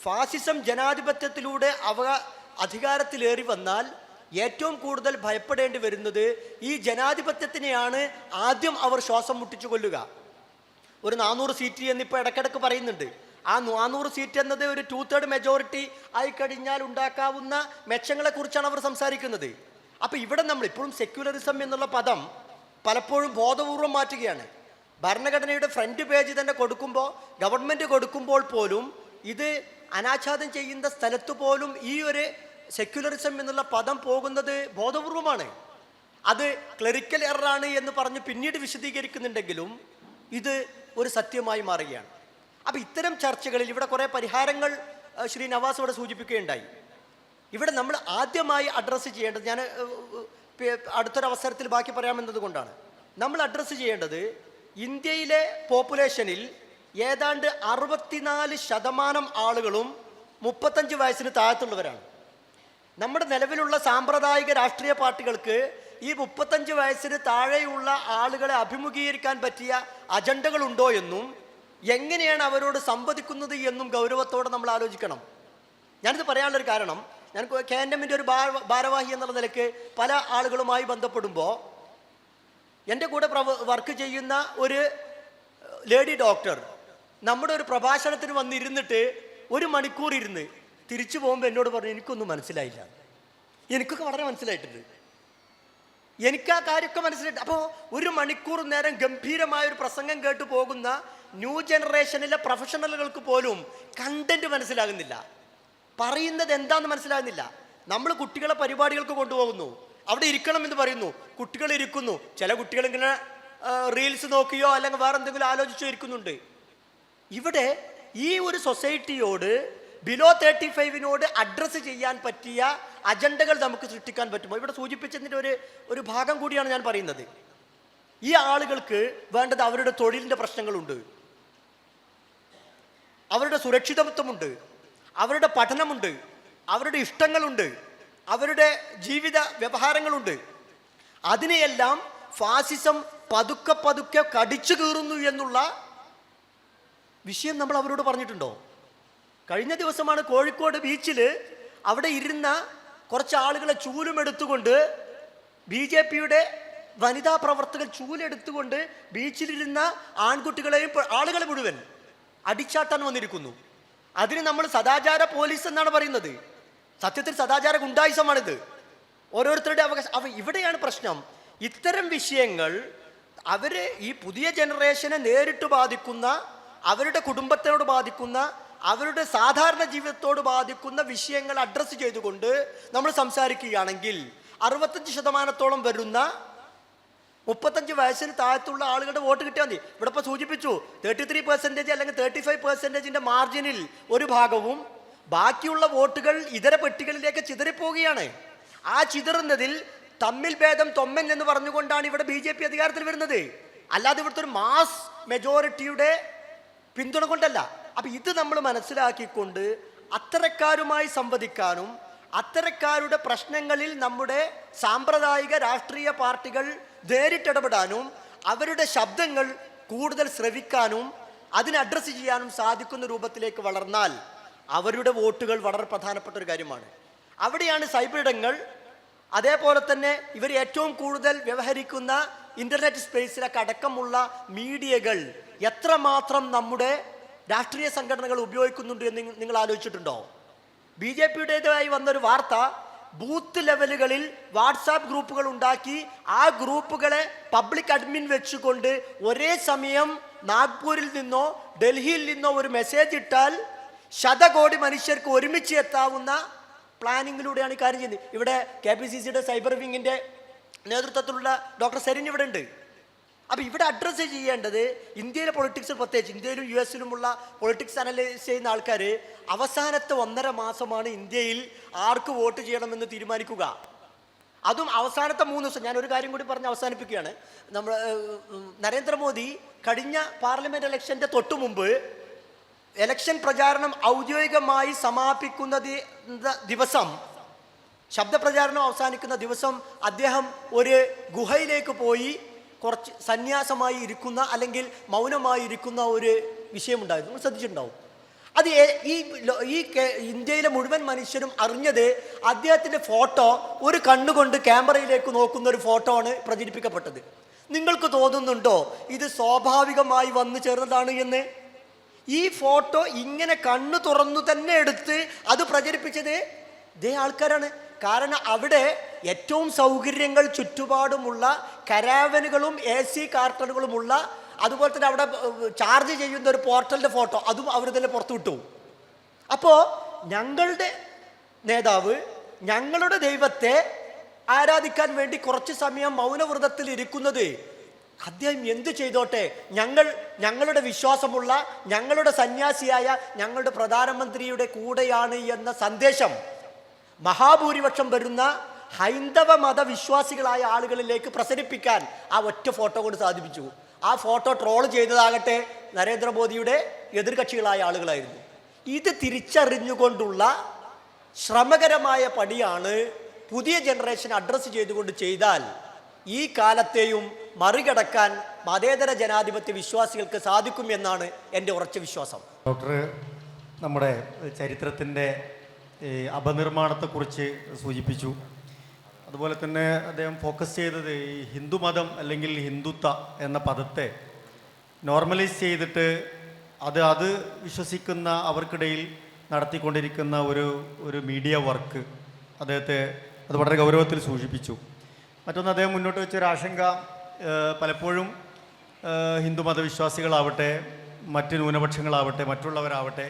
ഫാസിസം ജനാധിപത്യത്തിലൂടെ അധികാരത്തിലേറി വന്നാൽ ഏറ്റവും കൂടുതൽ ഭയപ്പെടേണ്ടി വരുന്നത് ഈ ജനാധിപത്യത്തിനെയാണ് ആദ്യം അവർ ശ്വാസം മുട്ടിച്ചു കൊല്ലുക. ഒരു 400 സീറ്റ് എന്നിപ്പോൾ ഇടയ്ക്കിടയ്ക്ക് പറയുന്നുണ്ട്. ആ 400 സീറ്റ് എന്നത് ഒരു 2/3 മെജോറിറ്റി ആയിക്കഴിഞ്ഞാൽ ഉണ്ടാക്കാവുന്ന മെച്ചങ്ങളെക്കുറിച്ചാണ് അവർ സംസാരിക്കുന്നത്. അപ്പോൾ ഇവിടെ നമ്മൾ ഇപ്പോഴും സെക്യുലറിസം എന്നുള്ള പദം പലപ്പോഴും ബോധപൂർവം മാറ്റുകയാണ്. ഭരണഘടനയുടെ ഫ്രണ്ട് പേജ് തന്നെ കൊടുക്കുമ്പോൾ, ഗവൺമെൻറ് കൊടുക്കുമ്പോൾ പോലും ഇത് അനാച്ഛാദനം ചെയ്യുന്ന സ്ഥലത്ത് പോലും ഈ ഒരു സെക്യുലറിസം എന്നുള്ള പദം പോകുന്നത് ബോധപൂർവമാണ്. അത് ക്ലറിക്കൽ എററാണ് എന്ന് പറഞ്ഞ് പിന്നീട് വിശദീകരിക്കുന്നുണ്ടെങ്കിലും ഇത് ഒരു സത്യമായി മാറുകയാണ്. അപ്പോൾ ഇത്തരം ചർച്ചകളിൽ ഇവിടെ കുറേ പരിഹാരങ്ങൾ ശ്രീ നവാസ് ഇവിടെ സൂചിപ്പിക്കുകയുണ്ടായി. ഇവിടെ നമ്മൾ ആദ്യമായി അഡ്രസ്സ് ചെയ്യേണ്ടത്, ഞാൻ അടുത്തൊരവസരത്തിൽ ബാക്കി പറയാമെന്നത് കൊണ്ടാണ്, നമ്മൾ അഡ്രസ്സ് ചെയ്യേണ്ടത് ഇന്ത്യയിലെ പോപ്പുലേഷനിൽ ഏതാണ്ട് 64% ആളുകളും 35 വയസ്സിന് താഴത്തുള്ളവരാണ്. നമ്മുടെ നിലവിലുള്ള സാമ്പ്രദായിക രാഷ്ട്രീയ പാർട്ടികൾക്ക് ഈ 35 വയസ്സിന് താഴെയുള്ള ആളുകളെ അഭിമുഖീകരിക്കാൻ പറ്റിയ അജണ്ടകളുണ്ടോ എന്നും എങ്ങനെയാണ് അവരോട് സംവദിക്കുന്നത് എന്നും ഗൗരവത്തോടെ നമ്മൾ ആലോചിക്കണം. ഞാനിത് പറയാനുള്ളൊരു കാരണം, ഞാൻ KNMൻ്റെ ഒരു ഭാരവാഹി എന്നുള്ള നിലയ്ക്ക് പല ആളുകളുമായി ബന്ധപ്പെടുമ്പോൾ എൻ്റെ കൂടെ വർക്ക് ചെയ്യുന്ന ഒരു ലേഡി ഡോക്ടർ നമ്മുടെ ഒരു പ്രഭാഷണത്തിന് വന്നിരുന്നിട്ട് 1 മണിക്കൂർ ഇരുന്ന് തിരിച്ചു പോകുമ്പോൾ എന്നോട് പറഞ്ഞു, എനിക്കൊന്നും മനസ്സിലായില്ല. എനിക്കൊക്കെ വളരെ മനസ്സിലായിട്ടുണ്ട്, എനിക്ക് ആ കാര്യമൊക്കെ മനസ്സിലായിട്ട്. അപ്പോൾ 1 മണിക്കൂർ നേരം ഗംഭീരമായൊരു പ്രസംഗം കേട്ട് പോകുന്ന ന്യൂ ജനറേഷനിലെ പ്രൊഫഷണലുകൾക്ക് പോലും കണ്ടന്റ് മനസ്സിലാകുന്നില്ല, പറയുന്നത് എന്താണെന്ന് മനസ്സിലാകുന്നില്ല. നമ്മൾ കുട്ടികളെ പരിപാടികൾക്ക് കൊണ്ടുപോകുന്നു, അവിടെ ഇരിക്കണം എന്ന് പറയുന്നു, കുട്ടികൾ ഇരിക്കുന്നു. ചില കുട്ടികൾ ഇങ്ങനെ റീൽസ് നോക്കിയോ അല്ലെങ്കിൽ വേറെ എന്തെങ്കിലും ആലോചിച്ചോ ഇരിക്കുന്നുണ്ട്. ഇവിടെ ഈ ഒരു സൊസൈറ്റിയോട് ബിലോ 35 അഡ്രസ്സ് ചെയ്യാൻ പറ്റിയ അജണ്ടകൾ നമുക്ക് സൃഷ്ടിക്കാൻ പറ്റുമോ? ഇവിടെ സൂചിപ്പിച്ചതിൻ്റെ ഒരു ഭാഗം കൂടിയാണ് ഞാൻ പറയുന്നത്. ഈ ആളുകൾക്ക് വേണ്ടത് അവരുടെ തൊഴിലിൻ്റെ പ്രശ്നങ്ങളുണ്ട്, അവരുടെ സുരക്ഷിതത്വമുണ്ട്, അവരുടെ പഠനമുണ്ട്, അവരുടെ ഇഷ്ടങ്ങളുണ്ട്, അവരുടെ ജീവിത വ്യവഹാരങ്ങളുണ്ട്. അതിനെയെല്ലാം ഫാസിസം പതുക്കെ പതുക്കെ കടിച്ചു കീറുന്നു എന്നുള്ള വിഷയം നമ്മൾ അവരോട് പറഞ്ഞിട്ടുണ്ടോ? കഴിഞ്ഞ ദിവസമാണ് കോഴിക്കോട് ബീച്ചിൽ അവിടെ ഇരുന്ന കുറച്ച് ആളുകളെ ചൂലുമെടുത്തുകൊണ്ട് BJPയുടെ വനിതാ പ്രവർത്തകർ ചൂലെടുത്തുകൊണ്ട് ബീച്ചിലിരുന്ന ആൺകുട്ടികളെയും ആളുകളെ മുഴുവൻ അടിച്ചാട്ടാൻ വന്നിരിക്കുന്നു. അതിന് നമ്മൾ സദാചാര പോലീസ് എന്നാണ് പറയുന്നത്. സത്യത്തിൽ സദാചാര ഗുണ്ടായിസമാണിത്. ഓരോരുത്തരുടെ അവകാശം. ഇവിടെയാണ് പ്രശ്നം. ഇത്തരം വിഷയങ്ങൾ അവര് ഈ പുതിയ ജനറേഷനെ നേരിട്ട് ബാധിക്കുന്ന, അവരുടെ കുടുംബത്തോട് ബാധിക്കുന്ന, അവരുടെ സാധാരണ ജീവിതത്തോട് ബാധിക്കുന്ന വിഷയങ്ങൾ അഡ്രസ്സ് ചെയ്തുകൊണ്ട് നമ്മൾ സംസാരിക്കുകയാണെങ്കിൽ 65% വരുന്ന 35 വയസ്സിന് താഴത്തുള്ള ആളുകളുടെ വോട്ട് കിട്ടിയാൽ മതി. ഇവിടെ ഇപ്പോൾ സൂചിപ്പിച്ചു 33% അല്ലെങ്കിൽ 35% മാർജിനിൽ ഒരു ഭാഗവും ബാക്കിയുള്ള വോട്ടുകൾ ഇതര പെട്ടികളിലേക്ക് ചിതറിപ്പോവുകയാണ്. ആ ചിതറുന്നതിൽ തമ്മിൽ ഭേദം തൊമ്മൻ എന്ന് പറഞ്ഞുകൊണ്ടാണ് ഇവിടെ BJP അധികാരത്തിൽ വരുന്നത്, അല്ലാതെ ഇവിടുത്തെ ഒരു മാസ് മെജോറിറ്റിയുടെ പിന്തുണ കൊണ്ടല്ല. അപ്പം ഇത് നമ്മൾ മനസ്സിലാക്കിക്കൊണ്ട് അത്തരക്കാരുമായി സംവദിക്കാനും അത്തരക്കാരുടെ പ്രശ്നങ്ങളിൽ നമ്മുടെ സാമ്പ്രദായിക രാഷ്ട്രീയ പാർട്ടികൾ നേരിട്ടിടപെടാനും അവരുടെ ശബ്ദങ്ങൾ കൂടുതൽ ശ്രവിക്കാനും അതിനെ അഡ്രസ്സ് ചെയ്യാനും സാധിക്കുന്ന രൂപത്തിലേക്ക് വളർന്നാൽ അവരുടെ വോട്ടുകൾ വളരെ പ്രധാനപ്പെട്ട ഒരു കാര്യമാണ്. അവിടെയാണ് സൈബറിടങ്ങൾ, അതേപോലെ തന്നെ ഇവർ ഏറ്റവും കൂടുതൽ വ്യവഹരിക്കുന്ന ഇൻ്റർനെറ്റ് സ്പേസിലൊക്കെ അടക്കമുള്ള മീഡിയകൾ എത്രമാത്രം നമ്മുടെ രാഷ്ട്രീയ സംഘടനകൾ ഉപയോഗിക്കുന്നുണ്ട് എന്ന് നിങ്ങൾ ആലോചിച്ചിട്ടുണ്ടോ? BJPയുടേതായി വന്നൊരു വാർത്ത, ബൂത്ത് ലെവലുകളിൽ വാട്സാപ്പ് ഗ്രൂപ്പുകൾ ഉണ്ടാക്കി ആ ഗ്രൂപ്പുകളെ പബ്ലിക് അഡ്മിൻ വെച്ചുകൊണ്ട് ഒരേ സമയം നാഗ്പൂരിൽ നിന്നോ ഡൽഹിയിൽ നിന്നോ ഒരു മെസ്സേജ് ഇട്ടാൽ ശതകോടി മനുഷ്യർക്ക് ഒരുമിച്ച് എത്താവുന്ന പ്ലാനിങ്ങിലൂടെയാണ് ഈ കാര്യം ചെയ്യുന്നത്. ഇവിടെ KPCCയുടെ സൈബർ വിങ്ങിൻ്റെ നേതൃത്വത്തിലുള്ള ഡോക്ടർ സെരിൻ ഇവിടെ ഉണ്ട്. അപ്പോൾ ഇവിടെ അഡ്രസ്സ് ചെയ്യേണ്ടത് ഇന്ത്യയിലെ പൊളിറ്റിക്സ്, പ്രത്യേകിച്ച് ഇന്ത്യയിലും US-ലുമുള്ള പൊളിറ്റിക്സ് അനലൈസ് ചെയ്യുന്ന ആൾക്കാർ അവസാനത്തെ 1.5 മാസമാണ് ഇന്ത്യയിൽ ആർക്ക് വോട്ട് ചെയ്യണമെന്ന് തീരുമാനിക്കുക. അതും അവസാനത്തെ 3 ദിവസം. ഞാനൊരു കാര്യം കൂടി പറഞ്ഞ് അവസാനിപ്പിക്കുകയാണ്. നമ്മൾ നരേന്ദ്രമോദി കഴിഞ്ഞ പാർലമെൻറ്റ് ഇലക്ഷൻ്റെ തൊട്ടു മുമ്പ് ഇലക്ഷൻ പ്രചാരണം ഔദ്യോഗികമായി സമാപിക്കുന്ന ദിവസം, ശബ്ദപ്രചാരണം അവസാനിക്കുന്ന ദിവസം അദ്ദേഹം ഒരു ഗുഹയിലേക്ക് പോയി കുറച്ച് സന്യാസമായി ഇരിക്കുന്ന അല്ലെങ്കിൽ മൗനമായി ഇരിക്കുന്ന ഒരു വിഷയമുണ്ടായിരുന്നു. നിങ്ങൾ ശ്രദ്ധിച്ചിട്ടുണ്ടാവും. അത് ഈ ഇന്ത്യയിലെ മുഴുവൻ മനുഷ്യരും അറിഞ്ഞത് അദ്ദേഹത്തിൻ്റെ ഫോട്ടോ ഒരു കണ്ണുകൊണ്ട് ക്യാമറയിലേക്ക് നോക്കുന്ന ഒരു ഫോട്ടോ ആണ് പ്രചരിപ്പിക്കപ്പെട്ടത്. നിങ്ങൾക്ക് തോന്നുന്നുണ്ടോ ഇത് സ്വാഭാവികമായി വന്നു ചേർന്നതാണ് എന്ന്? ഈ ഫോട്ടോ ഇങ്ങനെ കണ്ണു തുറന്നു തന്നെ എടുത്ത് അത് പ്രചരിപ്പിച്ചത് ഇതേ ആൾക്കാരാണ്. കാരണം അവിടെ ഏറ്റവും സൗകര്യങ്ങൾ ചുറ്റുപാടുമുള്ള കരാവനുകളും AC കാർട്ടണുകളുമുള്ള, അതുപോലെ തന്നെ അവിടെ ചാർജ് ചെയ്യുന്ന ഒരു പോർട്ടലിൻ്റെ ഫോട്ടോ അതും അവർ തന്നെ പുറത്തു വിട്ടു. അപ്പോൾ ഞങ്ങളുടെ നേതാവ് ഞങ്ങളുടെ ദൈവത്തെ ആരാധിക്കാൻ വേണ്ടി കുറച്ച് സമയം മൗനവ്രതത്തിൽ ഇരിക്കുന്നത് അദ്ദേഹം എന്തു ചെയ്തോട്ടെ, ഞങ്ങളുടെ വിശ്വാസമുള്ള ഞങ്ങളുടെ സന്യാസിയായ ഞങ്ങളുടെ പ്രധാനമന്ത്രിയുടെ കൂടെയാണ് എന്ന സന്ദേശം മഹാഭൂരിപക്ഷം വരുന്ന ഹൈന്ദവ മതവിശ്വാസികളായ ആളുകളിലേക്ക് പ്രസരിപ്പിക്കാൻ ആ ഒറ്റ ഫോട്ടോ കൊണ്ട് സാധിപ്പിച്ചു. ആ ഫോട്ടോ ട്രോൾ ചെയ്തതാകട്ടെ നരേന്ദ്രമോദിയുടെ എതിർകക്ഷികളായ ആളുകളായിരുന്നു. ഇത് തിരിച്ചറിഞ്ഞുകൊണ്ടുള്ള ശ്രമകരമായ പണിയാണ് പുതിയ ജനറേഷൻ അഡ്രസ്സ് ചെയ്തുകൊണ്ട് ചെയ്താൽ ഈ കാലത്തെയും മറികടക്കാൻ മതേതര ജനാധിപത്യ വിശ്വാസികൾക്ക് സാധിക്കുമെന്നാണ് എൻ്റെ ഉറച്ച വിശ്വാസം. ഡോക്ടർ നമ്മുടെ ചരിത്രത്തിൻ്റെ അപനിർമ്മാണത്തെക്കുറിച്ച് സൂചിപ്പിച്ചു. അതുപോലെ തന്നെ അദ്ദേഹം ഫോക്കസ് ചെയ്തത് ഈ ഹിന്ദുമതം അല്ലെങ്കിൽ ഹിന്ദുത്വ എന്ന പദത്തെ നോർമലൈസ് ചെയ്തിട്ട് അത് വിശ്വസിക്കുന്ന അവർക്കിടയിൽ നടത്തിക്കൊണ്ടിരിക്കുന്ന ഒരു മീഡിയ വർക്ക് അത് വളരെ ഗൗരവത്തിൽ സൂചിപ്പിച്ചു. മറ്റൊന്ന് അദ്ദേഹം മുന്നോട്ട് വെച്ചൊരു ആശങ്ക, പലപ്പോഴും ഹിന്ദുമതവിശ്വാസികളാവട്ടെ മറ്റ് ന്യൂനപക്ഷങ്ങളാവട്ടെ മറ്റുള്ളവരാവട്ടെ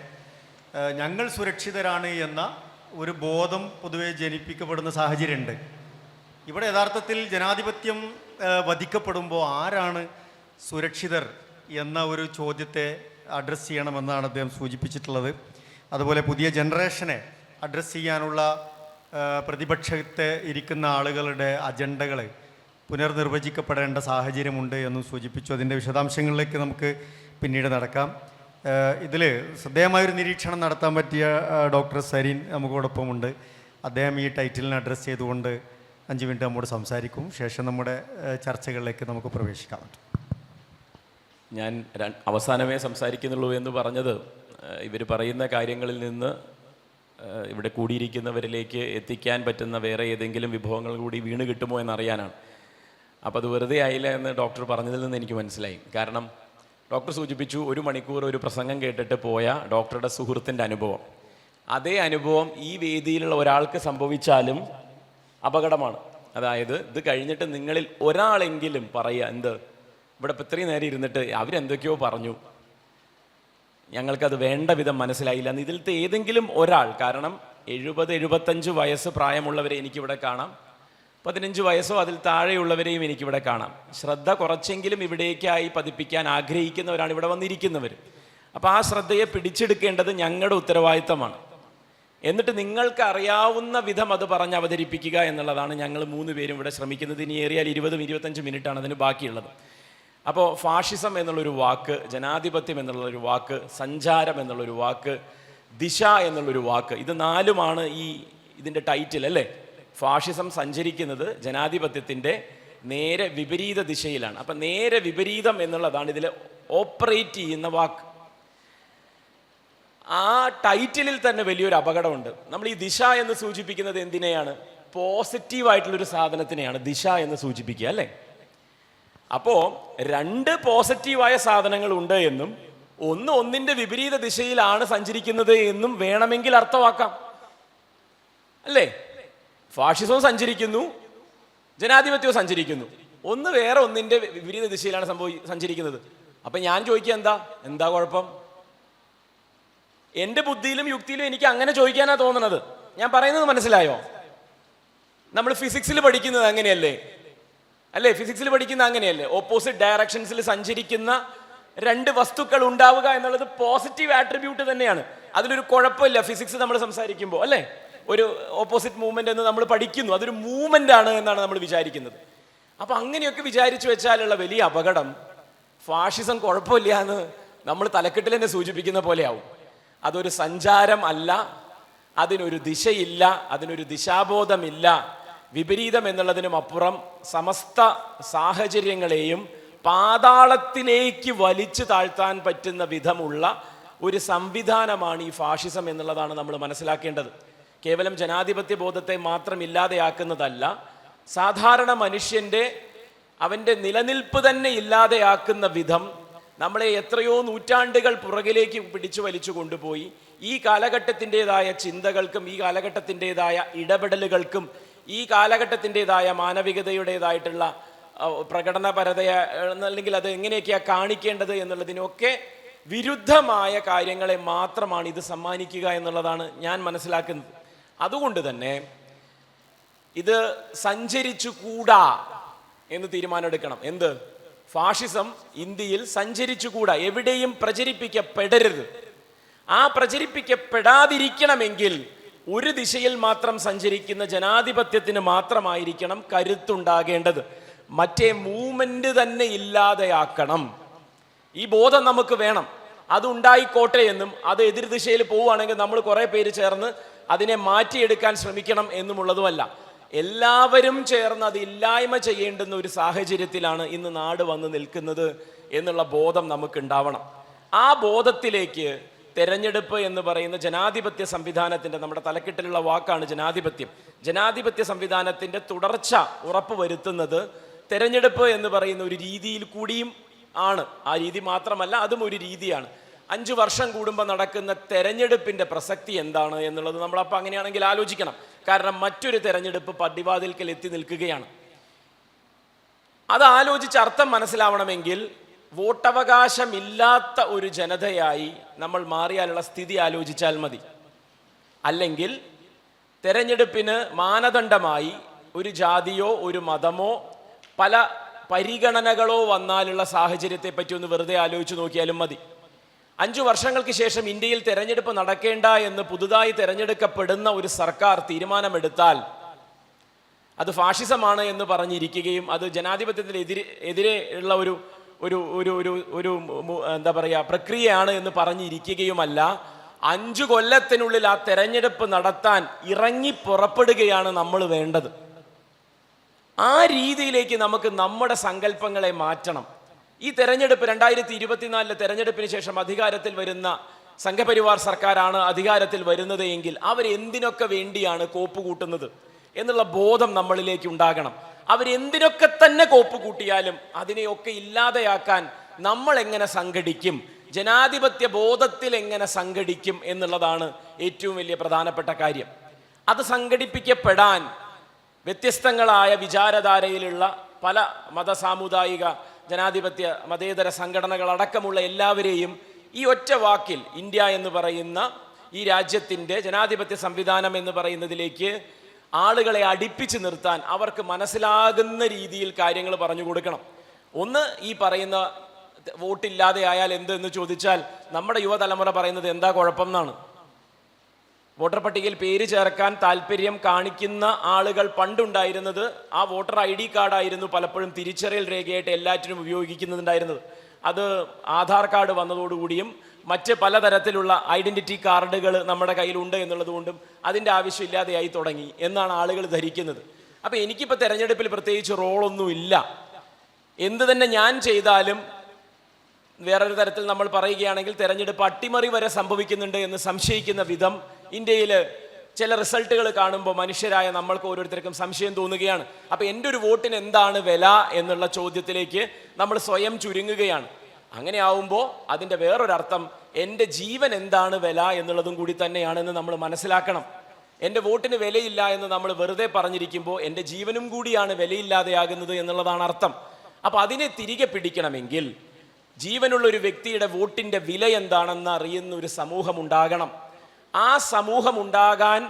ഞങ്ങൾ സുരക്ഷിതരാണ് എന്ന ഒരു ബോധം പൊതുവെ ജനിപ്പിക്കപ്പെടുന്ന സാഹചര്യമുണ്ട്. ഇവിടെ യഥാർത്ഥത്തിൽ ജനാധിപത്യം വധിക്കപ്പെടുമ്പോൾ ആരാണ് സുരക്ഷിതർ എന്ന ഒരു ചോദ്യത്തെ അഡ്രസ്സ് ചെയ്യണമെന്നാണ് അദ്ദേഹം സൂചിപ്പിച്ചിട്ടുള്ളത്. അതുപോലെ പുതിയ ജനറേഷനെ അഡ്രസ്സ് ചെയ്യാനുള്ള പ്രതിപക്ഷത്തെ ഇരിക്കുന്ന ആളുകളുടെ അജണ്ടകൾ പുനർനിർവചിക്കപ്പെടേണ്ട സാഹചര്യമുണ്ട് എന്നും സൂചിപ്പിച്ചു. അതിൻ്റെ വിശദാംശങ്ങളിലേക്ക് നമുക്ക് പിന്നീട് നടക്കാം. ഇതിൽ ശ്രദ്ധേയമായൊരു നിരീക്ഷണം നടത്താൻ പറ്റിയ ഡോക്ടർ സരീൻ നമുക്കോടൊപ്പമുണ്ട്. അദ്ദേഹം ഈ ടൈറ്റിലിനെ അഡ്രസ്സ് ചെയ്തുകൊണ്ട് 5 മിനിറ്റ് നമ്മോട് സംസാരിക്കും. ശേഷം നമ്മുടെ ചർച്ചകളിലേക്ക് നമുക്ക് പ്രവേശിക്കാം. ഞാൻ അവസാനമേ സംസാരിക്കുന്നുള്ളൂ എന്ന് പറഞ്ഞത് ഇവർ പറയുന്ന കാര്യങ്ങളിൽ നിന്ന് ഇവിടെ കൂടിയിരിക്കുന്നവരിലേക്ക് എത്തിക്കാൻ പറ്റുന്ന വേറെ ഏതെങ്കിലും വിഭവങ്ങൾ കൂടി വീണ് കിട്ടുമോ എന്നറിയാനാണ്. അപ്പോൾ അത് വെറുതെ ആയില്ല എന്ന് ഡോക്ടർ പറഞ്ഞതിൽ നിന്ന് എനിക്ക് മനസ്സിലായി. കാരണം ഡോക്ടർ സൂചിപ്പിച്ചു 1 മണിക്കൂർ ഒരു പ്രസംഗം കേട്ടിട്ട് പോയ ഡോക്ടറുടെ സുഹൃത്തിൻ്റെ അനുഭവം. അതേ അനുഭവം ഈ വേദിയിലുള്ള ഒരാൾക്ക് സംഭവിച്ചാലും അപകടമാണ്. അതായത് ഇത് കഴിഞ്ഞിട്ട് നിങ്ങളിൽ ഒരാളെങ്കിലും പറയുക, എന്ത് ഇവിടെ ഇപ്പം ഇത്രയും നേരം ഇരുന്നിട്ട് അവരെന്തൊക്കെയോ പറഞ്ഞു, ഞങ്ങൾക്കത് വേണ്ട വിധം മനസ്സിലായില്ല എന്ന് ഇതിലത്തെ ഏതെങ്കിലും ഒരാൾ, കാരണം 70-75 വയസ്സ് പ്രായമുള്ളവരെ എനിക്കിവിടെ കാണാം, 15 വയസ്സോ അതിൽ താഴെയുള്ളവരെയും എനിക്കിവിടെ കാണാം. ശ്രദ്ധ കുറച്ചെങ്കിലും ഇവിടേക്കായി പതിപ്പിക്കാൻ ആഗ്രഹിക്കുന്നവരാണ് ഇവിടെ വന്നിരിക്കുന്നവർ. അപ്പോൾ ആ ശ്രദ്ധയെ പിടിച്ചെടുക്കേണ്ടത് ഞങ്ങളുടെ ഉത്തരവാദിത്തമാണ്. എന്നിട്ട് നിങ്ങൾക്ക് അറിയാവുന്ന വിധം അത് പറഞ്ഞ് അവതരിപ്പിക്കുക എന്നുള്ളതാണ് ഞങ്ങൾ 3 പേരും ഇവിടെ ശ്രമിക്കുന്നത്. ഇനി ഏറിയാൽ 20-25 മിനിറ്റാണ് അതിന് ബാക്കിയുള്ളത്. അപ്പോൾ ഫാഷിസം എന്നുള്ളൊരു വാക്ക്, ജനാധിപത്യം എന്നുള്ളൊരു വാക്ക്, സഞ്ചാരം എന്നുള്ളൊരു വാക്ക്, ദിശ എന്നുള്ളൊരു വാക്ക്, ഇത് 4മാണ് ഇതിൻ്റെ ടൈറ്റിൽ അല്ലേ. ഫാഷിസം സഞ്ചരിക്കുന്നത് ജനാധിപത്യത്തിൻ്റെ നേരെ വിപരീത ദിശയിലാണ്. അപ്പം നേരെ വിപരീതം എന്നുള്ളതാണ് ഇതിൽ ഓപ്പറേറ്റ് ചെയ്യുന്ന വാക്ക്. ആ ടൈറ്റിലിൽ തന്നെ വലിയൊരു അപകടമുണ്ട്. നമ്മൾ ഈ ദിശ എന്ന് സൂചിപ്പിക്കുന്നത് എന്തിനെയാണ്? പോസിറ്റീവായിട്ടുള്ളൊരു സാധനത്തിനെയാണ് ദിശ എന്ന് സൂചിപ്പിക്കുക അല്ലേ. അപ്പോൾ 2 പോസിറ്റീവായ സാധനങ്ങളുണ്ട് എന്നും ഒന്നിൻ്റെ വിപരീത ദിശയിലാണ് സഞ്ചരിക്കുന്നത് എന്നും വേണമെങ്കിൽ അർത്ഥമാക്കാം അല്ലേ. ഫാഷിസവും സഞ്ചരിക്കുന്നു, ജനാധിപത്യവും സഞ്ചരിക്കുന്നു. ഒന്ന് വേറെ ഒന്നിൻ്റെ വിപരീത ദിശയിലാണ് സഞ്ചരിക്കുന്നത്. അപ്പം ഞാൻ ചോദിക്കുക, എന്താ കുഴപ്പം? എൻ്റെ ബുദ്ധിയിലും യുക്തിയിലും എനിക്ക് അങ്ങനെ ചോദിക്കാനാണ് തോന്നുന്നത്. ഞാൻ പറയുന്നത് മനസ്സിലായോ? നമ്മൾ ഫിസിക്സിൽ പഠിക്കുന്നത് അങ്ങനെയല്ലേ അല്ലേ? ഫിസിക്സിൽ പഠിക്കുന്ന അങ്ങനെയല്ലേ? ഓപ്പോസിറ്റ് ഡയറക്ഷൻസിൽ സഞ്ചരിക്കുന്ന 2 വസ്തുക്കൾ ഉണ്ടാവുക എന്നുള്ളത് പോസിറ്റീവ് ആട്രിബ്യൂട്ട് തന്നെയാണ്. അതിലൊരു കുഴപ്പമില്ല ഫിസിക്സ് നമ്മൾ സംസാരിക്കുമ്പോൾ അല്ലേ. ഒരു ഓപ്പോസിറ്റ് മൂവ്മെന്റ് എന്ന് നമ്മൾ പഠിക്കുന്നു, അതൊരു മൂവ്മെന്റ് ആണ് എന്നാണ് നമ്മൾ വിചാരിക്കുന്നത്. അപ്പം അങ്ങനെയൊക്കെ വിചാരിച്ചു വെച്ചാലുള്ള വലിയ അപകടം ഫാഷിസം കുഴപ്പമില്ല എന്ന് നമ്മൾ തലക്കെട്ടിൽ തന്നെ സൂചിപ്പിക്കുന്ന പോലെയാവും. അതൊരു സഞ്ചാരം അല്ല, അതിനൊരു ദിശയില്ല, അതിനൊരു ദിശാബോധമില്ല. വിപരീതം എന്നുള്ളതിനും അപ്പുറം സമസ്ത സാഹചര്യങ്ങളെയും പാതാളത്തിലേക്ക് വലിച്ചു താഴ്ത്താൻ പറ്റുന്ന വിധമുള്ള ഒരു സംവിധാനമാണ് ഈ ഫാഷിസം എന്നുള്ളതാണ് നമ്മൾ മനസ്സിലാക്കേണ്ടത്. കേവലം ജനാധിപത്യ ബോധത്തെ മാത്രം ഇല്ലാതെയാക്കുന്നതല്ല, സാധാരണ മനുഷ്യൻ്റെ അവൻ്റെ നിലനിൽപ്പ് തന്നെ ഇല്ലാതെയാക്കുന്ന വിധം നമ്മളെ എത്രയോ നൂറ്റാണ്ടുകൾ പുറകിലേക്ക് പിടിച്ചു വലിച്ചു കൊണ്ടുപോയി ഈ കാലഘട്ടത്തിൻ്റെതായ ചിന്തകൾക്കും ഈ കാലഘട്ടത്തിൻ്റെതായ ഇടപെടലുകൾക്കും ഈ കാലഘട്ടത്തിൻ്റെതായ മാനവികതയുടേതായിട്ടുള്ള പ്രകടനപരതയെ അല്ലെങ്കിൽ അത് എങ്ങനെയൊക്കെയാണ് കാണിക്കേണ്ടത് എന്നുള്ളതിനൊക്കെ വിരുദ്ധമായ കാര്യങ്ങളെ മാത്രമാണ് ഇത് സമ്മാനിക്കുക എന്നുള്ളതാണ് ഞാൻ മനസ്സിലാക്കുന്നത്. അതുകൊണ്ട് തന്നെ ഇത് സഞ്ചരിച്ചുകൂടാ എന്ന് തീരുമാനമെടുക്കണം. എന്ത്? ഫാഷിസം ഇന്ത്യയിൽ സഞ്ചരിച്ചുകൂടാ, എവിടെയും പ്രചരിപ്പിക്കപ്പെടരുത്. ആ പ്രചരിപ്പിക്കപ്പെടാതിരിക്കണമെങ്കിൽ ഒരു ദിശയിൽ മാത്രം സഞ്ചരിക്കുന്ന ജനാധിപത്യത്തിന് മാത്രമായിരിക്കണം കരുത്തുണ്ടാകേണ്ടത്. മറ്റേ മൂവ്മെന്റ് തന്നെ ഇല്ലാതെയാക്കണം. ഈ ബോധം നമുക്ക് വേണം. അതുണ്ടായിക്കോട്ടെ എന്നും അത് എതിർ ദിശയിൽ പോവുകയാണെങ്കിൽ നമ്മൾ കുറേ പേര് ചേർന്ന് അതിനെ മാറ്റിയെടുക്കാൻ ശ്രമിക്കണം എന്നുമുള്ളതുമല്ല. എല്ലാവരും ചേർന്ന് അത് ഇല്ലായ്മ ചെയ്യേണ്ടുന്ന ഒരു സാഹചര്യത്തിലാണ് ഇന്ന് നാട് വന്ന് നിൽക്കുന്നത് എന്നുള്ള ബോധം നമുക്കുണ്ടാവണം. ആ ബോധത്തിലേക്ക് തെരഞ്ഞെടുപ്പ് എന്ന് പറയുന്ന ജനാധിപത്യ സംവിധാനത്തിൻ്റെ, നമ്മുടെ തലക്കെട്ടിലുള്ള വാക്കാണ് ജനാധിപത്യം, ജനാധിപത്യ സംവിധാനത്തിൻ്റെ തുടർച്ച ഉറപ്പുവരുത്തുന്നത് തെരഞ്ഞെടുപ്പ് എന്ന് പറയുന്ന ഒരു രീതിയിൽ കൂടിയും ആണ്. ആ രീതി മാത്രമല്ല, അതും ഒരു രീതിയാണ്. 5 വർഷം കൂടുമ്പോൾ നടക്കുന്ന തെരഞ്ഞെടുപ്പിൻ്റെ പ്രസക്തി എന്താണ് എന്നുള്ളത് നമ്മളപ്പോൾ അങ്ങനെയാണെങ്കിൽ ആലോചിക്കണം. കാരണം മറ്റൊരു തെരഞ്ഞെടുപ്പ് പടിവാതിൽക്കൽ എത്തി നിൽക്കുകയാണ്. അത് ആലോചിച്ച് അർത്ഥം മനസ്സിലാവണമെങ്കിൽ വോട്ടവകാശമില്ലാത്ത ഒരു ജനതയായി നമ്മൾ മാറിയാലുള്ള സ്ഥിതി ആലോചിച്ചാൽ മതി. അല്ലെങ്കിൽ തെരഞ്ഞെടുപ്പിന് മാനദണ്ഡമായി ഒരു ജാതിയോ ഒരു മതമോ പല പരിഗണനകളോ വന്നാലുള്ള സാഹചര്യത്തെ പറ്റി ഒന്ന് വെറുതെ ആലോചിച്ച് നോക്കിയാലും മതി. 5 വർഷങ്ങൾക്ക് ശേഷം ഇന്ത്യയിൽ തെരഞ്ഞെടുപ്പ് നടക്കേണ്ട എന്ന് പുതുതായി തെരഞ്ഞെടുക്കപ്പെടുന്ന ഒരു സർക്കാർ തീരുമാനമെടുത്താൽ അത് ഫാഷിസമാണ് എന്ന് പറഞ്ഞിരിക്കുകയും അത് ജനാധിപത്യത്തിനെതിരെ ഉള്ള ഒരു ഒരു ഒരു ഒരു ഒരു എന്താ പറയുക പ്രക്രിയയാണ് എന്ന് പറഞ്ഞിരിക്കുകയുമല്ല, 5 കൊല്ലത്തിനുള്ളിൽ ആ തെരഞ്ഞെടുപ്പ് നടത്താൻ ഇറങ്ങി പുറപ്പെടുകയാണ് നമ്മൾ വേണ്ടത്. ആ രീതിയിലേക്ക് നമുക്ക് നമ്മുടെ സങ്കല്പങ്ങളെ മാറ്റണം. ഈ തെരഞ്ഞെടുപ്പ് 2024 തെരഞ്ഞെടുപ്പിന് ശേഷം അധികാരത്തിൽ വരുന്ന സംഘപരിവാർ സർക്കാരാണ് അധികാരത്തിൽ വരുന്നത് എങ്കിൽ അവരെന്തിനൊക്കെ വേണ്ടിയാണ് കോപ്പ് കൂട്ടുന്നത് എന്നുള്ള ബോധം നമ്മളിലേക്ക് ഉണ്ടാകണം. അവരെന്തിനൊക്കെ തന്നെ കോപ്പ് കൂട്ടിയാലും അതിനെയൊക്കെ ഇല്ലാതെയാക്കാൻ നമ്മൾ എങ്ങനെ സംഘടിക്കും, ജനാധിപത്യ ബോധത്തിൽ എങ്ങനെ സംഘടിക്കും എന്നുള്ളതാണ് ഏറ്റവും വലിയ പ്രധാനപ്പെട്ട കാര്യം. അത് സംഘടിപ്പിക്കപ്പെടാൻ വ്യത്യസ്തങ്ങളായ വിചാരധാരയിലുള്ള പല മത സാമുദായിക ജനാധിപത്യ മതേതര സംഘടനകളടക്കമുള്ള എല്ലാവരെയും ഈ ഒറ്റ വാക്കിൽ ഇന്ത്യ എന്ന് പറയുന്ന ഈ രാജ്യത്തിൻ്റെ ജനാധിപത്യ സംവിധാനം എന്ന് പറയുന്നതിലേക്ക് ആളുകളെ അടുപ്പിച്ച് നിർത്താൻ അവർക്ക് മനസ്സിലാകുന്ന രീതിയിൽ കാര്യങ്ങൾ പറഞ്ഞു കൊടുക്കണം. ഒന്ന്, ഈ പറയുന്ന വോട്ടില്ലാതെ ആയാൽ എന്തെന്ന് ചോദിച്ചാൽ നമ്മുടെ യുവതലമുറ പറയുന്നത് എന്താ കുഴപ്പം എന്നാണ്. വോട്ടർ പട്ടികയിൽ പേര് ചേർക്കാൻ താല്പര്യം കാണിക്കുന്ന ആളുകൾ പണ്ടുണ്ടായിരുന്നത് ആ വോട്ടർ ID കാർഡായിരുന്നു പലപ്പോഴും തിരിച്ചറിയൽ രേഖയായിട്ട് എല്ലാറ്റിനും ഉപയോഗിക്കുന്നുണ്ടായിരുന്നത്. അത് ആധാർ കാർഡ് വന്നതോടുകൂടിയും മറ്റ് പലതരത്തിലുള്ള ഐഡൻറ്റിറ്റി കാർഡുകൾ നമ്മുടെ കയ്യിലുണ്ട് എന്നുള്ളതുകൊണ്ടും അതിൻ്റെ ആവശ്യമില്ലാതെയായി തുടങ്ങി എന്നാണ് ആളുകൾ ധരിക്കുന്നത്. അപ്പോൾ എനിക്കിപ്പോൾ തെരഞ്ഞെടുപ്പിൽ പ്രത്യേകിച്ച് റോളൊന്നുമില്ല, എന്ത് തന്നെ ഞാൻ ചെയ്താലും വേറൊരു തരത്തിൽ നമ്മൾ പറയുകയാണെങ്കിൽ തെരഞ്ഞെടുപ്പ് അട്ടിമറി വരെ സംഭവിക്കുന്നുണ്ട് എന്ന് സംശയിക്കുന്ന വിധം ഇന്ത്യയിൽ ചില റിസൾട്ടുകൾ കാണുമ്പോൾ മനുഷ്യരായ നമ്മൾക്ക് ഓരോരുത്തർക്കും സംശയം തോന്നുകയാണ്. അപ്പോൾ എൻ്റെ ഒരു വോട്ടിന് എന്താണ് വില എന്നുള്ള ചോദ്യത്തിലേക്ക് നമ്മൾ സ്വയം ചുരുങ്ങുകയാണ്. അങ്ങനെ ആവുമ്പോൾ അതിൻ്റെ വേറൊരർത്ഥം എൻ്റെ ജീവൻ എന്താണ് വില എന്നുള്ളതും കൂടി തന്നെയാണെന്ന് നമ്മൾ മനസ്സിലാക്കണം. എൻ്റെ വോട്ടിന് വിലയില്ല എന്ന് നമ്മൾ വെറുതെ പറഞ്ഞിരിക്കുമ്പോൾ എൻ്റെ ജീവനും കൂടിയാണ് വിലയില്ലാതെയാകുന്നത് എന്നുള്ളതാണ് അർത്ഥം. അപ്പോൾ അതിനെ തിരികെ പിടിക്കണമെങ്കിൽ ജീവനുള്ള ഒരു വ്യക്തിയുടെ വോട്ടിൻ്റെ വില എന്താണെന്ന് അറിയുന്ന ഒരു സമൂഹം ഉണ്ടാകണം. ആ സമൂഹം ഉണ്ടാകാൻ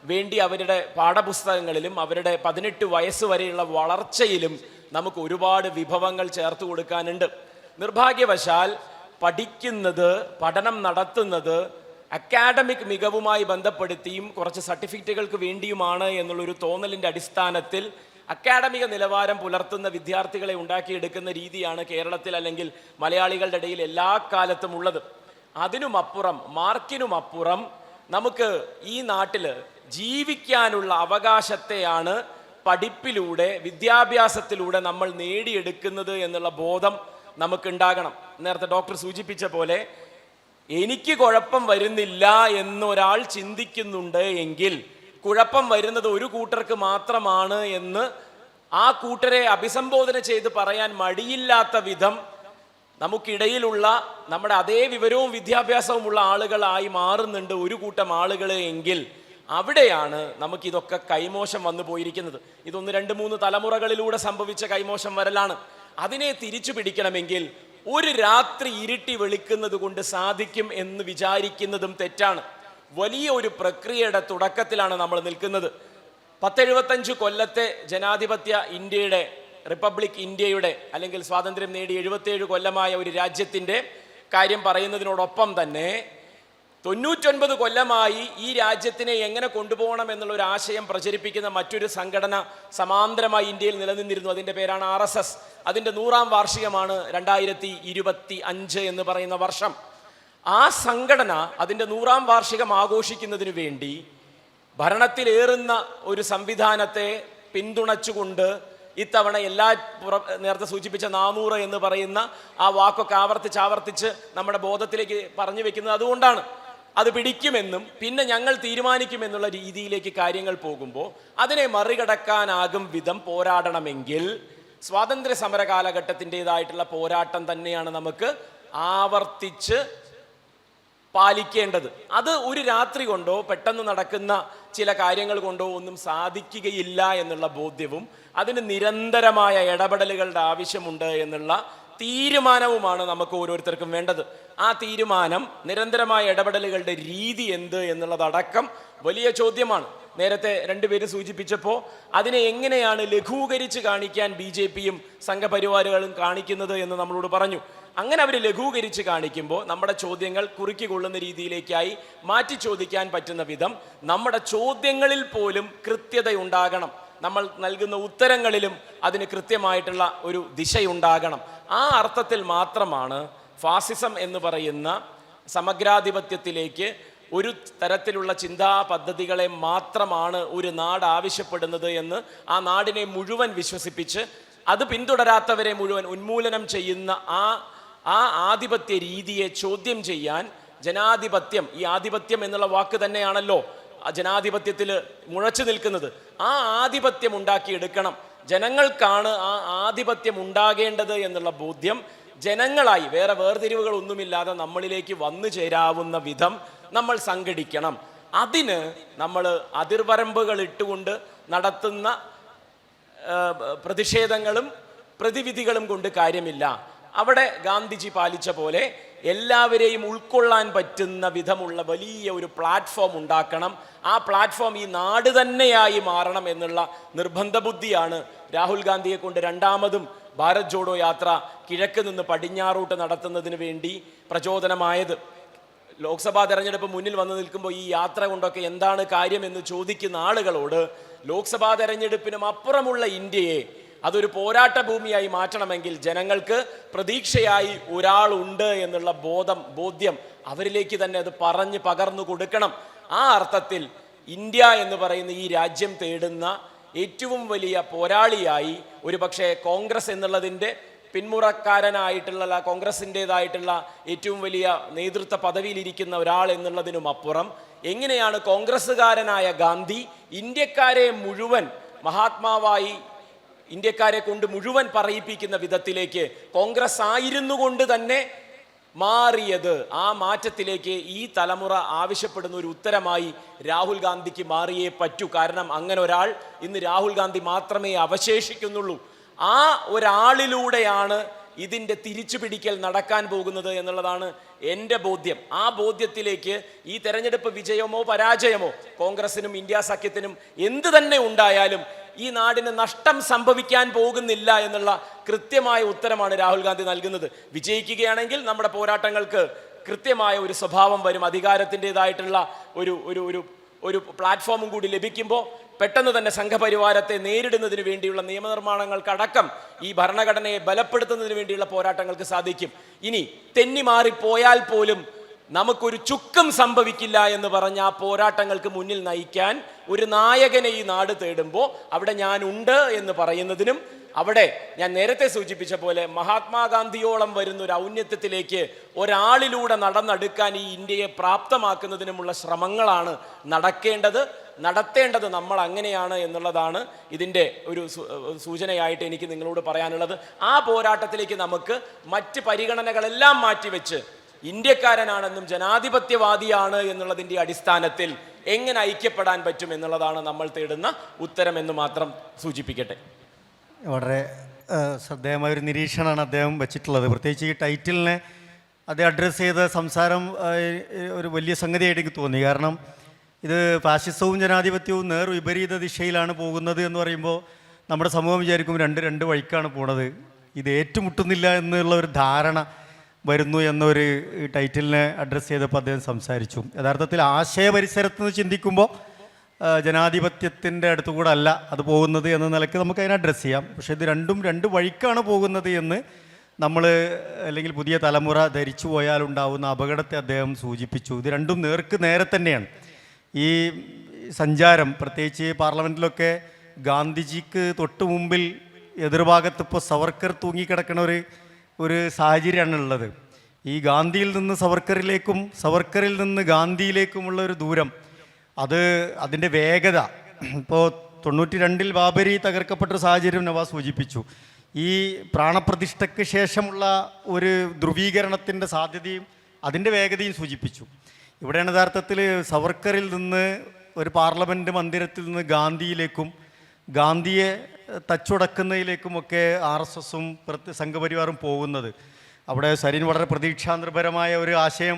വേണ്ടി അവരുടെ പാഠപുസ്തകങ്ങളിലും അവരുടെ 18 വയസ്സ് വരെയുള്ള വളർച്ചയിലും നമുക്ക് ഒരുപാട് വിഭവങ്ങൾ ചേർത്ത് കൊടുക്കാനുണ്ട്. നിർഭാഗ്യവശാൽ പഠനം നടത്തുന്നത് അക്കാഡമിക് മികവുമായി ബന്ധപ്പെടുത്തിയും കുറച്ച് സർട്ടിഫിക്കറ്റുകൾക്ക് വേണ്ടിയുമാണ് എന്നുള്ളൊരു തോന്നലിൻ്റെ അടിസ്ഥാനത്തിൽ അക്കാഡമിക നിലവാരം പുലർത്തുന്ന വിദ്യാർത്ഥികളെ ഉണ്ടാക്കിയെടുക്കുന്ന രീതിയാണ് കേരളത്തിൽ അല്ലെങ്കിൽ മലയാളികളുടെ ഇടയിൽ എല്ലാ കാലത്തും ഉള്ളത്. അതിനുമപ്പുറം, മാർക്കിനുമപ്പുറം നമുക്ക് ഈ നാട്ടിൽ ജീവിക്കാനുള്ള അവകാശത്തെയാണ് പഠിപ്പിലൂടെ, വിദ്യാഭ്യാസത്തിലൂടെ നമ്മൾ നേടിയെടുക്കുന്നത് എന്നുള്ള ബോധം നമുക്കുണ്ടാകണം. നേരത്തെ ഡോക്ടർ സൂചിപ്പിച്ച പോലെ എനിക്ക് കുഴപ്പം വരുന്നില്ല എന്നൊരാൾ ചിന്തിക്കുന്നുണ്ട് എങ്കിൽ കുഴപ്പം വരുന്നത് ഒരു കൂട്ടർക്ക് മാത്രമാണ് എന്ന് ആ കൂട്ടരെ അഭിസംബോധന ചെയ്ത് പറയാൻ മടിയില്ലാത്ത വിധം നമുക്കിടയിലുള്ള നമ്മുടെ അതേ വിവരവും വിദ്യാഭ്യാസവുമുള്ള ആളുകളായി മാറുന്നുണ്ട് ഒരു കൂട്ടം ആളുകൾ എങ്കിൽ അവിടെയാണ് നമുക്കിതൊക്കെ കൈമോശം വന്നു പോയിരിക്കുന്നത്. ഇതൊന്ന് 2-3 തലമുറകളിലൂടെ സംഭവിച്ച കൈമോശം വരലാണ്. അതിനെ തിരിച്ചു പിടിക്കണമെങ്കിൽ ഒരു രാത്രി ഇരുട്ടി വെളുക്കുന്നത് കൊണ്ട് സാധിക്കും എന്ന് വിചാരിക്കുന്നതും തെറ്റാണ്. വലിയ ഒരു പ്രക്രിയയുടെ തുടക്കത്തിലാണ് നമ്മൾ നിൽക്കുന്നത്. 10-75 കൊല്ലത്തെ ജനാധിപത്യ ഇന്ത്യയുടെ, റിപ്പബ്ലിക് ഇന്ത്യയുടെ അല്ലെങ്കിൽ സ്വാതന്ത്ര്യം നേടി 77 കൊല്ലമായ ഒരു രാജ്യത്തിൻ്റെ കാര്യം പറയുന്നതിനോടൊപ്പം തന്നെ 99 കൊല്ലമായി ഈ രാജ്യത്തിനെ എങ്ങനെ കൊണ്ടുപോകണം എന്നുള്ളൊരു ആശയം പ്രചരിപ്പിക്കുന്ന മറ്റൊരു സംഘടന സമാന്തരമായി ഇന്ത്യയിൽ നിലനിന്നിരുന്നു. അതിൻ്റെ പേരാണ് RSS. അതിൻ്റെ 100ാം വാർഷികമാണ് 2025 എന്ന് പറയുന്ന വർഷം. ആ സംഘടന അതിൻ്റെ 100ാം വാർഷികം ആഘോഷിക്കുന്നതിന് വേണ്ടി ഭരണത്തിലേറുന്ന ഒരു സംവിധാനത്തെ പിന്തുണച്ചുകൊണ്ട് ഇത്തവണ നേരത്തെ സൂചിപ്പിച്ച 400 എന്ന് പറയുന്ന ആ വാക്കൊക്കെ ആവർത്തിച്ച് നമ്മുടെ ബോധത്തിലേക്ക് പറഞ്ഞു വെക്കുന്നത് അതുകൊണ്ടാണ്. അത് പിടിക്കുമെന്നും പിന്നെ ഞങ്ങൾ തീരുമാനിക്കുമെന്നുള്ള രീതിയിലേക്ക് കാര്യങ്ങൾ പോകുമ്പോൾ അതിനെ മറികടക്കാനാകും വിധം പോരാടണമെങ്കിൽ സ്വാതന്ത്ര്യ സമര കാലഘട്ടത്തിൻ്റെതായിട്ടുള്ള പോരാട്ടം തന്നെയാണ് നമുക്ക് ആവർത്തിച്ച് പാലിക്കേണ്ടത്. അത് ഒരു രാത്രി കൊണ്ടോ പെട്ടെന്ന് നടക്കുന്ന ചില കാര്യങ്ങൾ കൊണ്ടോ ഒന്നും സാധിക്കുകയില്ല എന്നുള്ള ബോധ്യവും അതിന് നിരന്തരമായ ഇടപെടലുകളുടെ ആവശ്യമുണ്ട് എന്നുള്ള തീരുമാനവുമാണ് നമുക്ക് ഓരോരുത്തർക്കും വേണ്ടത്. ആ തീരുമാനം, നിരന്തരമായ ഇടപെടലുകളുടെ രീതി എന്ത് എന്നുള്ളതടക്കം വലിയ ചോദ്യമാണ്. നേരത്തെ 2 പേര് സൂചിപ്പിച്ചപ്പോൾ അതിനെ എങ്ങനെയാണ് ലഘൂകരിച്ച് കാണിക്കാൻ BJPയും സംഘപരിവാറുകളും കാണിക്കുന്നത് എന്ന് നമ്മളോട് പറഞ്ഞു. അങ്ങനെ അവർ ലഘൂകരിച്ച് കാണിക്കുമ്പോൾ നമ്മുടെ ചോദ്യങ്ങൾ കുറുക്കിക്കൊള്ളുന്ന രീതിയിലേക്കായി മാറ്റി ചോദിക്കാൻ പറ്റുന്ന വിധം നമ്മുടെ ചോദ്യങ്ങളിൽ പോലും കൃത്യതയുണ്ടാകണം. നമ്മൾ നൽകുന്ന ഉത്തരങ്ങളിലും അതിന് കൃത്യമായിട്ടുള്ള ഒരു ദിശയുണ്ടാകണം. ആ അർത്ഥത്തിൽ മാത്രമാണ് ഫാസിസം എന്ന് പറയുന്ന സമഗ്രാധിപത്യത്തിലേക്ക് ഒരു തരത്തിലുള്ള ചിന്താ പദ്ധതികളെ മാത്രമാണ് ഒരു നാട് ആവശ്യപ്പെടുന്നത് എന്ന് ആ നാടിനെ മുഴുവൻ വിശ്വസിപ്പിച്ച് അത് പിന്തുടരാത്തവരെ മുഴുവൻ ഉന്മൂലനം ചെയ്യുന്ന ആ ആധിപത്യ രീതിയെ ചോദ്യം ചെയ്യാൻ ജനാധിപത്യം, ഈ ആധിപത്യം എന്നുള്ള വാക്ക് തന്നെയാണല്ലോ ജനാധിപത്യത്തിൽ മുഴച്ചു നിൽക്കുന്നത്, ആ ആധിപത്യം ഉണ്ടാക്കിയെടുക്കണം. ജനങ്ങൾക്കാണ് ആ ആധിപത്യം ഉണ്ടാകേണ്ടത് എന്നുള്ള ബോധ്യം ജനങ്ങളായി വേറെ വേർതിരിവുകളൊന്നുമില്ലാതെ നമ്മളിലേക്ക് വന്നു ചേരാവുന്ന വിധം നമ്മൾ സംഘടിക്കണം. അതിന് നമ്മൾ അതിർവരമ്പുകൾ ഇട്ടുകൊണ്ട് നടത്തുന്ന പ്രതിഷേധങ്ങളും പ്രതിവിധികളും കൊണ്ട് കാര്യമില്ല. അവിടെ ഗാന്ധിജി പാലിച്ച പോലെ എല്ലാവരെയും ഉൾക്കൊള്ളാൻ പറ്റുന്ന വിധമുള്ള വലിയ ഒരു പ്ലാറ്റ്ഫോം ഉണ്ടാക്കണം. ആ പ്ലാറ്റ്ഫോം ഈ നാട് തന്നെയായി മാറണം എന്നുള്ള നിർബന്ധ ബുദ്ധിയാണ് രാഹുൽ ഗാന്ധിയെ കൊണ്ട് രണ്ടാമതും ഭാരത് ജോഡോ യാത്ര കിഴക്ക് നിന്ന് പടിഞ്ഞാറോട്ട് നടത്തുന്നതിന് വേണ്ടി പ്രചോദനമായത്. ലോക്സഭാ തെരഞ്ഞെടുപ്പ് മുന്നിൽ വന്നു നിൽക്കുമ്പോൾ ഈ യാത്ര കൊണ്ടൊക്കെ എന്താണ് കാര്യം എന്ന് ചോദിക്കുന്ന ആളുകളോട് ലോക്സഭാ തെരഞ്ഞെടുപ്പിനും അപ്പുറമുള്ള ഇന്ത്യയെ അതൊരു പോരാട്ട ഭൂമിയായി മാറ്റണമെങ്കിൽ ജനങ്ങൾക്ക് പ്രതീക്ഷയായി ഒരാളുണ്ട് എന്നുള്ള ബോധ്യം അവരിലേക്ക് തന്നെ അത് പറഞ്ഞ് പകർന്നു കൊടുക്കണം. ആ അർത്ഥത്തിൽ ഇന്ത്യ എന്ന് പറയുന്ന ഈ രാജ്യം തേടുന്ന ഏറ്റവും വലിയ പോരാളിയായി ഒരുപക്ഷെ കോൺഗ്രസ് എന്നുള്ളതിൻ്റെ പിന്മുറക്കാരനായിട്ടുള്ള കോൺഗ്രസിൻ്റെതായിട്ടുള്ള ഏറ്റവും വലിയ നേതൃത്വ പദവിയിലിരിക്കുന്ന ഒരാൾ എന്നുള്ളതിനും അപ്പുറം എങ്ങനെയാണ് കോൺഗ്രസ്സുകാരനായ ഗാന്ധി ഇന്ത്യക്കാരെ മുഴുവൻ മഹാത്മാവായി ഇന്ത്യക്കാരെ കൊണ്ട് മുഴുവൻ പറയിപ്പിക്കുന്ന വിധത്തിലേക്ക് കോൺഗ്രസ് ആയിരുന്നു കൊണ്ട് തന്നെ മാറിയത്. ആ മാറ്റത്തിലേക്ക് ഈ തലമുറ ആവശ്യപ്പെടുന്ന ഒരു ഉത്തരമായി രാഹുൽ ഗാന്ധിക്ക് മാറിയേ പറ്റൂ. കാരണം അങ്ങനെ ഒരാൾ ഇന്ന് രാഹുൽ ഗാന്ധി മാത്രമേ അവശേഷിക്കുന്നുള്ളൂ. ആ ഒരാളിലൂടെയാണ് ഇതിൻ്റെ തിരിച്ചുപിടിക്കൽ നടക്കാൻ പോകുന്നത് എന്നുള്ളതാണ് എൻ്റെ ബോധ്യം. ആ ബോധ്യത്തിലേക്ക് ഈ തെരഞ്ഞെടുപ്പ് വിജയമോ പരാജയമോ കോൺഗ്രസിനും ഇന്ത്യ സഖ്യത്തിനും എന്ത് തന്നെ ഉണ്ടായാലും ഈ നാടിന് നഷ്ടം സംഭവിക്കാൻ പോകുന്നില്ല എന്നുള്ള കൃത്യമായ ഉത്തരമാണ് രാഹുൽ ഗാന്ധി നൽകുന്നത്. വിജയിക്കുകയാണെങ്കിൽ നമ്മുടെ പോരാട്ടങ്ങൾക്ക് കൃത്യമായ ഒരു സ്വഭാവം വരും. അധികാരത്തിൻ്റെതായിട്ടുള്ള ഒരു പ്ലാറ്റ്ഫോമും കൂടി ലഭിക്കുമ്പോൾ പെട്ടെന്ന് തന്നെ സംഘപരിവാരത്തെ നേരിടുന്നതിന് വേണ്ടിയുള്ള നിയമനിർമ്മാണങ്ങൾക്കടക്കം ഈ ഭരണഘടനയെ ബലപ്പെടുത്തുന്നതിന് വേണ്ടിയുള്ള പോരാട്ടങ്ങൾക്ക് സാധിക്കും. ഇനി തെന്നിമാറിപ്പോയാൽ പോലും നമുക്കൊരു ചുക്കും സംഭവിക്കില്ല എന്ന് പറഞ്ഞ ആ പോരാട്ടങ്ങൾക്ക് മുന്നിൽ നയിക്കാൻ ഒരു നായകനെ ഈ നാട് തേടുമ്പോൾ അവിടെ ഞാനുണ്ട് എന്ന് പറയുന്നതിനും അവിടെ ഞാൻ നേരത്തെ സൂചിപ്പിച്ച പോലെ മഹാത്മാഗാന്ധിയോളം വരുന്ന ഒരു ഔന്നത്യത്തിലേക്ക് ഒരാളിലൂടെ നടന്നെടുക്കാൻ ഈ ഇന്ത്യയെ പ്രാപ്തമാക്കുന്നതിനുമുള്ള ശ്രമങ്ങളാണ് നടത്തേണ്ടത് നമ്മൾ അങ്ങനെയാണ് എന്നുള്ളതാണ് ഇതിൻ്റെ ഒരു സൂചനയായിട്ട് എനിക്ക് നിങ്ങളോട് പറയാനുള്ളത്. ആ പോരാട്ടത്തിലേക്ക് നമുക്ക് മറ്റ് പരിഗണനകളെല്ലാം മാറ്റിവെച്ച് ഇന്ത്യക്കാരനാണെന്നും ജനാധിപത്യവാദിയാണ് എന്നുള്ളതിൻ്റെ അടിസ്ഥാനത്തിൽ എങ്ങനെ ഐക്യപ്പെടാൻ പറ്റും എന്നുള്ളതാണ് നമ്മൾ തേടുന്ന ഉത്തരമെന്ന് മാത്രം സൂചിപ്പിക്കട്ടെ. വളരെ ശ്രദ്ധേയമായൊരു നിരീക്ഷണമാണ് അദ്ദേഹം വെച്ചിട്ടുള്ളത്. പ്രത്യേകിച്ച് ഈ ടൈറ്റിലിനെ അദ്ദേഹം അഡ്രസ്സ് ചെയ്ത സംസാരം ഒരു വലിയ സംഗതിയായിട്ട് എനിക്ക് തോന്നി. കാരണം ഇത് ഫാഷിസവും ജനാധിപത്യവും വിപരീത ദിശയിലാണ് പോകുന്നത് എന്ന് പറയുമ്പോൾ നമ്മുടെ സമൂഹം വിചാരിക്കും രണ്ട് വഴിക്കാണ് പോണത്, ഇത് ഏറ്റുമുട്ടുന്നില്ല എന്നുള്ള ഒരു ധാരണ വരുന്നു എന്നൊരു ടൈറ്റിലിനെ അഡ്രസ്സ് ചെയ്തപ്പോൾ അദ്ദേഹം സംസാരിച്ചു. യഥാർത്ഥത്തിൽ ആശയ പരിസരത്ത് നിന്ന് ചിന്തിക്കുമ്പോൾ ജനാധിപത്യത്തിൻ്റെ അടുത്തുകൂടെ അല്ല അത് പോകുന്നത് എന്ന നിലയ്ക്ക് നമുക്ക് അതിനെ അഡ്രസ്സ് ചെയ്യാം. പക്ഷേ ഇത് രണ്ട് വഴിക്കാണ് പോകുന്നത് എന്ന് നമ്മൾ അല്ലെങ്കിൽ പുതിയ തലമുറ ധരിച്ചു പോയാലുണ്ടാവുന്ന അപകടത്തെ അദ്ദേഹം സൂചിപ്പിച്ചു. ഇത് രണ്ടും നേരെ തന്നെയാണ്. ഈ സഞ്ചാരം പ്രത്യേകിച്ച് പാർലമെൻറ്റിലൊക്കെ ഗാന്ധിജിക്ക് തൊട്ട് മുമ്പിൽ എതിർഭാഗത്ത് ഇപ്പോൾ സവർക്കർ തൂങ്ങിക്കിടക്കുന്ന ഒരു സാഹചര്യമാണുള്ളത്. ഈ ഗാന്ധിയിൽ നിന്ന് സവർക്കറിലേക്കും സവർക്കറിൽ നിന്ന് ഗാന്ധിയിലേക്കുമുള്ള ഒരു ദൂരം, അതിൻ്റെ വേഗത, ഇപ്പോൾ 92 ബാബരി തകർക്കപ്പെട്ടൊരു സാഹചര്യം നവാസ് സൂചിപ്പിച്ചു. ഈ പ്രാണപ്രതിഷ്ഠയ്ക്ക് ശേഷമുള്ള ഒരു ധ്രുവീകരണത്തിൻ്റെ സാധ്യതയും അതിൻ്റെ വേഗതയും സൂചിപ്പിച്ചു. ഇവിടെയാണ് യഥാർത്ഥത്തിൽ സവർക്കറിൽ നിന്ന് ഒരു പാർലമെൻറ്റ് മന്ദിരത്തിൽ നിന്ന് ഗാന്ധിയിലേക്കും ഗാന്ധിയെ തച്ചുടക്കുന്നതിലേക്കുമൊക്കെ RSSും സംഘപരിവാറും പോകുന്നത്. അവിടെ സരിൻ വളരെ പ്രതീക്ഷാനിർഭരമായ ഒരു ആശയം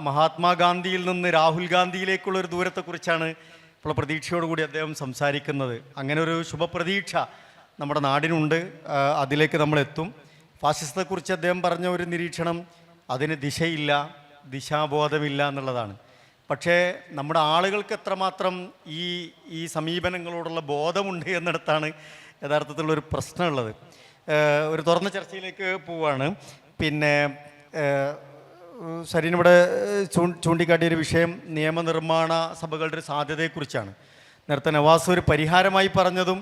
മഹാത്മാഗാന്ധിയിൽ നിന്ന് രാഹുൽ ഗാന്ധിയിലേക്കുള്ളൊരു ദൂരത്തെക്കുറിച്ചാണ് ഇപ്പോൾ പ്രതീക്ഷയോടുകൂടി അദ്ദേഹം സംസാരിക്കുന്നത്. അങ്ങനെ ഒരു ശുഭപ്രതീക്ഷ നമ്മുടെ നാടിനുണ്ട്, അതിലേക്ക് നമ്മളെത്തും. ഫാസിസത്തെക്കുറിച്ച് അദ്ദേഹം പറഞ്ഞ ഒരു നിരീക്ഷണം, അതിന് ദിശയില്ല, ദിശാബോധമില്ല എന്നുള്ളതാണ്. പക്ഷേ നമ്മുടെ ആളുകൾക്ക് എത്രമാത്രം ഈ സമീപനങ്ങളോടുള്ള ബോധമുണ്ട് എന്നിടത്താണ് യഥാർത്ഥത്തിലുള്ളൊരു പ്രശ്നമുള്ളത്. ഒരു തുറന്ന ചർച്ചയിലേക്ക് പോവുകയാണ്. പിന്നെ സരീനിവിടെ ചൂണ്ടിക്കാട്ടിയൊരു വിഷയം നിയമനിർമ്മാണ സഭകളുടെ ഒരു സാധ്യതയെക്കുറിച്ചാണ്. നേരത്തെ നവാസ് ഒരു പരിഹാരമായി പറഞ്ഞതും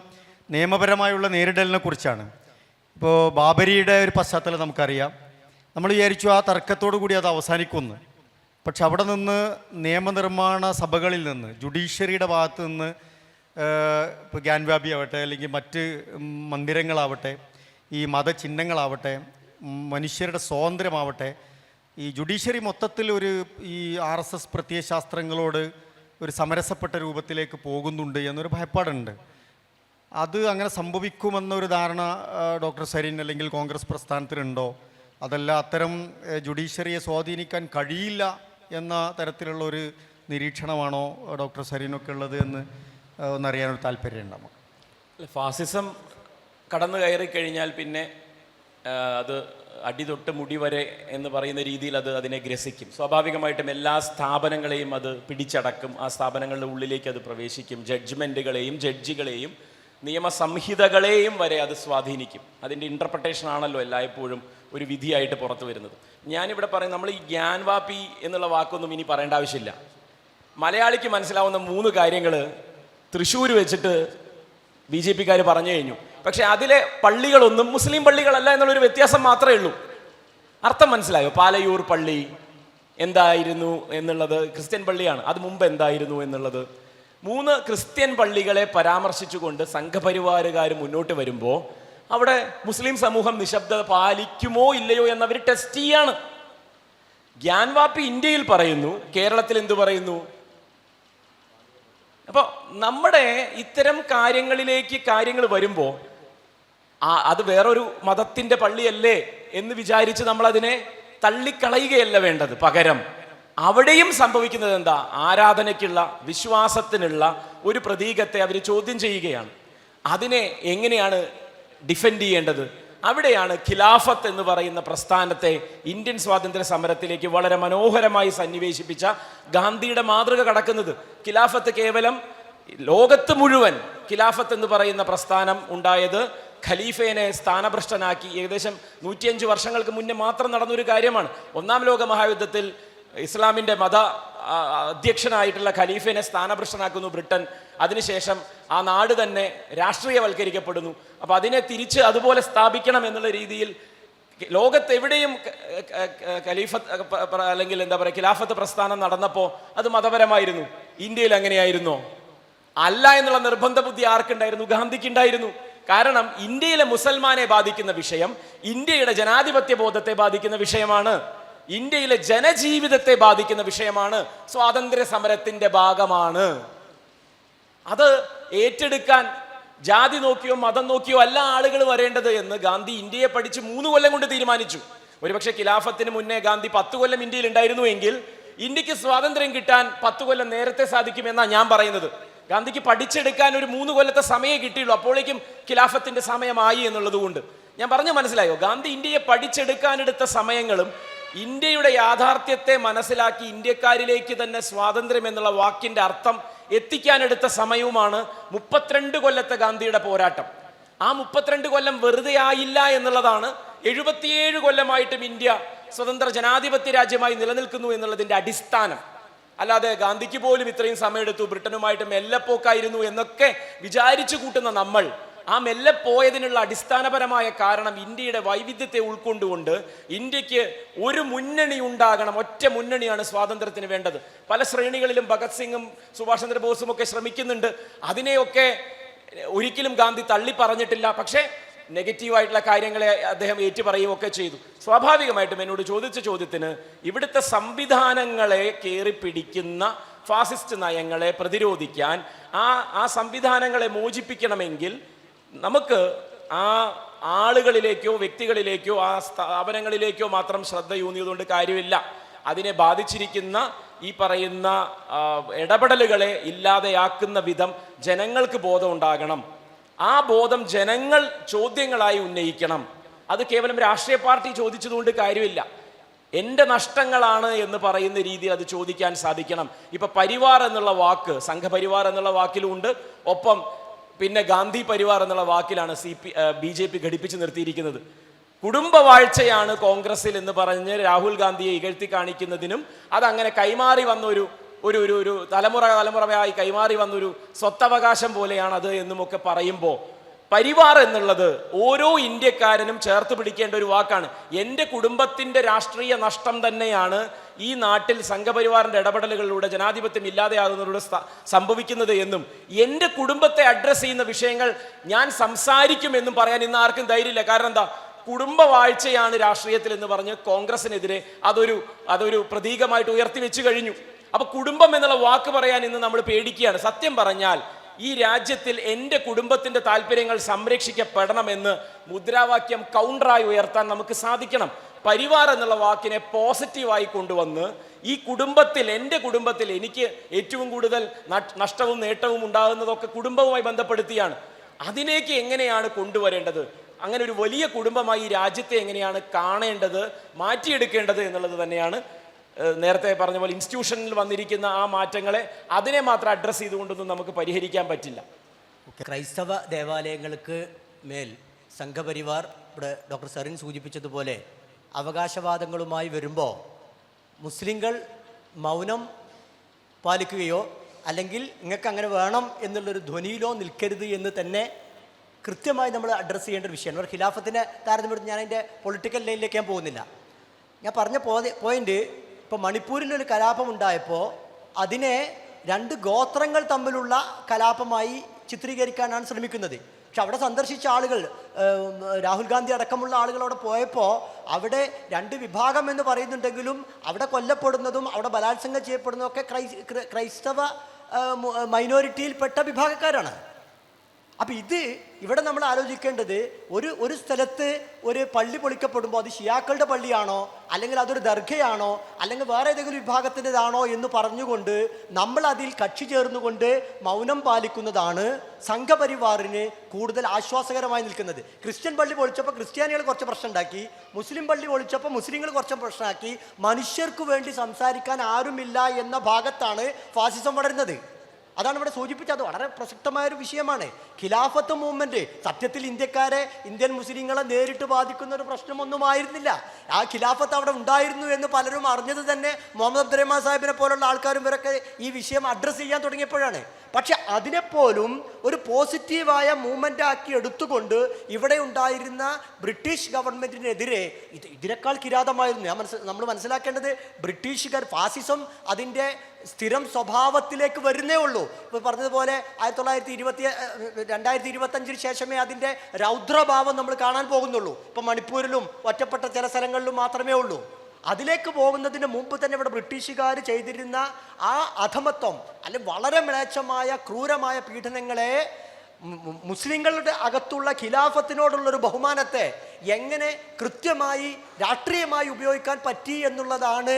നിയമപരമായുള്ള നേരിടലിനെ കുറിച്ചാണ്. ഇപ്പോൾ ബാബരിയുടെ ഒരു പശ്ചാത്തലം നമുക്കറിയാം. നമ്മൾ വിചാരിച്ചു ആ തർക്കത്തോടു കൂടി അത് അവസാനിക്കുമെന്ന്. പക്ഷെ അവിടെ നിന്ന് നിയമനിർമ്മാണ സഭകളിൽ നിന്ന് ജുഡീഷ്യറിയുടെ ഭാഗത്ത് നിന്ന് ഇപ്പോൾ ഗ്യാൻവാബി ആവട്ടെ അല്ലെങ്കിൽ മറ്റ് മന്ദിരങ്ങളാവട്ടെ, ഈ മതചിഹ്നങ്ങളാവട്ടെ, മനുഷ്യരുടെ സ്വാതന്ത്ര്യമാവട്ടെ, ഈ ജുഡീഷ്യറി മൊത്തത്തിൽ ഈ RSS പ്രത്യയശാസ്ത്രങ്ങളോട് ഒരു സമരസപ്പെട്ട രൂപത്തിലേക്ക് പോകുന്നുണ്ട് എന്നൊരു ഭയപ്പാടുണ്ട്. അത് അങ്ങനെ സംഭവിക്കുമെന്നൊരു ധാരണ ഡോക്ടർ സരീൻ അല്ലെങ്കിൽ കോൺഗ്രസ് പ്രസ്ഥാനത്തിനുണ്ടോ? അതല്ല അത്തരം ജുഡീഷ്യറിയെ സ്വാധീനിക്കാൻ കഴിയില്ല എന്ന തരത്തിലുള്ള ഒരു നിരീക്ഷണമാണോ ഡോക്ടർ സരീനൊക്കെ ഉള്ളത് എന്ന് ഒന്നറിയാനൊരു താല്പര്യമുണ്ട് നമുക്ക്. ഫാസിസം കടന്നു കയറി കഴിഞ്ഞാൽ പിന്നെ അത് അടി തൊട്ട് മുടി വരെ എന്ന് പറയുന്ന രീതിയിൽ അതിനെ ഗ്രസിക്കും. സ്വാഭാവികമായിട്ടും എല്ലാ സ്ഥാപനങ്ങളെയും അത് പിടിച്ചടക്കും. ആ സ്ഥാപനങ്ങളുടെ ഉള്ളിലേക്ക് അത് പ്രവേശിക്കും. ജഡ്ജ്മെൻറ്റുകളെയും ജഡ്ജികളെയും നിയമസംഹിതകളെയും വരെ അത് സ്വാധീനിക്കും. അതിൻ്റെ ഇൻ്റർപ്രിട്ടേഷൻ ആണല്ലോ എല്ലായ്പ്പോഴും ഒരു വിധിയായിട്ട് പുറത്തു വരുന്നത്. ഞാനിവിടെ പറയും, നമ്മൾ ഈ ഗ്യാൻവാപി എന്നുള്ള വാക്കൊന്നും ഇനി പറയേണ്ട ആവശ്യമില്ല. മലയാളിക്ക് മനസ്സിലാവുന്ന 3 കാര്യങ്ങൾ തൃശ്ശൂർ വെച്ചിട്ട് BJP-ക്കാർ പറഞ്ഞു കഴിഞ്ഞു. പക്ഷെ അതിലെ പള്ളികളൊന്നും മുസ്ലിം പള്ളികളല്ല എന്നുള്ളൊരു വ്യത്യാസം മാത്രമേ ഉള്ളൂ. അർത്ഥം മനസ്സിലായോ? പാലയൂർ പള്ളി എന്തായിരുന്നു എന്നുള്ളത് ക്രിസ്ത്യൻ പള്ളിയാണ്. അത് മുമ്പ് എന്തായിരുന്നു എന്നുള്ളത്. 3 ക്രിസ്ത്യൻ പള്ളികളെ പരാമർശിച്ചുകൊണ്ട് സംഘപരിവാറുകാർ മുന്നോട്ട് വരുമ്പോൾ അവിടെ മുസ്ലിം സമൂഹം നിശബ്ദത പാലിക്കുമോ ഇല്ലയോ എന്നവർ ടെസ്റ്റ് ചെയ്യാണ്. ഗ്യാൻവാപ്പി ഇന്ത്യയിൽ പറയുന്നു, കേരളത്തിൽ എന്തു പറയുന്നു? അപ്പോൾ നമ്മുടെ ഇത്തരം കാര്യങ്ങളിലേക്ക് കാര്യങ്ങൾ വരുമ്പോൾ അത് വേറൊരു മതത്തിൻ്റെ പള്ളിയല്ലേ എന്ന് വിചാരിച്ച് നമ്മളതിനെ തള്ളിക്കളയുകയല്ല വേണ്ടത്. പകരം അവിടെയും സംഭവിക്കുന്നത് എന്താ? ആരാധനയ്ക്കുള്ള വിശ്വാസത്തിനുള്ള ഒരു പ്രതീകത്തെ അവർ ചോദ്യം ചെയ്യുകയാണ്. അതിനെ എങ്ങനെയാണ് ഡിഫെൻഡ് ചെയ്യേണ്ടത്? അവിടെയാണ് ഖിലാഫത്ത് എന്ന് പറയുന്ന പ്രസ്ഥാനത്തെ ഇന്ത്യൻ സ്വാതന്ത്ര്യ സമരത്തിലേക്ക് വളരെ മനോഹരമായി സന്നിവേശിപ്പിച്ച ഗാന്ധിയുടെ മാതൃക കടക്കുന്നത്. ഖിലാഫത്ത് കേവലം ലോകത്ത് മുഴുവൻ ഖിലാഫത്ത് എന്ന് പറയുന്ന പ്രസ്ഥാനം ഉണ്ടായത് ഖലീഫേനെ സ്ഥാനഭ്രഷ്ടനാക്കി ഏകദേശം 105 വർഷങ്ങൾക്ക് മുന്നേ മാത്രം നടന്നൊരു കാര്യമാണ്. 1-ാം ലോക മഹായുദ്ധത്തിൽ ഇസ്ലാമിൻ്റെ മത അധ്യക്ഷനായിട്ടുള്ള ഖലീഫിനെ സ്ഥാനഭ്രഷ്ടനാക്കുന്നു ബ്രിട്ടൻ. അതിനുശേഷം ആ നാട് തന്നെ രാഷ്ട്രീയവൽക്കരിക്കപ്പെടുന്നു. അപ്പോൾ അതിനെ തിരിച്ച് അതുപോലെ സ്ഥാപിക്കണം എന്നുള്ള രീതിയിൽ ലോകത്തെവിടെയും ഖലീഫത്ത് അല്ലെങ്കിൽ എന്താ പറയുക ഖിലാഫത്ത് പ്രസ്ഥാനം നടന്നപ്പോൾ അത് മതപരമായിരുന്നു. ഇന്ത്യയിൽ അങ്ങനെയായിരുന്നോ? അല്ല എന്നുള്ള നിർബന്ധ ബുദ്ധി ആർക്കുണ്ടായിരുന്നു? ഗാന്ധിക്കുണ്ടായിരുന്നു. കാരണം ഇന്ത്യയിലെ മുസൽമാനെ ബാധിക്കുന്ന വിഷയം ഇന്ത്യയുടെ ജനാധിപത്യ ബോധത്തെ ബാധിക്കുന്ന വിഷയമാണ്. ഇന്ത്യയിലെ ജനജീവിതത്തെ ബാധിക്കുന്ന വിഷയമാണ്. സ്വാതന്ത്ര്യ സമരത്തിന്റെ ഭാഗമാണ്. അത് ഏറ്റെടുക്കാൻ ജാതി നോക്കിയോ മതം നോക്കിയോ അല്ല ആളുകൾ വരേണ്ടത് എന്ന് ഗാന്ധി ഇന്ത്യയെ പഠിച്ച് 3 കൊല്ലം കൊണ്ട് തീരുമാനിച്ചു. ഒരുപക്ഷെ ഖിലാഫത്തിന് മുന്നേ ഗാന്ധി 10 കൊല്ലം ഇന്ത്യയിൽ ഉണ്ടായിരുന്നുവെങ്കിൽ ഇന്ത്യക്ക് സ്വാതന്ത്ര്യം കിട്ടാൻ 10 കൊല്ലം നേരത്തെ സാധിക്കുമെന്നാണ് ഞാൻ പറയുന്നത്. ഗാന്ധിക്ക് പഠിച്ചെടുക്കാൻ ഒരു 3 കൊല്ലത്തെ സമയമേ കിട്ടിയുള്ളൂ. അപ്പോഴേക്കും ഖിലാഫത്തിന്റെ സമയമായി എന്നുള്ളത് കൊണ്ട് ഞാൻ പറഞ്ഞു മനസ്സിലായോ? ഗാന്ധി ഇന്ത്യയെ പഠിച്ചെടുക്കാനെടുത്ത സമയങ്ങളും ഇന്ത്യയുടെ യാഥാർത്ഥ്യത്തെ മനസ്സിലാക്കി ഇന്ത്യക്കാരിലേക്ക് തന്നെ സ്വാതന്ത്ര്യം എന്നുള്ള വാക്കിന്റെ അർത്ഥം എത്തിക്കാനെടുത്ത സമയവുമാണ് 32 കൊല്ലത്തെ ഗാന്ധിയുടെ പോരാട്ടം. ആ 32 കൊല്ലം വെറുതെ ആയില്ല എന്നുള്ളതാണ് 77 കൊല്ലമായിട്ടും ഇന്ത്യ സ്വതന്ത്ര ജനാധിപത്യ രാജ്യമായി നിലനിൽക്കുന്നു എന്നുള്ളതിന്റെ അടിസ്ഥാനം. അല്ലാതെ ഗാന്ധിക്ക് പോലും ഇത്രയും സമയമെടുത്തു, ബ്രിട്ടനുമായിട്ട് മെല്ലെപ്പോക്കായിരുന്നു എന്നൊക്കെ വിചാരിച്ചു കൂട്ടുന്ന നമ്മൾ ആ മെല്ലെ പോയതിനുള്ള അടിസ്ഥാനപരമായ കാരണം ഇന്ത്യയുടെ വൈവിധ്യത്തെ ഉൾക്കൊണ്ടുകൊണ്ട് ഇന്ത്യക്ക് ഒരു മുന്നണി ഉണ്ടാകണം. ഒറ്റ മുന്നണിയാണ് സ്വാതന്ത്ര്യത്തിന് വേണ്ടത്. പല ശ്രേണികളിലും ഭഗത് സിംഗും സുഭാഷ് ചന്ദ്രബോസും ഒക്കെ ശ്രമിക്കുന്നുണ്ട്. അതിനെയൊക്കെ ഒരിക്കലും ഗാന്ധി തള്ളി പറഞ്ഞിട്ടില്ല. പക്ഷേ നെഗറ്റീവായിട്ടുള്ള കാര്യങ്ങളെ അദ്ദേഹം ഏറ്റുപറയുകയൊക്കെ ചെയ്തു. സ്വാഭാവികമായിട്ടും എന്നോട് ചോദിച്ച ചോദ്യത്തിന് ഇവിടുത്തെ സംവിധാനങ്ങളെ കയറിപ്പിടിക്കുന്ന ഫാസിസ്റ്റ് നയങ്ങളെ പ്രതിരോധിക്കാൻ ആ സംവിധാനങ്ങളെ മോചിപ്പിക്കണമെങ്കിൽ നമുക്ക് ആ ആളുകളിലേക്കോ വ്യക്തികളിലേക്കോ ആ സ്ഥാപനങ്ങളിലേക്കോ മാത്രം ശ്രദ്ധയൂന്നിയതുകൊണ്ട് കാര്യമില്ല. അതിനെ ബാധിച്ചിരിക്കുന്ന ഈ പറയുന്ന ഇടപെടലുകളെ ഇല്ലാതെയാക്കുന്ന വിധം ജനങ്ങൾക്ക് ബോധം ഉണ്ടാകണം. ആ ബോധം ജനങ്ങൾ ചോദ്യങ്ങളായി ഉന്നയിക്കണം. അത് കേവലം രാഷ്ട്രീയ പാർട്ടി ചോദിച്ചതുകൊണ്ട് കാര്യമില്ല. എൻ്റെ നഷ്ടങ്ങളാണ് എന്ന് പറയുന്ന രീതിയിൽ അത് ചോദിക്കാൻ സാധിക്കണം. ഇപ്പൊ പരിവാർ എന്നുള്ള വാക്ക് സംഘപരിവാർ എന്നുള്ള വാക്കിലുണ്ട്, ഒപ്പം പിന്നെ ഗാന്ധി പരിവാർ എന്നുള്ള വാക്കിലാണ് BJP ഘടിപ്പിച്ച് നിർത്തിയിരിക്കുന്നത്. കുടുംബവാഴ്ചയാണ് കോൺഗ്രസിൽ എന്ന് പറഞ്ഞ് രാഹുൽ ഗാന്ധിയെ ഇകഴ്ത്തി കാണിക്കുന്നതിനും അതങ്ങനെ കൈമാറി വന്നൊരു ഒരു തലമുറയായി കൈമാറി വന്നൊരു സ്വത്തവകാശം പോലെയാണ് അത് എന്നുമൊക്കെ പറയുമ്പോൾ പരിവാർ എന്നുള്ളത് ഓരോ ഇന്ത്യക്കാരനും ചേർത്ത് പിടിക്കേണ്ട ഒരു വാക്കാണ്. എൻ്റെ കുടുംബത്തിൻ്റെ രാഷ്ട്രീയ നഷ്ടം തന്നെയാണ് ഈ നാട്ടിൽ സംഘപരിവാറിൻ്റെ ഇടപെടലുകളിലൂടെ ജനാധിപത്യം ഇല്ലാതെയാകുന്നതിലൂടെ സംഭവിക്കുന്നത് എന്നും എൻ്റെ കുടുംബത്തെ അഡ്രസ്സ് ചെയ്യുന്ന വിഷയങ്ങൾ ഞാൻ സംസാരിക്കുമെന്നും പറയാൻ ഇന്ന് ആർക്കും ധൈര്യമില്ല. കാരണം എന്താ? കുടുംബവാഴ്ചയാണ് രാഷ്ട്രീയത്തിൽ എന്ന് പറഞ്ഞ് കോൺഗ്രസിനെതിരെ അതൊരു പ്രതീകമായിട്ട് ഉയർത്തി വെച്ച് കഴിഞ്ഞു. അപ്പൊ കുടുംബം എന്നുള്ള വാക്ക് പറയാൻ ഇന്ന് നമ്മൾ പേടിക്കുകയാണ്. സത്യം പറഞ്ഞാൽ ഈ രാജ്യത്തിൽ എൻ്റെ കുടുംബത്തിൻ്റെ താല്പര്യങ്ങൾ സംരക്ഷിക്കപ്പെടണമെന്ന് മുദ്രാവാക്യം കൗണ്ടറായി ഉയർത്താൻ നമുക്ക് സാധിക്കണം. പരിവാർ എന്നുള്ള വാക്കിനെ പോസിറ്റീവായി കൊണ്ടുവന്ന് ഈ കുടുംബത്തിൽ, എൻ്റെ കുടുംബത്തിൽ എനിക്ക് ഏറ്റവും കൂടുതൽ നഷ്ടവും നേട്ടവും ഉണ്ടാകുന്നതൊക്കെ കുടുംബവുമായി ബന്ധപ്പെടുത്തിയാണ്. അതിലേക്ക് എങ്ങനെയാണ് കൊണ്ടുവരേണ്ടത്, അങ്ങനെ ഒരു വലിയ കുടുംബമായി ഈ രാജ്യത്തെ എങ്ങനെയാണ് കാണേണ്ടത്, മാറ്റിയെടുക്കേണ്ടത് എന്നുള്ളത് തന്നെയാണ് നേരത്തെ പറഞ്ഞ പോലെ ഇൻസ്റ്റിറ്റ്യൂഷനിൽ വന്നിരിക്കുന്ന ആ മാറ്റങ്ങളെ അതിനെ മാത്രം അഡ്രസ്സ് ചെയ്തുകൊണ്ടൊന്നും നമുക്ക് പരിഹരിക്കാൻ പറ്റില്ല. ക്രൈസ്തവ ദേവാലയങ്ങൾക്ക് മേൽ സംഘപരിവാർ, ഇവിടെ ഡോക്ടർ സറിൻ സൂചിപ്പിച്ചതുപോലെ അവകാശവാദങ്ങളുമായി വരുമ്പോൾ മുസ്ലിങ്ങൾ മൗനം പാലിക്കുകയോ അല്ലെങ്കിൽ നിങ്ങൾക്ക് അങ്ങനെ വേണം എന്നുള്ളൊരു ധ്വനിയിലോ നിൽക്കരുത് എന്ന് തന്നെ കൃത്യമായി നമ്മൾ അഡ്രസ്സ് ചെയ്യേണ്ട ഒരു വിഷയമാണ്. ഖിലാഫത്തിൻ്റെ താരതമ്യം ഞാൻ അതിൻ്റെ പൊളിറ്റിക്കൽ ലൈനിലേക്ക് ഞാൻ പോകുന്നില്ല. ഞാൻ പറഞ്ഞ പോയിന്റ്, ഇപ്പോൾ മണിപ്പൂരിലൊരു കലാപം ഉണ്ടായപ്പോൾ അതിനെ രണ്ട് ഗോത്രങ്ങൾ തമ്മിലുള്ള കലാപമായി ചിത്രീകരിക്കാനാണ് ശ്രമിക്കുന്നത്. പക്ഷെ അവിടെ സന്ദർശിച്ച ആളുകൾ, രാഹുൽ ഗാന്ധി അടക്കമുള്ള ആളുകൾ അവിടെ പോയപ്പോൾ അവിടെ രണ്ട് വിഭാഗം എന്ന് പറയുന്നുണ്ടെങ്കിലും അവിടെ കൊല്ലപ്പെടുന്നതും അവിടെ ബലാത്സംഗം ചെയ്യപ്പെടുന്നതും ഒക്കെ ക്രൈസ്തവ മൈനോറിറ്റിയിൽപ്പെട്ട വിഭാഗക്കാരാണ്. അപ്പം ഇവിടെ നമ്മൾ ആലോചിക്കേണ്ടത്, ഒരു സ്ഥലത്ത് ഒരു പള്ളി പൊളിക്കപ്പെടുമ്പോൾ അത് ഷിയാക്കളുടെ പള്ളിയാണോ അല്ലെങ്കിൽ അതൊരു ദർഗയാണോ അല്ലെങ്കിൽ വേറെ ഏതെങ്കിലും വിഭാഗത്തിൻ്റെതാണോ എന്ന് പറഞ്ഞുകൊണ്ട് നമ്മൾ അതിൽ കക്ഷി ചേർന്നുകൊണ്ട് മൗനം പാലിക്കുന്നതാണ് സംഘപരിവാറിന് കൂടുതൽ ആശ്വാസകരമായി നിൽക്കുന്നത്. ക്രിസ്ത്യൻ പള്ളി പൊളിച്ചപ്പോൾ ക്രിസ്ത്യാനികൾ കുറച്ച് പ്രശ്നം ഉണ്ടാക്കി, മുസ്ലിം പള്ളി പൊളിച്ചപ്പോൾ മുസ്ലിങ്ങൾ കുറച്ച് പ്രശ്നമാക്കി, മനുഷ്യർക്ക് വേണ്ടി സംസാരിക്കാൻ ആരുമില്ല എന്ന ഭാഗത്താണ് ഫാസിസം വളരുന്നത്. അതാണ് ഇവിടെ സൂചിപ്പിച്ചത്. അത് വളരെ പ്രസക്തമായൊരു വിഷയമാണ്. ഖിലാഫത്ത് മൂവ്മെന്റ് സത്യത്തിൽ ഇന്ത്യൻ മുസ്ലിങ്ങളെ നേരിട്ട് ബാധിക്കുന്ന ഒരു പ്രശ്നമൊന്നുമായിരുന്നില്ല. ആ ഖിലാഫത്ത് അവിടെ ഉണ്ടായിരുന്നു എന്ന് പലരും അറിഞ്ഞത് തന്നെ മുഹമ്മദ് അബ്ദുറഹ്മാൻ സാഹിബിനെ പോലുള്ള ആൾക്കാരും ഇവരൊക്കെ ഈ വിഷയം അഡ്രസ്സ് ചെയ്യാൻ തുടങ്ങിയപ്പോഴാണ്. പക്ഷെ അതിനെപ്പോലും ഒരു പോസിറ്റീവായ മൂവ്മെൻ്റ് ആക്കി എടുത്തുകൊണ്ട് ഇവിടെ ഉണ്ടായിരുന്ന ബ്രിട്ടീഷ് ഗവൺമെൻറ്റിനെതിരെ ഇതിനേക്കാൾ കിരാതമായിരുന്നു. നമ്മൾ മനസ്സിലാക്കേണ്ടത്, ബ്രിട്ടീഷുകാർ ഫാസിസം അതിൻ്റെ സ്ഥിരം സ്വഭാവത്തിലേക്ക് വരുന്നേ ഉള്ളൂ. ഇപ്പോൾ പറഞ്ഞതുപോലെ 2025 ശേഷമേ അതിൻ്റെ രൗദ്രഭാവം നമ്മൾ കാണാൻ പോകുന്നുള്ളൂ. ഇപ്പം മണിപ്പൂരിലും ഒറ്റപ്പെട്ട ചില സ്ഥലങ്ങളിലും മാത്രമേ ഉള്ളൂ. അതിലേക്ക് പോകുന്നതിന് മുമ്പ് തന്നെ ഇവിടെ ബ്രിട്ടീഷുകാർ ചെയ്തിരുന്ന ആ അധമത്വം അല്ലെങ്കിൽ വളരെ മ്ലേച്ഛമായ ക്രൂരമായ പീഡനങ്ങളെ, മുസ്ലിങ്ങളുടെ അകത്തുള്ള ഖിലാഫത്തിനോടുള്ളൊരു ബഹുമാനത്തെ എങ്ങനെ കൃത്യമായി രാഷ്ട്രീയമായി ഉപയോഗിക്കാൻ പറ്റി എന്നുള്ളതാണ്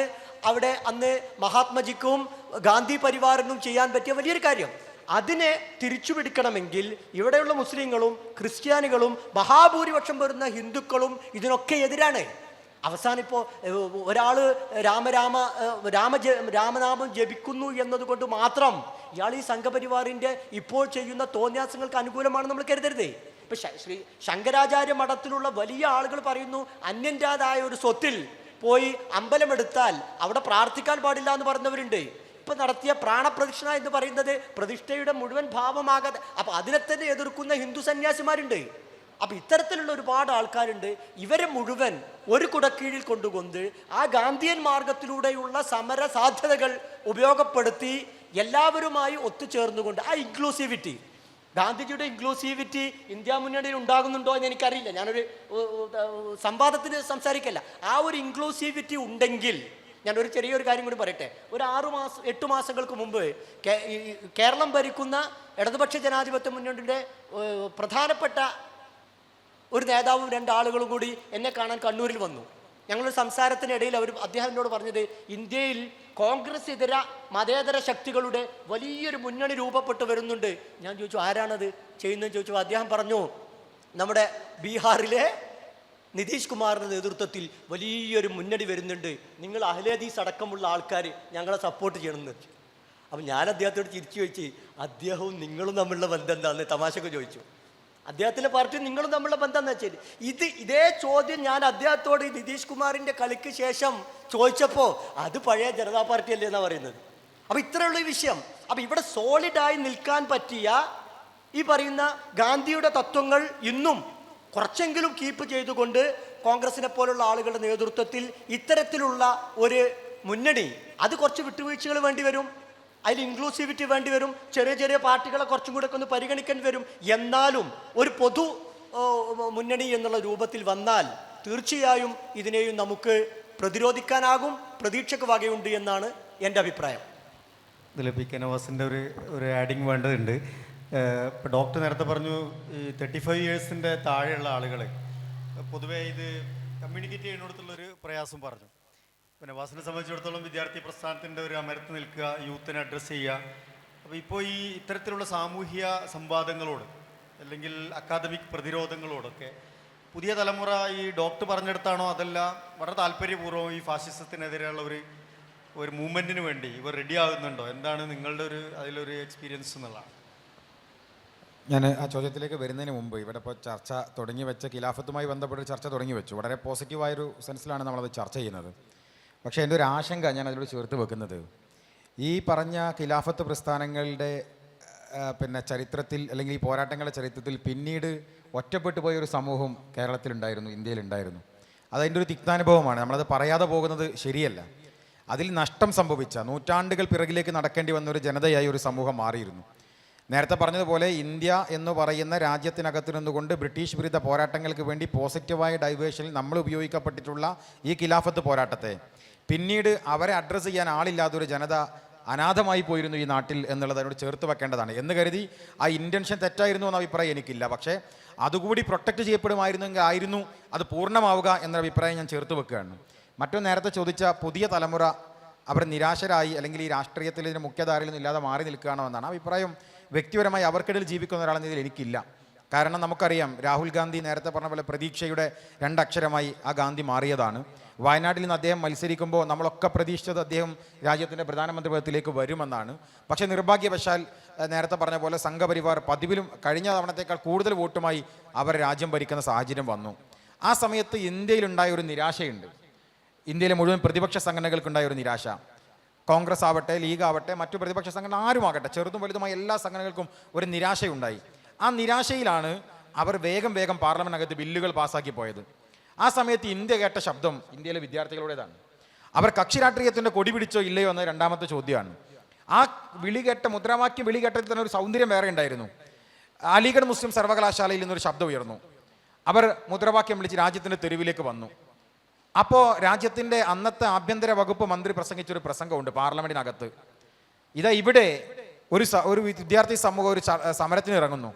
അവിടെ അന്ന് മഹാത്മജിക്കും ഗാന്ധി പരിവാറിനും ചെയ്യാൻ പറ്റിയ വലിയൊരു കാര്യം. അതിനെ തിരിച്ചുപിടിക്കണമെങ്കിൽ ഇവിടെയുള്ള മുസ്ലിങ്ങളും ക്രിസ്ത്യാനികളും മഹാഭൂരിപക്ഷം വരുന്ന ഹിന്ദുക്കളും ഇതിനൊക്കെ എതിരാണ്. അവസാനം ഇപ്പോൾ ഒരാൾ രാമനാമം ജപിക്കുന്നു എന്നതുകൊണ്ട് മാത്രം ഇയാൾ ഈ സംഘപരിവാറിൻ്റെ ഇപ്പോൾ ചെയ്യുന്ന തോന്യാസങ്ങൾക്ക് അനുകൂലമാണ് നമ്മൾ കരുതരുത്. ഇപ്പം ശ്രീ ശങ്കരാചാര്യ മഠത്തിലുള്ള വലിയ ആളുകൾ പറയുന്നു, അന്യൻ്റേതായ ഒരു സ്വത്തിൽ പോയി അമ്പലമെടുത്താൽ അവിടെ പ്രാർത്ഥിക്കാൻ പാടില്ല എന്ന് പറഞ്ഞവരുണ്ട്. ഇപ്പം നടത്തിയ പ്രാണപ്രതിഷ്ഠ എന്ന് പറയുന്നത് പ്രതിഷ്ഠയുടെ മുഴുവൻ ഭാവമാകാതെ, അപ്പം അതിനെ തന്നെ എതിർക്കുന്ന ഹിന്ദു സന്യാസിമാരുണ്ട്. അപ്പം ഇത്തരത്തിലുള്ള ഒരുപാട് ആൾക്കാരുണ്ട്. ഇവരെ മുഴുവൻ ഒരു കുടക്കീഴിൽ കൊണ്ടുകൊണ്ട് ആ ഗാന്ധിയൻ മാർഗത്തിലൂടെയുള്ള സമര സാധ്യതകൾ ഉപയോഗപ്പെടുത്തി എല്ലാവരുമായി ഒത്തുചേർന്നുകൊണ്ട് ആ ഇൻക്ലൂസിവിറ്റി, ഗാന്ധിജിയുടെ ഇൻക്ലൂസിവിറ്റി ഇന്ത്യ മുന്നണിയിൽ ഉണ്ടാകുന്നുണ്ടോ എന്ന് എനിക്കറിയില്ല, ഞാനൊരു സംവാദത്തിന് സംസാരിക്കല്ല. ആ ഒരു ഇൻക്ലൂസിവിറ്റി ഉണ്ടെങ്കിൽ, ഞാനൊരു ചെറിയൊരു കാര്യം കൂടി പറയട്ടെ. ഒരു 8 മാസങ്ങൾക്ക് മുമ്പ് കേരളം ഭരിക്കുന്ന ഇടതുപക്ഷ ജനാധിപത്യ മുന്നണിയുടെ പ്രധാനപ്പെട്ട ഒരു നേതാവും 2 ആളുകളും കൂടി എന്നെ കാണാൻ കണ്ണൂരിൽ വന്നു. ഞങ്ങളൊരു സംസാരത്തിനിടയിൽ അദ്ദേഹം എന്നോട് പറഞ്ഞത്, ഇന്ത്യയിൽ കോൺഗ്രസ് ഇതര മതേതര ശക്തികളുടെ വലിയൊരു മുന്നണി രൂപപ്പെട്ടു വരുന്നുണ്ട്. ഞാൻ ചോദിച്ചു, ആരാണത് ചെയ്യുന്നതെന്ന് ചോദിച്ചു. അദ്ദേഹം പറഞ്ഞു, നമ്മുടെ ബീഹാറിലെ നിതീഷ് കുമാറിൻ്റെ നേതൃത്വത്തിൽ വലിയൊരു മുന്നണി വരുന്നുണ്ട്, നിങ്ങൾ അഹ്ലെ ഹദീസ് അടക്കമുള്ള ആൾക്കാർ ഞങ്ങളെ സപ്പോർട്ട് ചെയ്യണമെന്ന് വെച്ചു. അപ്പം ഞാൻ അദ്ദേഹത്തോട് തിരിച്ചു ചോദിച്ചു, അദ്ദേഹവും നിങ്ങളും തമ്മിലുള്ള ബന്ധം എന്താണെന്ന് തമാശക്ക് ചോദിച്ചു. അദ്ദേഹത്തിൻ്റെ പാർട്ടി നിങ്ങളും തമ്മിലുള്ള ബന്ധം എന്ന് വെച്ചാൽ ഇതേ ചോദ്യം ഞാൻ അദ്ദേഹത്തോട് നിതീഷ് കുമാറിൻ്റെ കളിക്ക് ശേഷം ചോദിച്ചപ്പോൾ അത് പഴയ ജനതാ പാർട്ടി അല്ലേ എന്നാണ് പറയുന്നത്. അപ്പോൾ ഇത്രയുള്ള ഈ വിഷയം. അപ്പോൾ ഇവിടെ സോളിഡായി നിൽക്കാൻ പറ്റിയ ഈ പറയുന്ന ഗാന്ധിയുടെ തത്വങ്ങൾ ഇന്നും കുറച്ചെങ്കിലും കീപ്പ് ചെയ്തുകൊണ്ട് കോൺഗ്രസിനെ പോലുള്ള ആളുകളുടെ നേതൃത്വത്തിൽ ഇത്തരത്തിലുള്ള ഒരു മുന്നണി, അത് കുറച്ച് വിട്ടുവീഴ്ചകൾ വേണ്ടി വരും, അതിൽ ഇൻക്ലൂസിവിറ്റി വേണ്ടി വരും, ചെറിയ ചെറിയ പാർട്ടികളെ കുറച്ചും കൂടെ ഒക്കെ ഒന്ന് പരിഗണിക്കേണ്ടി വരും. എന്നാലും ഒരു പൊതു മുന്നണി എന്നുള്ള രൂപത്തിൽ വന്നാൽ തീർച്ചയായും ഇതിനെയും നമുക്ക് പ്രതിരോധിക്കാനാകും, പ്രതീക്ഷയ്ക്ക് വകയുണ്ട് എന്നാണ് എൻ്റെ അഭിപ്രായം. ഇതിൽ പി കെ നവാസിൻ്റെ ഒരു ആഡിങ് വേണ്ടതുണ്ട്. ഇപ്പോൾ ഡോക്ടർ നേരത്തെ പറഞ്ഞു ഈ 35 ഇയേഴ്സിൻ്റെ താഴെയുള്ള ആളുകൾ പൊതുവേ ഇത് കമ്മ്യൂണിക്കേറ്റ് ചെയ്യുന്നിടത്തുള്ളൊരു പ്രയാസം പറഞ്ഞു. പിന്നെ നവാസിനെ സംബന്ധിച്ചിടത്തോളം വിദ്യാർത്ഥി പ്രസ്ഥാനത്തിൻ്റെ ഒരു അമരത്ത് നിൽക്കുക, യൂത്തിനെ അഡ്രസ്സ് ചെയ്യുക. അപ്പോൾ ഇപ്പോൾ ഈ ഇത്തരത്തിലുള്ള സാമൂഹ്യ സംവാദങ്ങളോട് അല്ലെങ്കിൽ അക്കാദമിക് പ്രതിരോധങ്ങളോടൊക്കെ പുതിയ തലമുറ ഈ ഡോക്ടർ പറഞ്ഞെടുത്താണോ അതല്ല വളരെ താല്പര്യപൂർവ്വം ഈ ഫാഷിസത്തിനെതിരെയുള്ള ഒരു മൂവ്മെൻറ്റിന് വേണ്ടി ഇവർ റെഡി ആകുന്നുണ്ടോ? എന്താണ് നിങ്ങളുടെ അതിലൊരു എക്സ്പീരിയൻസ് എന്നുള്ളതാണ്. ഞാൻ ആ ചോദ്യത്തിലേക്ക് വരുന്നതിന് മുമ്പ് ഇവിടെ ഇപ്പോൾ ചർച്ച തുടങ്ങി വെച്ച ഖിലാഫത്തുമായി ബന്ധപ്പെട്ട ചർച്ച തുടങ്ങി വെച്ചു. വളരെ പോസിറ്റീവായൊരു സെൻസിലാണ് നമ്മളത് ചർച്ച ചെയ്യുന്നത്. പക്ഷേ എൻ്റെ ഒരു ആശങ്ക ഞാൻ അതിലൂടെ ചേർത്ത് വെക്കുന്നത്, ഈ പറഞ്ഞ ഖിലാഫത്ത് പ്രസ്ഥാനങ്ങളുടെ ചരിത്രത്തിൽ അല്ലെങ്കിൽ ഈ പോരാട്ടങ്ങളുടെ ചരിത്രത്തിൽ പിന്നീട് ഒറ്റപ്പെട്ടു പോയ ഒരു സമൂഹം കേരളത്തിലുണ്ടായിരുന്നു, ഇന്ത്യയിലുണ്ടായിരുന്നു. അതതിൻ്റെ ഒരു തിക്താനുഭവമാണ്. നമ്മളത് പറയാതെ പോകുന്നത് ശരിയല്ല. അതിൽ നഷ്ടം സംഭവിച്ച നൂറ്റാണ്ടുകൾ പിറകിലേക്ക് നടക്കേണ്ടി വന്ന ഒരു ജനതയായി ഒരു സമൂഹം മാറിയിരുന്നു. നേരത്തെ പറഞ്ഞതുപോലെ ഇന്ത്യ എന്ന് പറയുന്ന രാജ്യത്തിനകത്ത് നിന്നുകൊണ്ട് ബ്രിട്ടീഷ് വിരുദ്ധ പോരാട്ടങ്ങൾക്ക് വേണ്ടി പോസിറ്റീവായ ഡൈവേഷനിൽ നമ്മൾ ഉപയോഗിക്കപ്പെട്ടിട്ടുള്ള ഈ ഖിലാഫത്ത് പോരാട്ടത്തെ പിന്നീട് അവരെ അഡ്രസ്സ് ചെയ്യാൻ ആളില്ലാത്തൊരു ജനത അനാഥമായി പോയിരുന്നു ഈ നാട്ടിൽ എന്നുള്ളത് അതിനോട് ചേർത്ത് വെക്കേണ്ടതാണ്. എന്ന് കരുതി ആ ഇൻറ്റൻഷൻ തെറ്റായിരുന്നു എന്ന അഭിപ്രായം എനിക്കില്ല. പക്ഷേ അതുകൂടി പ്രൊട്ടക്റ്റ് ചെയ്യപ്പെടുമായിരുന്നെങ്കിൽ ആയിരുന്നു അത് പൂർണ്ണമാവുക എന്ന അഭിപ്രായം ഞാൻ ചേർത്ത് വെക്കുകയാണ്. മറ്റൊന്ന് നേരത്തെ ചോദിച്ച പുതിയ തലമുറ അവർ നിരാശരായി അല്ലെങ്കിൽ ഈ രാഷ്ട്രീയത്തിൽ ഇതിന് മുഖ്യധാരയിൽ നിന്നും ഇല്ലാതെ മാറി നിൽക്കുകയാണോ എന്നാണ് അഭിപ്രായം. വ്യക്തിപരമായി അവർക്കിടയിൽ ജീവിക്കുന്ന ഒരാളെന്ന രീതിയിൽ എനിക്കില്ല. കാരണം നമുക്കറിയാം, രാഹുൽ ഗാന്ധി നേരത്തെ പറഞ്ഞ പോലെ പ്രതീക്ഷയുടെ 2 അക്ഷരമായി ആ ഗാന്ധി മാറിയതാണ്. വയനാട്ടിൽ നിന്ന് അദ്ദേഹം മത്സരിക്കുമ്പോൾ നമ്മളൊക്കെ പ്രതീക്ഷിച്ചത് അദ്ദേഹം രാജ്യത്തിൻ്റെ പ്രധാനമന്ത്രി പദത്തിലേക്ക് വരുമെന്നാണ്. പക്ഷേ നിർഭാഗ്യവശാൽ നേരത്തെ പറഞ്ഞ പോലെ സംഘപരിവാർ പതിവിലും കഴിഞ്ഞ തവണത്തേക്കാൾ കൂടുതൽ വോട്ടുമായി അവർ രാജ്യം ഭരിക്കുന്ന സാഹചര്യം വന്നു. ആ സമയത്ത് ഇന്ത്യയിലുണ്ടായ ഒരു നിരാശയുണ്ട്. ഇന്ത്യയിലെ മുഴുവൻ പ്രതിപക്ഷ സംഘടനകൾക്കുണ്ടായ ഒരു നിരാശ. കോൺഗ്രസ് ആവട്ടെ, ലീഗ് ആവട്ടെ, മറ്റു പ്രതിപക്ഷ സംഘടന ആരുമാകട്ടെ, ചെറുതും വലുതുമായ എല്ലാ സംഘടനകൾക്കും ഒരു നിരാശയുണ്ടായി. ആ നിരാശയിലാണ് അവർ വേഗം പാർലമെൻറ്റിനകത്ത് ബില്ലുകൾ പാസ്സാക്കി പോയത്. ആ സമയത്ത് ഇന്ത്യ കേട്ട ശബ്ദം ഇന്ത്യയിലെ വിദ്യാർത്ഥികളുടേതാണ്. അവർ കക്ഷി രാഷ്ട്രീയത്തിൻ്റെ കൊടി പിടിച്ചോ ഇല്ലയോ എന്ന രണ്ടാമത്തെ ചോദ്യമാണ്. ആ മുദ്രാവാക്യം വിളി കേട്ടതിൽ തന്നെ ഒരു സൗന്ദര്യം വേറെ ഉണ്ടായിരുന്നു. അലിഗഡ് മുസ്ലിം സർവകലാശാലയിൽ നിന്നൊരു ശബ്ദം ഉയർന്നു. അവർ മുദ്രാവാക്യം വിളിച്ച് രാജ്യത്തിൻ്റെ തെരുവിലേക്ക് വന്നു. അപ്പോൾ രാജ്യത്തിൻ്റെ അന്നത്തെ ആഭ്യന്തര വകുപ്പ് മന്ത്രി പ്രസംഗിച്ചൊരു പ്രസംഗമുണ്ട് പാർലമെൻറ്റിനകത്ത്. ഇതാ ഇവിടെ ഒരു വിദ്യാർത്ഥി സമൂഹം ഒരു സമരത്തിന് ഇറങ്ങുന്നു.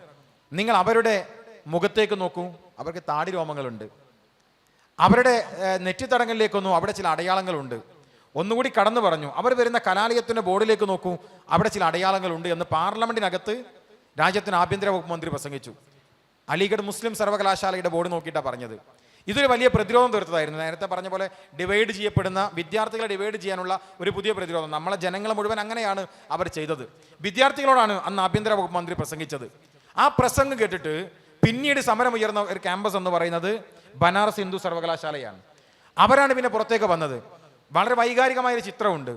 നിങ്ങൾ അവരുടെ മുഖത്തേക്ക് നോക്കൂ, അവർക്ക് താടി രോമങ്ങളുണ്ട്. അവരുടെ നെറ്റിത്തടങ്ങളിലേക്കൊന്നു അവിടെ ചില അടയാളങ്ങളുണ്ട്. ഒന്നുകൂടി കടന്നു പറഞ്ഞു, അവർ വരുന്ന കലാലയത്തിൻ്റെ ബോർഡിലേക്ക് നോക്കൂ, അവിടെ ചില അടയാളങ്ങളുണ്ട് എന്ന് പാർലമെൻറ്റിനകത്ത് രാജ്യത്തിന് ആഭ്യന്തര വകുപ്പ് മന്ത്രി പ്രസംഗിച്ചു. അലിഗഡ് മുസ്ലിം സർവകലാശാലയുടെ ബോർഡ് നോക്കിയിട്ടാണ് പറഞ്ഞത്. ഇതൊരു വലിയ പ്രതിരോധം തീർത്തതായിരുന്നു. നേരത്തെ പറഞ്ഞ പോലെ ഡിവൈഡ് ചെയ്യപ്പെടുന്ന വിദ്യാർത്ഥികളെ ഡിവൈഡ് ചെയ്യാനുള്ള ഒരു പുതിയ പ്രതിരോധം. നമ്മളെ ജനങ്ങളെ മുഴുവൻ അങ്ങനെയാണ് അവർ ചെയ്തത്. വിദ്യാർത്ഥികളോടാണ് അന്ന് ആഭ്യന്തര വകുപ്പ് മന്ത്രി പ്രസംഗിച്ചത്. ആ പ്രസംഗം കേട്ടിട്ട് പിന്നീട് സമരമുയർന്ന ഒരു ക്യാമ്പസ് എന്ന് പറയുന്നത് ബനാറസ് ഹിന്ദു സർവകലാശാലയാണ്. അവരാണ് പിന്നെ പുറത്തേക്ക് വന്നത്. വളരെ വൈകാരികമായൊരു ചിത്രമുണ്ട്.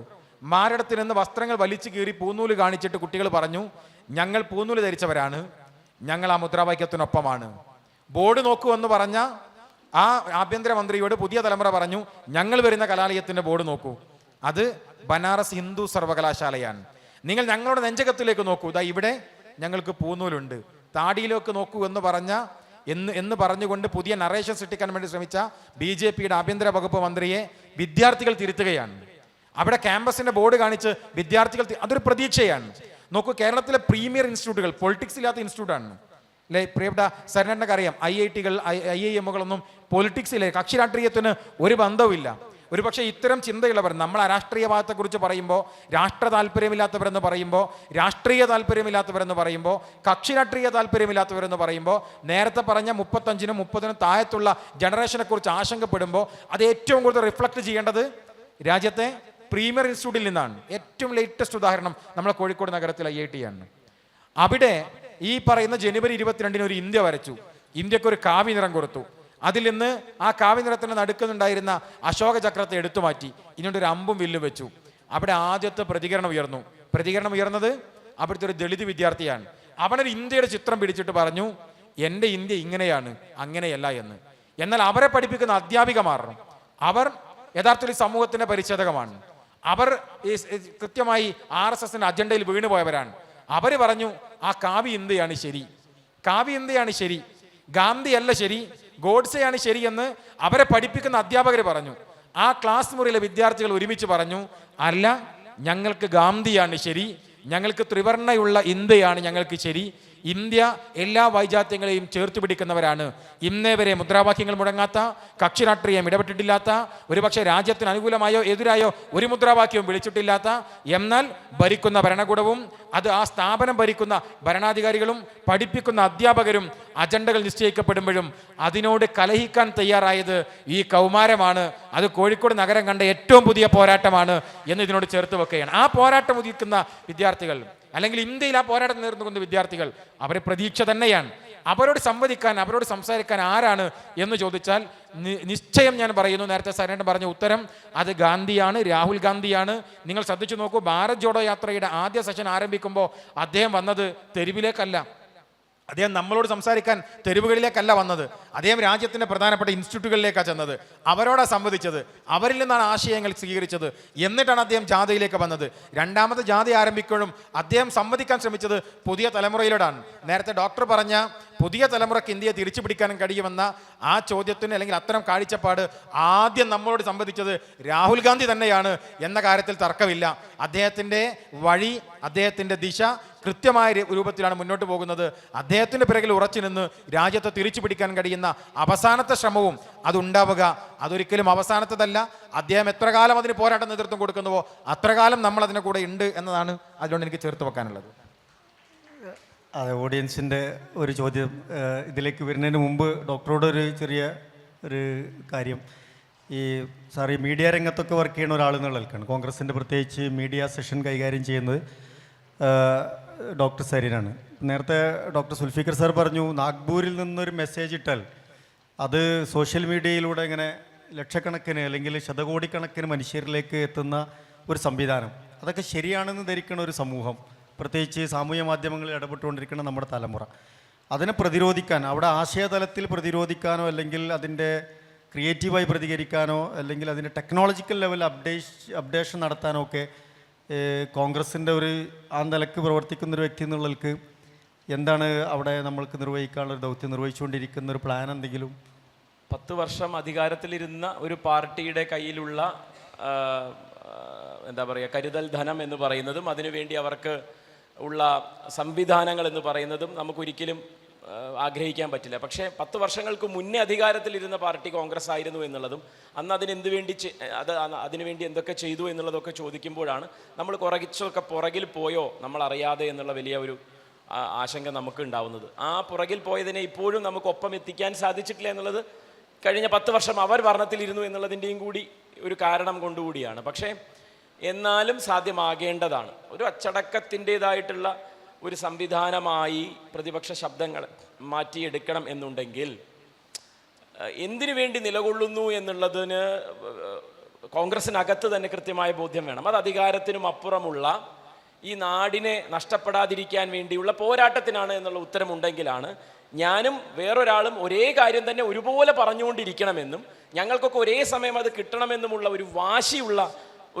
മാരടത്തിൽ നിന്ന് വസ്ത്രങ്ങൾ വലിച്ചു കീറി പൂന്നൂല് കാണിച്ചിട്ട് കുട്ടികൾ പറഞ്ഞു, ഞങ്ങൾ പൂന്നൂല് ധരിച്ചവരാണ്, ഞങ്ങൾ ആ മുദ്രാവാക്യത്തിനൊപ്പമാണ്. ബോർഡ് നോക്കൂ എന്ന് പറഞ്ഞ ആ ആഭ്യന്തരമന്ത്രിയോട് പുതിയ തലമുറ പറഞ്ഞു, ഞങ്ങൾ വരുന്ന കലാലയത്തിൻ്റെ ബോർഡ് നോക്കൂ, അത് ബനാറസ് ഹിന്ദു സർവകലാശാലയാണ്. നിങ്ങൾ ഞങ്ങളുടെ നെഞ്ചകത്തിലേക്ക് നോക്കൂ, ഇതാ ഇവിടെ ഞങ്ങൾക്ക് പൂന്നൂലുണ്ട്. താടിയിലേക്ക് നോക്കൂ എന്ന് പറഞ്ഞുകൊണ്ട് പുതിയ നറേഷൻ സൃഷ്ടിക്കാൻ വേണ്ടി ശ്രമിച്ച BJPയുടെ ആഭ്യന്തര വകുപ്പ് മന്ത്രിയെ വിദ്യാർത്ഥികൾ തിരുത്തുകയാണ്. അവിടെ ക്യാമ്പസിന്റെ ബോർഡ് കാണിച്ച് വിദ്യാർത്ഥികൾ അതൊരു പ്രതീക്ഷയാണ്. നോക്കൂ, കേരളത്തിലെ പ്രീമിയർ ഇൻസ്റ്റിറ്റ്യൂട്ടുകൾ പൊളിറ്റിക്സ് ഇല്ലാത്ത ഇൻസ്റ്റിറ്റ്യൂട്ടാണ് അല്ലെ? പ്രിയപ്പെട്ട സരണ്ണനൊക്കെ അറിയാം, IITകൾ IIMകളൊന്നും പൊളിറ്റിക്സിലെ കക്ഷി രാഷ്ട്രീയത്തിന് ഒരു ബന്ധവുമില്ല. ഒരു പക്ഷേ ഇത്തരം ചിന്തയുള്ളവർ നമ്മൾ രാഷ്ട്രീയവാദത്തെക്കുറിച്ച് പറയുമ്പോൾ രാഷ്ട്ര താല്പര്യമില്ലാത്തവരെന്ന് പറയുമ്പോൾ, രാഷ്ട്രീയ താല്പര്യമില്ലാത്തവരെന്ന് പറയുമ്പോൾ, കക്ഷി രാഷ്ട്രീയ താല്പര്യമില്ലാത്തവരെന്ന് പറയുമ്പോൾ, നേരത്തെ പറഞ്ഞ 35-നും 30-നും താഴത്തുള്ള ജനറേഷനെ കുറിച്ച് ആശങ്കപ്പെടുമ്പോൾ അത് ഏറ്റവും കൂടുതൽ റിഫ്ലക്ട് ചെയ്യേണ്ടത് രാജ്യത്തെ പ്രീമിയർ ഇൻസ്റ്റിറ്റ്യൂട്ടിൽ നിന്നാണ്. ഏറ്റവും ലേറ്റസ്റ്റ് ഉദാഹരണം നമ്മളെ കോഴിക്കോട് നഗരത്തിലെ IIT ആണ്. അവിടെ ഈ പറയുന്ന ജനുവരി 22-ന് ഒരു ഇന്ത്യ വരച്ചു. ഇന്ത്യക്കൊരു കാവ്യ നിറം കൊടുത്തു. അതിൽ നിന്ന് ആ കാവ്യ നിറത്തിന് നടുക്കുന്നുണ്ടായിരുന്ന അശോക ചക്രത്തെ എടുത്തു മാറ്റി, ഇനിയൊരു അമ്പും വില്ലും വെച്ചു. അവിടെ ആദ്യത്തെ പ്രതികരണം ഉയർന്നത് അവിടുത്തെ ഒരു ദളിത് വിദ്യാർത്ഥിയാണ്. അവനൊരു ഇന്ത്യയുടെ ചിത്രം പിടിച്ചിട്ട് പറഞ്ഞു, എൻ്റെ ഇന്ത്യ ഇങ്ങനെയാണ്, അങ്ങനെയല്ല എന്ന്. എന്നാൽ അവരെ പഠിപ്പിക്കുന്ന അധ്യാപികമാർ അവർ യഥാർത്ഥത്തിൽ സമൂഹത്തിന്റെ പരിച്ഛേദകമാണ്. അവർ കൃത്യമായി RSSന്റെ അജണ്ടയിൽ വീണുപോയവരാണ്. അവർ പറഞ്ഞു, ആ കാവ്യ ഇന്ത്യയാണ് ശരി, ഗാന്ധിയല്ല ശരി, ഗോഡ്സെയാണ് ശരിയെന്ന് അവരെ പഠിപ്പിക്കുന്ന അധ്യാപകർ പറഞ്ഞു. ആ ക്ലാസ് മുറിയിലെ വിദ്യാർത്ഥികൾ ഒരുമിച്ച് പറഞ്ഞു, അല്ല, ഞങ്ങൾക്ക് ഗാന്ധിയാണ് ശരി, ഞങ്ങൾക്ക് ത്രിവർണ്ണയുള്ള ഇന്ത്യയാണ് ഞങ്ങൾക്ക് ശരി, ഇന്ത്യ എല്ലാ വൈജാത്യങ്ങളെയും ചേർത്ത് പിടിക്കുന്നവരാണ്. ഇന്നേ വരെ മുദ്രാവാക്യങ്ങൾ മുടങ്ങാത്ത, കക്ഷി രാഷ്ട്രീയം ഇടപെട്ടിട്ടില്ലാത്ത, ഒരുപക്ഷെ രാജ്യത്തിന് അനുകൂലമായോ എതിരായോ ഒരു മുദ്രാവാക്യവും വിളിച്ചിട്ടില്ലാത്ത, എന്നാൽ ഭരിക്കുന്ന ഭരണകൂടവും അത് ആ സ്ഥാപനം ഭരിക്കുന്ന ഭരണാധികാരികളും പഠിപ്പിക്കുന്ന അധ്യാപകരും അജണ്ടകൾ നിശ്ചയിക്കപ്പെടുമ്പോഴും അതിനോട് കലഹിക്കാൻ തയ്യാറായത് ഈ കൗമാരമാണ്. അത് കോഴിക്കോട് നഗരം കണ്ട ഏറ്റവും പുതിയ പോരാട്ടമാണ് എന്ന് ഇതിനോട് ചേർത്ത് വെക്കുകയാണ്. ആ പോരാട്ടം ഉദിക്കുന്ന വിദ്യാർത്ഥികൾ, അല്ലെങ്കിൽ ഇന്ത്യയിൽ ആ പോരാട്ടം നേർന്നുകൊണ്ട വിദ്യാർത്ഥികൾ, അവരെ പ്രതീക്ഷ തന്നെയാണ്. അവരോട് സംവദിക്കാൻ, അവരോട് സംസാരിക്കാൻ ആരാണ് എന്ന് ചോദിച്ചാൽ നിശ്ചയം ഞാൻ പറയുന്നു, നേരത്തെ സരേണ്ടൻ പറഞ്ഞ ഉത്തരം അത് ഗാന്ധിയാണ്, രാഹുൽ ഗാന്ധിയാണ്. നിങ്ങൾ ശ്രദ്ധിച്ചു നോക്കൂ, ഭാരത് ജോഡോ യാത്രയുടെ ആദ്യ സെഷൻ ആരംഭിക്കുമ്പോൾ അദ്ദേഹം വന്നത് തെരുവിലേക്കല്ല, അദ്ദേഹം നമ്മളോട് സംസാരിക്കാൻ തെരുവുകളിലേക്കല്ല വന്നത്. അദ്ദേഹം രാജ്യത്തിൻ്റെ പ്രധാനപ്പെട്ട ഇൻസ്റ്റിറ്റ്യൂട്ടുകളിലേക്കാണ് ചെന്നത്, അവരോടാണ് സംവദിച്ചത്, അവരിൽ നിന്നാണ് ആശയങ്ങൾ സ്വീകരിച്ചത്. എന്നിട്ടാണ് അദ്ദേഹം ജാഥയിലേക്ക് വന്നത്. രണ്ടാമത്തെ ജാഥ ആരംഭിക്കുമ്പോഴും അദ്ദേഹം സംവദിക്കാൻ ശ്രമിച്ചത് പുതിയ തലമുറയിലോടാണ്. നേരത്തെ ഡോക്ടർ പറഞ്ഞ പുതിയ തലമുറയ്ക്ക് ഇന്ത്യയെ തിരിച്ചു പിടിക്കാനും കഴിയുമെന്ന ആ ചോദ്യത്തിന്, അല്ലെങ്കിൽ അത്തരം കാഴ്ചപ്പാട് ആദ്യം നമ്മളോട് സംവദിച്ചത് രാഹുൽ ഗാന്ധി തന്നെയാണ് എന്ന കാര്യത്തിൽ തർക്കമില്ല. അദ്ദേഹത്തിൻ്റെ വഴി, അദ്ദേഹത്തിൻ്റെ ദിശ കൃത്യമായ രൂപത്തിലാണ് മുന്നോട്ട് പോകുന്നത്. അദ്ദേഹത്തിൻ്റെ പിറകിൽ ഉറച്ചു നിന്ന് രാജ്യത്തെ തിരിച്ചു പിടിക്കാൻ കഴിയുന്ന അവസാനത്തെ ശ്രമവും അതുണ്ടാവുക. അതൊരിക്കലും അവസാനത്തതല്ല. അദ്ദേഹം എത്ര കാലം അതിന് പോരാട്ട നേതൃത്വം കൊടുക്കുന്നുവോ അത്ര കാലം നമ്മൾ അതിൻ്റെ കൂടെ ഉണ്ട് എന്നതാണ് അതുകൊണ്ട് എനിക്ക് ചേർത്ത് വെക്കാനുള്ളത്. അതെ, ഓഡിയൻസിൻ്റെ ഒരു ചോദ്യം ഇതിലേക്ക് വരുന്നതിന് മുമ്പ് ഡോക്ടറോട് ഒരു ചെറിയ ഒരു കാര്യം. ഈ സാർ ഈ മീഡിയ രംഗത്തൊക്കെ വർക്ക് ചെയ്യുന്ന ഒരാൾ എന്നുള്ള നിൽക്കുകയാണ്. കോൺഗ്രസിൻ്റെ പ്രത്യേകിച്ച് മീഡിയ സെഷൻ കൈകാര്യം ചെയ്യുന്നത് ഡോക്ടർ സരീനാണ്. നേരത്തെ ഡോക്ടർ സുൽഫിക്കർ സാർ പറഞ്ഞു, നാഗ്പൂരിൽ നിന്നൊരു മെസ്സേജ് ഇട്ടാൽ അത് സോഷ്യൽ മീഡിയയിലൂടെ ഇങ്ങനെ ലക്ഷക്കണക്കിന് അല്ലെങ്കിൽ ശതകോടിക്കണക്കിന് മനുഷ്യരിലേക്ക് എത്തുന്ന ഒരു സംവിധാനം. അതൊക്കെ ശരിയാണെന്ന് ധരിക്കുന്ന ഒരു സമൂഹം, പ്രത്യേകിച്ച് സാമൂഹ്യ മാധ്യമങ്ങളിൽ ഇടപെട്ടുകൊണ്ടിരിക്കുന്ന നമ്മുടെ തലമുറ, അതിനെ പ്രതിരോധിക്കാൻ, അവിടെ ആശയതലത്തിൽ പ്രതിരോധിക്കാനോ അല്ലെങ്കിൽ അതിൻ്റെ ക്രിയേറ്റീവായി പ്രതികരിക്കാനോ അല്ലെങ്കിൽ അതിൻ്റെ ടെക്നോളജിക്കൽ ലെവൽ അപ്ഡേഷൻ നടത്താനോ ഒക്കെ കോൺഗ്രസിൻ്റെ ഒരു ആ നിലക്ക് പ്രവർത്തിക്കുന്നൊരു വ്യക്തി എന്നുള്ളവർക്ക് എന്താണ് അവിടെ നമ്മൾക്ക് നിർവഹിക്കാനുള്ള ഒരു ദൗത്യം, നിർവഹിച്ചുകൊണ്ടിരിക്കുന്ന ഒരു പ്ലാൻ എന്തെങ്കിലും? 10 വർഷം അധികാരത്തിലിരുന്ന ഒരു പാർട്ടിയുടെ കയ്യിലുള്ള എന്താ പറയുക, കരുതൽ ധനം എന്ന് പറയുന്നതും അതിനുവേണ്ടി അവർക്ക് ഉള്ള സംവിധാനങ്ങൾ എന്ന് പറയുന്നതും നമുക്കൊരിക്കലും ആഗ്രഹിക്കാൻ പറ്റില്ല. പക്ഷേ 10 വർഷങ്ങൾക്ക് മുന്നേ അധികാരത്തിലിരുന്ന പാർട്ടി കോൺഗ്രസ് ആയിരുന്നു എന്നുള്ളതും അന്ന് അതിനുവേണ്ടി എന്തൊക്കെ ചെയ്തു എന്നുള്ളതൊക്കെ ചോദിക്കുമ്പോഴാണ് നമ്മൾ കുറച്ചൊക്കെ പുറകിൽ പോയോ നമ്മൾ അറിയാതെ എന്നുള്ള വലിയ ഒരു ആശങ്ക നമുക്ക് ഉണ്ടാവുന്നത്. ആ പുറകിൽ പോയതിനെ ഇപ്പോഴും നമുക്ക് ഒപ്പം എത്തിക്കാൻ സാധിച്ചിട്ടില്ല എന്നുള്ളത് കഴിഞ്ഞ 10 വർഷം അവർ ഭരണത്തിലിരുന്നു എന്നുള്ളതിൻ്റെയും കൂടി ഒരു കാരണം കൊണ്ടുകൂടിയാണ്. പക്ഷേ എന്നാലും സാധ്യമാകേണ്ടതാണ്. ഒരു അച്ചടക്കത്തിൻ്റേതായിട്ടുള്ള ഒരു സംവിധാനമായി പ്രതിപക്ഷ ശബ്ദങ്ങൾ മാറ്റിയെടുക്കണം എന്നുണ്ടെങ്കിൽ എന്തിനു വേണ്ടി നിലകൊള്ളുന്നു എന്നുള്ളതിന് കോൺഗ്രസിനകത്ത് തന്നെ കൃത്യമായ ബോധ്യം വേണം. അത് അധികാരത്തിനും അപ്പുറമുള്ള ഈ നാടിനെ നഷ്ടപ്പെടാതിരിക്കാൻ വേണ്ടിയുള്ള പോരാട്ടത്തിനാണ് എന്നുള്ള ഉത്തരമുണ്ടെങ്കിലാണ് ഞാനും വേറൊരാളും ഒരേ കാര്യം തന്നെ ഒരുപോലെ പറഞ്ഞുകൊണ്ടിരിക്കണമെന്നും ഞങ്ങൾക്കൊക്കെ ഒരേ സമയം അത് കിട്ടണമെന്നുമുള്ള ഒരു വാശിയുള്ള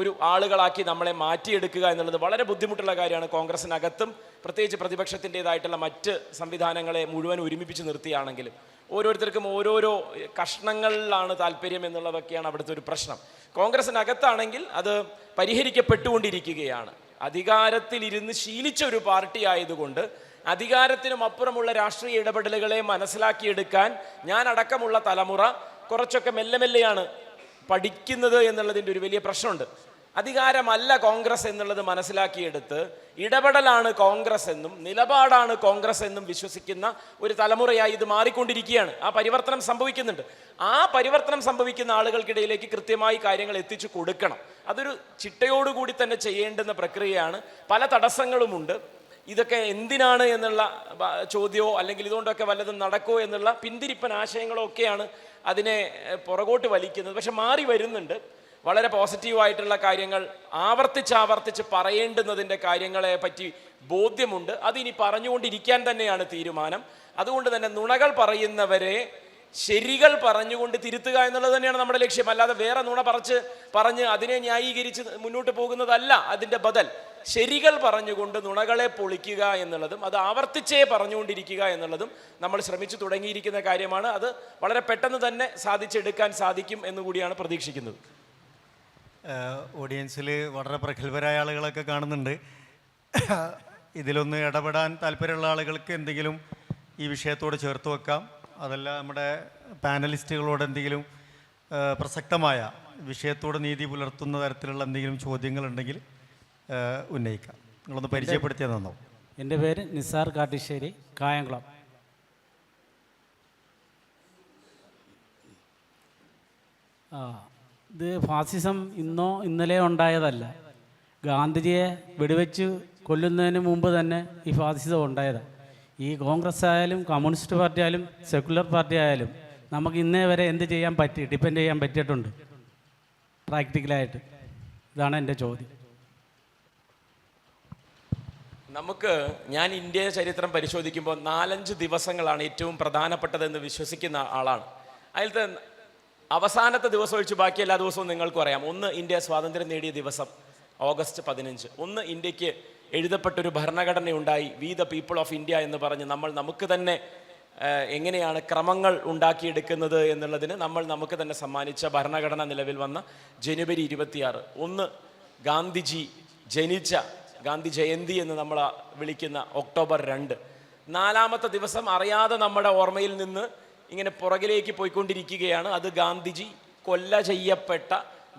ഒരു ആളുകളാക്കി നമ്മളെ മാറ്റിയെടുക്കുക എന്നുള്ളത് വളരെ ബുദ്ധിമുട്ടുള്ള കാര്യമാണ്. കോൺഗ്രസിനകത്തും പ്രത്യേകിച്ച് പ്രതിപക്ഷത്തിൻ്റെതായിട്ടുള്ള മറ്റ് സംവിധാനങ്ങളെ മുഴുവൻ ഒരുമിപ്പിച്ച് നിർത്തിയാണെങ്കിലും ഓരോരുത്തർക്കും ഓരോരോ കഷ്ണങ്ങളിലാണ് താല്പര്യം എന്നുള്ളതൊക്കെയാണ് അവിടുത്തെ ഒരു പ്രശ്നം. കോൺഗ്രസിനകത്താണെങ്കിൽ അത് പരിഹരിക്കപ്പെട്ടുകൊണ്ടിരിക്കുകയാണ്. അധികാരത്തിലിരുന്ന് ശീലിച്ച ഒരു പാർട്ടി ആയതുകൊണ്ട് അധികാരത്തിനും അപ്പുറമുള്ള രാഷ്ട്രീയ ഇടപെടലുകളെ മനസ്സിലാക്കിയെടുക്കാൻ ഞാൻ അടക്കമുള്ള തലമുറ കുറച്ചൊക്കെ മെല്ലെ മെല്ലെയാണ് പഠിക്കുന്നത് എന്നുള്ളതിൻ്റെ ഒരു വലിയ പ്രശ്നമുണ്ട്. അധികാരമല്ല കോൺഗ്രസ് എന്നുള്ളത് മനസ്സിലാക്കിയെടുത്ത് ഇടപെടലാണ് കോൺഗ്രസ് എന്നും നിലപാടാണ് കോൺഗ്രസ് എന്നും വിശ്വസിക്കുന്ന ഒരു തലമുറയായി ഇത് മാറിക്കൊണ്ടിരിക്കുകയാണ്. ആ പരിവർത്തനം സംഭവിക്കുന്നുണ്ട്. ആ പരിവർത്തനം സംഭവിക്കുന്ന ആളുകൾക്കിടയിലേക്ക് കൃത്യമായി കാര്യങ്ങൾ എത്തിച്ചു കൊടുക്കണം. അതൊരു ചിട്ടയോടുകൂടി തന്നെ ചെയ്യേണ്ടുന്ന പ്രക്രിയയാണ്. പല തടസ്സങ്ങളുമുണ്ട്. ഇതൊക്കെ എന്തിനാണ് എന്നുള്ള ചോദ്യമോ അല്ലെങ്കിൽ ഇതുകൊണ്ടൊക്കെ വല്ലതും നടക്കുമോ എന്നുള്ള പിന്തിരിപ്പൻ ആശയങ്ങളോ ഒക്കെയാണ് അതിനെ പുറകോട്ട് വലിക്കുന്നത്. പക്ഷെ മാറി വരുന്നുണ്ട്. വളരെ പോസിറ്റീവായിട്ടുള്ള കാര്യങ്ങൾ ആവർത്തിച്ച് പറയേണ്ടുന്നതിൻ്റെ കാര്യങ്ങളെ പറ്റി ബോധ്യമുണ്ട്. അതിനി പറഞ്ഞുകൊണ്ടിരിക്കാൻ തന്നെയാണ് തീരുമാനം. അതുകൊണ്ട് തന്നെ നുണകൾ പറയുന്നവരെ ശരികൾ പറഞ്ഞുകൊണ്ട് തിരുത്തുക എന്നുള്ളത് തന്നെയാണ് നമ്മുടെ ലക്ഷ്യം. അല്ലാതെ വേറെ നുണ പറഞ്ഞ് അതിനെ ന്യായീകരിച്ച് മുന്നോട്ട് പോകുന്നതല്ല. അതിൻ്റെ ബദൽ ശരികൾ പറഞ്ഞുകൊണ്ട് നുണകളെ പൊളിക്കുക എന്നുള്ളതും അത് ആവർത്തിച്ചേ പറഞ്ഞുകൊണ്ടിരിക്കുക എന്നുള്ളതും നമ്മൾ ശ്രമിച്ചു തുടങ്ങിയിരിക്കുന്ന കാര്യമാണ്. അത് വളരെ പെട്ടെന്ന് തന്നെ സാധിച്ചെടുക്കാൻ സാധിക്കും എന്നുകൂടിയാണ് പ്രതീക്ഷിക്കുന്നത്. ഓഡിയൻസിൽ വളരെ പ്രഗത്ഭരായ ആളുകളൊക്കെ കാണുന്നുണ്ട്. ഇതിലൊന്ന് ഇടപെടാൻ താല്പര്യമുള്ള ആളുകൾക്ക് എന്തെങ്കിലും ഈ വിഷയത്തോട് ചേർത്ത് വെക്കാം. അതല്ല നമ്മുടെ പാനലിസ്റ്റുകളോട് എന്തെങ്കിലും പ്രസക്തമായ വിഷയത്തോട് നീതി പുലർത്തുന്ന തരത്തിലുള്ള എന്തെങ്കിലും ചോദ്യങ്ങളുണ്ടെങ്കിൽ ഉന്നയിക്കാം. നിങ്ങളൊന്ന് പരിചയപ്പെടുത്തിയാൽ നന്നാവും. എൻ്റെ പേര് നിസാർ കാട്ടിശ്ശേരി, കായംകുളം. ഇത് ഫാസിസം ഇന്നോ ഇന്നലെയോ ഉണ്ടായതല്ല. ഗാന്ധിജിയെ വെടിവെച്ച് കൊല്ലുന്നതിന് മുമ്പ് തന്നെ ഈ ഫാസിസം ഉണ്ടായതാണ്. ഈ കോൺഗ്രസ് ആയാലും കമ്മ്യൂണിസ്റ്റ് പാർട്ടി ആയാലും സെക്കുലർ പാർട്ടി ആയാലും നമുക്ക് ഇന്നേ വരെ എന്ത് ചെയ്യാൻ ഡിപ്പെൻഡ് ചെയ്യാൻ പറ്റിയിട്ടുണ്ട് പ്രാക്ടിക്കലായിട്ട്? ഇതാണ് എൻ്റെ ചോദ്യം. ഞാൻ ഇന്ത്യ ചരിത്രം പരിശോധിക്കുമ്പോൾ 4-5 ദിവസങ്ങളാണ് ഏറ്റവും പ്രധാനപ്പെട്ടതെന്ന് വിശ്വസിക്കുന്ന ആളാണ്. അതിലത്തെ അവസാനത്തെ ദിവസം ഒഴിച്ച് ബാക്കി എല്ലാ ദിവസവും നിങ്ങൾക്കും അറിയാം. ഒന്ന്, ഇന്ത്യ സ്വാതന്ത്ര്യം നേടിയ ദിവസം ഓഗസ്റ്റ് 15. ഒന്ന്, ഇന്ത്യക്ക് എഴുതപ്പെട്ടൊരു ഭരണഘടനയുണ്ടായി, we the people of India എന്ന് പറഞ്ഞ് നമുക്ക് തന്നെ എങ്ങനെയാണ് ക്രമങ്ങൾ ഉണ്ടാക്കിയെടുക്കുന്നത് എന്നുള്ളതിന് നമുക്ക് തന്നെ സമ്മാനിച്ച ഭരണഘടന നിലവിൽ വന്ന ജനുവരി 26. ഒന്ന്, ഗാന്ധിജി ജനിച്ച ഗാന്ധി ജയന്തി എന്ന് നമ്മൾ വിളിക്കുന്ന ഒക്ടോബർ 2. 4-ാമത്തെ ദിവസം അറിയാതെ നമ്മുടെ ഓർമ്മയിൽ നിന്ന് ഇങ്ങനെ പുറകിലേക്ക് പോയിക്കൊണ്ടിരിക്കുകയാണ്. അത് ഗാന്ധിജി കൊല്ല ചെയ്യപ്പെട്ട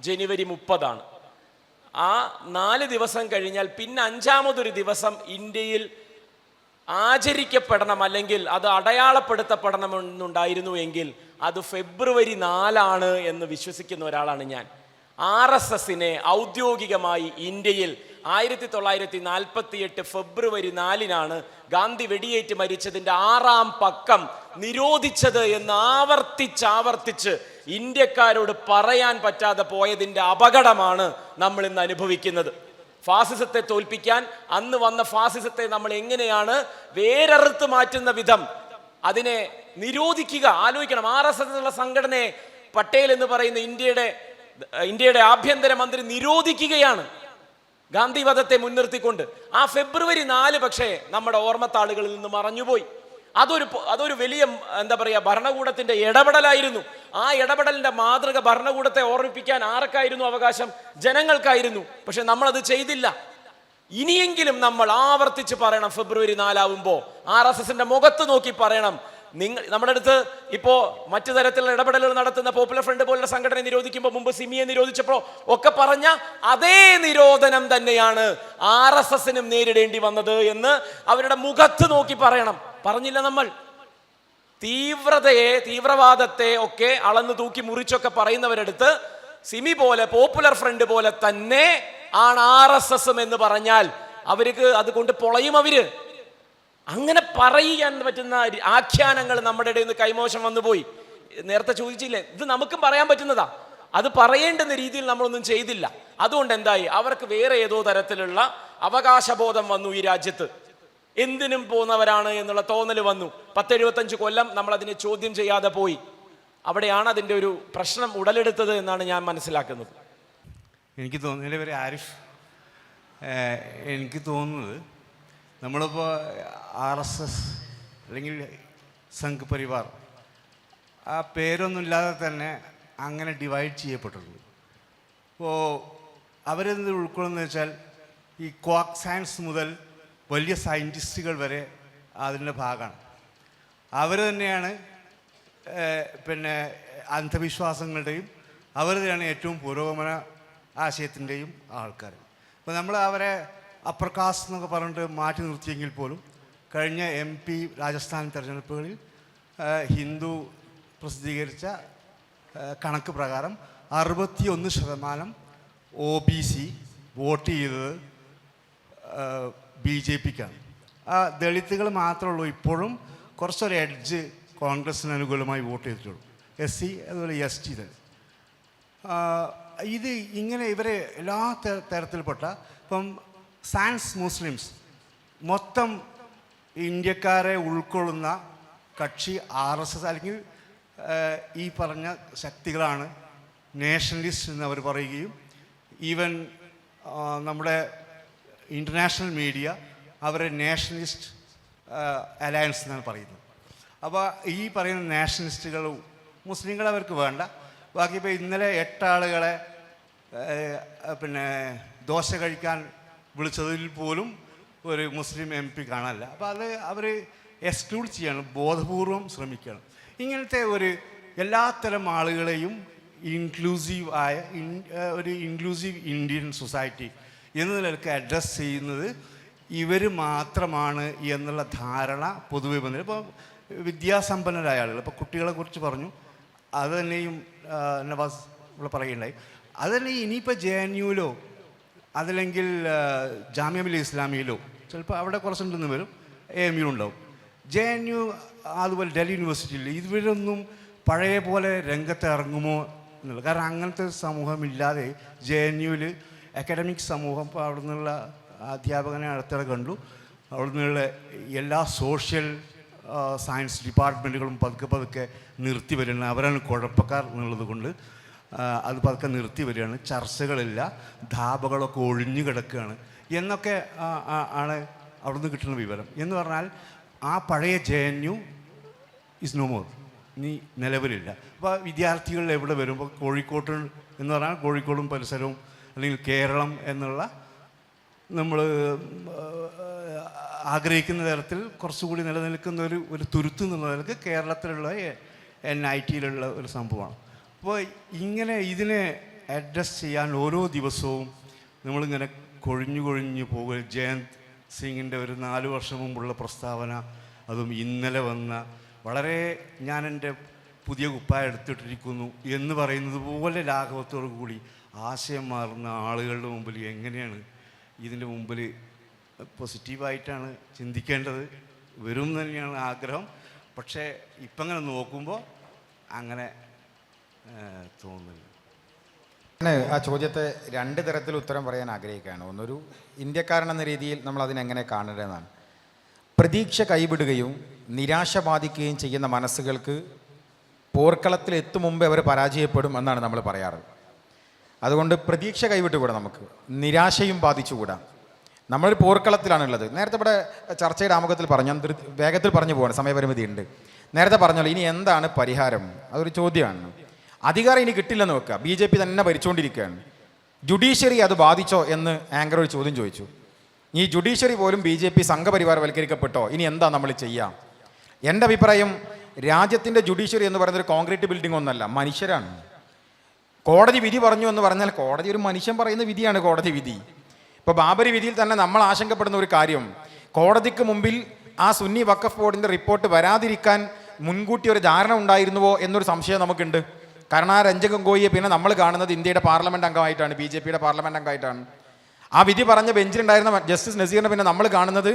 ജനുവരി 30. ആ 4 ദിവസം കഴിഞ്ഞാൽ പിന്നെ 5-ാമതൊരു ദിവസം ഇന്ത്യയിൽ ആചരിക്കപ്പെടണം, അല്ലെങ്കിൽ അത് അടയാളപ്പെടുത്തപ്പെടണമെന്നുണ്ടായിരുന്നു എങ്കിൽ അത് ഫെബ്രുവരി 4 എന്ന് വിശ്വസിക്കുന്ന ഒരാളാണ് ഞാൻ. RSSനെ ഔദ്യോഗികമായി ഇന്ത്യയിൽ 1948 ഫെബ്രുവരി 4 ഗാന്ധി വെടിയേറ്റ് മരിച്ചതിൻ്റെ 6-ാം പക്കം നിരോധിച്ചത് എന്ന് ആവർത്തിച്ച് ഇന്ത്യക്കാരോട് പറയാൻ പറ്റാതെ പോയതിൻ്റെ അപകടമാണ് നമ്മൾ ഇന്ന് അനുഭവിക്കുന്നത്. ഫാസിസത്തെ തോൽപ്പിക്കാൻ അന്ന് വന്ന ഫാസിസത്തെ നമ്മൾ എങ്ങനെയാണ് വേരറുത്ത് മാറ്റുന്ന വിധം അതിനെ നിരോധിക്കുക? ആലോചിക്കണം. RSS എന്നുള്ള സംഘടനയെ പട്ടേൽ എന്ന് പറയുന്ന ഇന്ത്യയുടെ ആഭ്യന്തരമന്ത്രി നിരോധിക്കുകയാണ് ഗാന്ധി വധത്തെ മുൻനിർത്തിക്കൊണ്ട്. ആ ഫെബ്രുവരി 4 പക്ഷേ നമ്മുടെ ഓർമ്മത്താളുകളിൽ നിന്ന് മറഞ്ഞുപോയി. അതൊരു വലിയ ഭരണകൂടത്തിന്റെ ഇടപെടലായിരുന്നു. ആ ഇടപെടലിന്റെ മാതൃക ഭരണകൂടത്തെ ഓർമ്മിപ്പിക്കാൻ ആർക്കായിരുന്നു അവകാശം? ജനങ്ങൾക്കായിരുന്നു. പക്ഷെ നമ്മളത് ചെയ്തില്ല. ഇനിയെങ്കിലും നമ്മൾ ആവർത്തിച്ച് പറയണം. ഫെബ്രുവരി 4 ആവുമ്പോൾ RSSന്റെ മുഖത്ത് നോക്കി പറയണം. നമ്മുടെ അടുത്ത് ഇപ്പോൾ മറ്റു തരത്തിലുള്ള ഇടപെടലുകൾ നടത്തുന്ന പോപ്പുലർ ഫ്രണ്ട് പോലുള്ള സംഘടന നിരോധിക്കുമ്പോൾ, മുമ്പ് സിമിയെ നിരോധിച്ചപ്പോൾ ഒക്കെ പറഞ്ഞ അതേ നിരോധനം തന്നെയാണ് RSSനും നേരിടേണ്ടി വന്നത് എന്ന് അവരുടെ മുഖത്ത് നോക്കി പറയണം. പറഞ്ഞില്ല നമ്മൾ. തീവ്രവാദത്തെ ഒക്കെ അളന്ന് തൂക്കി മുറിച്ചൊക്കെ പറയുന്നവരടുത്ത് സിമി പോലെ പോപ്പുലർ ഫ്രണ്ട് പോലെ തന്നെ ആണ് RSSും എന്ന് പറഞ്ഞാൽ അവർക്ക് അതുകൊണ്ട് പൊളയും. അങ്ങനെ പറയാൻ പറ്റുന്ന ആഖ്യാനങ്ങൾ നമ്മുടെ ഇടയിൽ നിന്ന് കൈമോശം വന്നുപോയി. നേരത്തെ ചോദിച്ചില്ലേ, ഇത് നമുക്കും പറയാൻ പറ്റുന്നതാ. അത് പറയേണ്ടുന്ന രീതിയിൽ നമ്മളൊന്നും ചെയ്തില്ല. അതുകൊണ്ട് എന്തായി? അവർക്ക് വേറെ ഏതോ തരത്തിലുള്ള അവകാശബോധം വന്നു. ഈ രാജ്യത്ത് എന്തിനും പോകുന്നവരാണ് എന്നുള്ള തോന്നൽ വന്നു. 10-75 കൊല്ലം നമ്മൾ അതിനെ ചോദ്യം ചെയ്യാതെ പോയി. അവിടെയാണ് അതിൻ്റെ ഒരു പ്രശ്നം ഉടലെടുത്തത് എന്നാണ് ഞാൻ മനസ്സിലാക്കുന്നത്. എനിക്ക് തോന്നുന്നു, എൻ്റെ പേര് ആരിഫ്. എനിക്ക് തോന്നുന്നത് നമ്മളിപ്പോൾ RSS അല്ലെങ്കിൽ സംഘ് പരിവാർ ആ പേരൊന്നുമില്ലാതെ തന്നെ അങ്ങനെ ഡിവൈഡ് ചെയ്യപ്പെട്ടിട്ടുണ്ട്. അപ്പോൾ അവരെന്ത് ഉൾക്കൊള്ളുന്നത് വെച്ചാൽ ഈ ക്വാക്ക് സയൻസ് മുതൽ വലിയ സയൻറ്റിസ്റ്റുകൾ വരെ അതിൻ്റെ ഭാഗമാണ്. അവർ തന്നെയാണ് അന്ധവിശ്വാസങ്ങളുടെയും അവർ തന്നെയാണ് ഏറ്റവും പുരോഗമന ആശയത്തിൻ്റെയും ആൾക്കാർ. അപ്പോൾ നമ്മൾ അവരെ അപ്പർ കാസ്റ്റ് എന്നൊക്കെ പറഞ്ഞിട്ട് മാറ്റി നിർത്തിയെങ്കിൽ പോലും കഴിഞ്ഞ MP രാജസ്ഥാൻ തെരഞ്ഞെടുപ്പുകളിൽ ഹിന്ദു പ്രസിദ്ധീകരിച്ച കണക്ക് പ്രകാരം 61% OBC വോട്ട് ചെയ്തത് BJPക്കാണ്. ആ ദളിതുകൾ മാത്രമേ ഉള്ളൂ ഇപ്പോഴും കുറച്ചൊരു എഡ്ജ് കോൺഗ്രസിന് അനുകൂലമായി വോട്ട് ചെയ്തിട്ടുള്ളൂ. SC അതുപോലെ ST തന്നെ. ഇത് ഇങ്ങനെ ഇവരെ എല്ലാ തരത്തിൽപ്പെട്ട ഇപ്പം സയൻസ് മുസ്ലിംസ് മൊത്തം ഇന്ത്യക്കാരെ ഉൾക്കൊള്ളുന്ന കക്ഷി RSS അല്ലെങ്കിൽ ഈ പറഞ്ഞ ശക്തികളാണ് നാഷണലിസ്റ്റ് എന്ന് അവർ പറയുകയും ഈവൻ നമ്മുടെ ഇൻ്റർനാഷണൽ മീഡിയ അവരെ നാഷണലിസ്റ്റ് അലയൻസ് എന്നാണ് പറയുന്നത്. അപ്പോൾ ഈ പറയുന്ന നാഷണലിസ്റ്റുകൾ മുസ്ലിങ്ങൾ അവർക്ക് വേണ്ട. ബാക്കി ഇപ്പോൾ ഇന്നലെ 8 ആളുകളെ ദോശ കഴിക്കാൻ വിളിച്ചതിൽ പോലും ഒരു മുസ്ലിം MP കാണാനില്ല. അപ്പോൾ അത് അവർ എക്സ്ക്ലൂഡ് ചെയ്യാണ്, ബോധപൂർവം ശ്രമിക്കുകയാണ്. ഇങ്ങനത്തെ ഒരു എല്ലാത്തരം ആളുകളെയും ഒരു ഇൻക്ലൂസീവ് ഇന്ത്യൻ സൊസൈറ്റി എന്ന നിലയ്ക്ക് അഡ്രസ്സ് ചെയ്യുന്നത് ഇവർ മാത്രമാണ് എന്നുള്ള ധാരണ പൊതുവെ വന്നത്. ഇപ്പോൾ വിദ്യാസമ്പന്നരായ ആളുകൾ, ഇപ്പോൾ കുട്ടികളെക്കുറിച്ച് പറഞ്ഞു, അത് തന്നെയും നവാസ് ഇവിടെ പറയുകയുണ്ടായി. അത് തന്നെ ഇനിയിപ്പോൾ JNUവിലോ അതല്ലെങ്കിൽ ജാമിയ മില്ലിയ ഇസ്ലാമിയിലോ ചിലപ്പോൾ അവിടെ കുറച്ചുണ്ടെന്ന് വരും, AMU ഉണ്ടാവും. JNU അതുപോലെ ഡൽഹി യൂണിവേഴ്സിറ്റിയിൽ ഇവരൊന്നും പഴയ പോലെ രംഗത്ത് ഇറങ്ങുമോ എന്നുള്ളത്. കാരണം അങ്ങനത്തെ സമൂഹമില്ലാതെ JNUവിൽ അക്കാഡമിക് സമൂഹം, ഇപ്പോൾ അവിടെ നിന്നുള്ള അധ്യാപകനെ അടുത്തിടെ കണ്ടു, അവിടെ നിന്നുള്ള എല്ലാ സോഷ്യൽ സയൻസ് ഡിപ്പാർട്ട്മെൻറ്റുകളും പതുക്കെ നിർത്തി വരികയാണ്. അവരാണ് കുഴപ്പക്കാർ എന്നുള്ളത് കൊണ്ട് അത് പതുക്കെ നിർത്തി വരികയാണ്. ചർച്ചകളില്ല, ധാബകളൊക്കെ ഒഴിഞ്ഞു കിടക്കുകയാണ് എന്നൊക്കെ ആണ് അവിടുന്ന് കിട്ടുന്ന വിവരം. എന്ന് പറഞ്ഞാൽ ആ പഴയ JNU ഇസ് നോ മോർ, ഇനി നിലവിലില്ല. അപ്പോൾ വിദ്യാർത്ഥികൾ എവിടെ വരുമ്പോൾ കോഴിക്കോട്ട് എന്ന് പറഞ്ഞാൽ കോഴിക്കോടും പരിസരവും അല്ലെങ്കിൽ കേരളം എന്നുള്ള നമ്മൾ ആഗ്രഹിക്കുന്ന തരത്തിൽ കുറച്ചുകൂടി നിലനിൽക്കുന്ന ഒരു തുരുത്ത് എന്നുള്ള നിലക്ക് കേരളത്തിലുള്ള NITയിലുള്ള ഒരു സംഭവമാണ്. അപ്പോൾ ഇങ്ങനെ ഇതിനെ അഡ്രസ്സ് ചെയ്യാൻ ഓരോ ദിവസവും നമ്മളിങ്ങനെ കൊഴിഞ്ഞു പോകുക. ജയന്ത് സിംഗിൻ്റെ ഒരു 4 വർഷം മുമ്പുള്ള പ്രസ്താവന, അതും ഇന്നലെ വന്ന വളരെ ഞാൻ എൻ്റെ പുതിയ കുപ്പായ എടുത്തിട്ടിരിക്കുന്നു എന്ന് പറയുന്നത് പോലെ ലാഘവത്തോടു കൂടി ആശയം മാറുന്ന ആളുകളുടെ മുമ്പിൽ എങ്ങനെയാണ് ഇതിൻ്റെ മുമ്പിൽ പോസിറ്റീവായിട്ടാണ് ചിന്തിക്കേണ്ടത് വരും തന്നെയാണ് ആഗ്രഹം. പക്ഷേ ഇപ്പം അങ്ങനെ നോക്കുമ്പോൾ അങ്ങനെ തോന്നുന്നില്ല. ഞാൻ ആ ചോദ്യത്തെ 2 തരത്തിൽ ഉത്തരം പറയാൻ ആഗ്രഹിക്കുകയാണ്. ഒന്നൊരു ഇന്ത്യക്കാരനെന്ന രീതിയിൽ നമ്മൾ അതിനെങ്ങനെ കാണേണ്ടതെന്നാണ്. പ്രതീക്ഷ കൈവിടുകയും നിരാശ ബാധിക്കുകയും ചെയ്യുന്ന മനസ്സുകൾക്ക് പോർക്കളത്തിൽ എത്തും മുമ്പേ അവർ പരാജയപ്പെടും എന്നാണ് നമ്മൾ പറയാറ്. അതുകൊണ്ട് പ്രതീക്ഷ കൈവിട്ടുകൂടാ, നമുക്ക് നിരാശയും ബാധിച്ചുകൂടാ. നമ്മളൊരു പോർക്കളത്തിലാണുള്ളത്. നേരത്തെ ഇവിടെ ചർച്ചയുടെ ആമുഖത്തിൽ പറഞ്ഞു, ഞാൻ വേഗത്തിൽ പറഞ്ഞു പോകണം, സമയപരിമിതി ഉണ്ട്. നേരത്തെ പറഞ്ഞല്ലോ ഇനി എന്താണ് പരിഹാരം, അതൊരു ചോദ്യമാണ്. അധികാരം ഇനി കിട്ടില്ലെന്ന് വെക്കുക, BJP തന്നെ ഭരിച്ചുകൊണ്ടിരിക്കുകയാണ്. ജുഡീഷ്യറി അത് ബാധിച്ചോ എന്ന് ആങ്കർ ഒരു ചോദ്യം ചോദിച്ചു. ഈ ജുഡീഷ്യറി പോലും BJP സംഘപരിവാരവൽക്കരിക്കപ്പെട്ടോ, ഇനി എന്താ നമ്മൾ ചെയ്യാം? എൻ്റെ അഭിപ്രായം, രാജ്യത്തിൻ്റെ ജുഡീഷ്യറി എന്ന് പറയുന്നത് ഒരു കോൺക്രീറ്റ് ബിൽഡിംഗ് ഒന്നല്ല, മനുഷ്യരാണ്. കോടതി വിധി പറഞ്ഞു എന്ന് പറഞ്ഞാൽ കോടതി ഒരു മനുഷ്യൻ പറയുന്ന വിധിയാണ് കോടതി വിധി. ഇപ്പോൾ ബാബരി വിധിയിൽ തന്നെ നമ്മൾ ആശങ്കപ്പെടുന്ന ഒരു കാര്യം, കോടതിക്ക് മുമ്പിൽ ആ സുന്നി വഖഫ് ബോർഡിൻ്റെ റിപ്പോർട്ട് വരാതിരിക്കാൻ മുൻകൂട്ടി ഒരു ധാരണ ഉണ്ടായിരുന്നുവോ എന്നൊരു സംശയം നമുക്കുണ്ട്. കാരണം ആ രഞ്ജൻ ഗൊഗോയിയെ പിന്നെ നമ്മൾ കാണുന്നത് ഇന്ത്യയുടെ പാർലമെൻറ്റ് അംഗമായിട്ടാണ്, BJPയുടെ പാർലമെൻറ്റ് അംഗമായിട്ടാണ്. ആ വിധി പറഞ്ഞ ബെഞ്ചിലുണ്ടായിരുന്ന ജസ്റ്റിസ് നസീറിനെ പിന്നെ നമ്മൾ കാണുന്നത്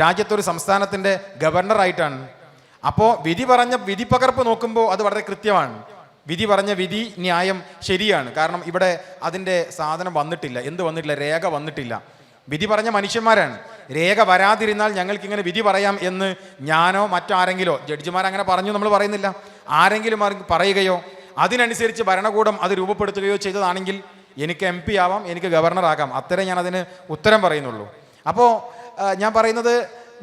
രാജ്യത്തൊരു സംസ്ഥാനത്തിൻ്റെ ഗവർണറായിട്ടാണ്. അപ്പോൾ വിധി പറഞ്ഞ വിധി പകർപ്പ് നോക്കുമ്പോൾ അത് വളരെ കൃത്യമാണ്. വിധി പറഞ്ഞ വിധി ന്യായം ശരിയാണ്. കാരണം ഇവിടെ അതിൻ്റെ സാധനം വന്നിട്ടില്ല. എന്ത് വന്നിട്ടില്ല? രേഖ വന്നിട്ടില്ല. വിധി പറഞ്ഞ മനുഷ്യന്മാരാണ്. രേഖ വരാതിരുന്നാൽ ഞങ്ങൾക്കിങ്ങനെ വിധി പറയാം എന്ന് ഞാനോ മറ്റാരെങ്കിലോ, ജഡ്ജിമാരങ്ങനെ പറഞ്ഞു നമ്മൾ പറയുന്നില്ല, ആരെങ്കിലും പറയുകയോ അതിനനുസരിച്ച് ഭരണകൂടം അത് രൂപപ്പെടുത്തുകയോ ചെയ്തതാണെങ്കിൽ എനിക്ക് MP ആവാം, എനിക്ക് ഗവർണറാകാം. അത്രേ ഞാൻ അതിന് ഉത്തരം പറയുന്നുള്ളൂ. അപ്പോൾ ഞാൻ പറയുന്നത്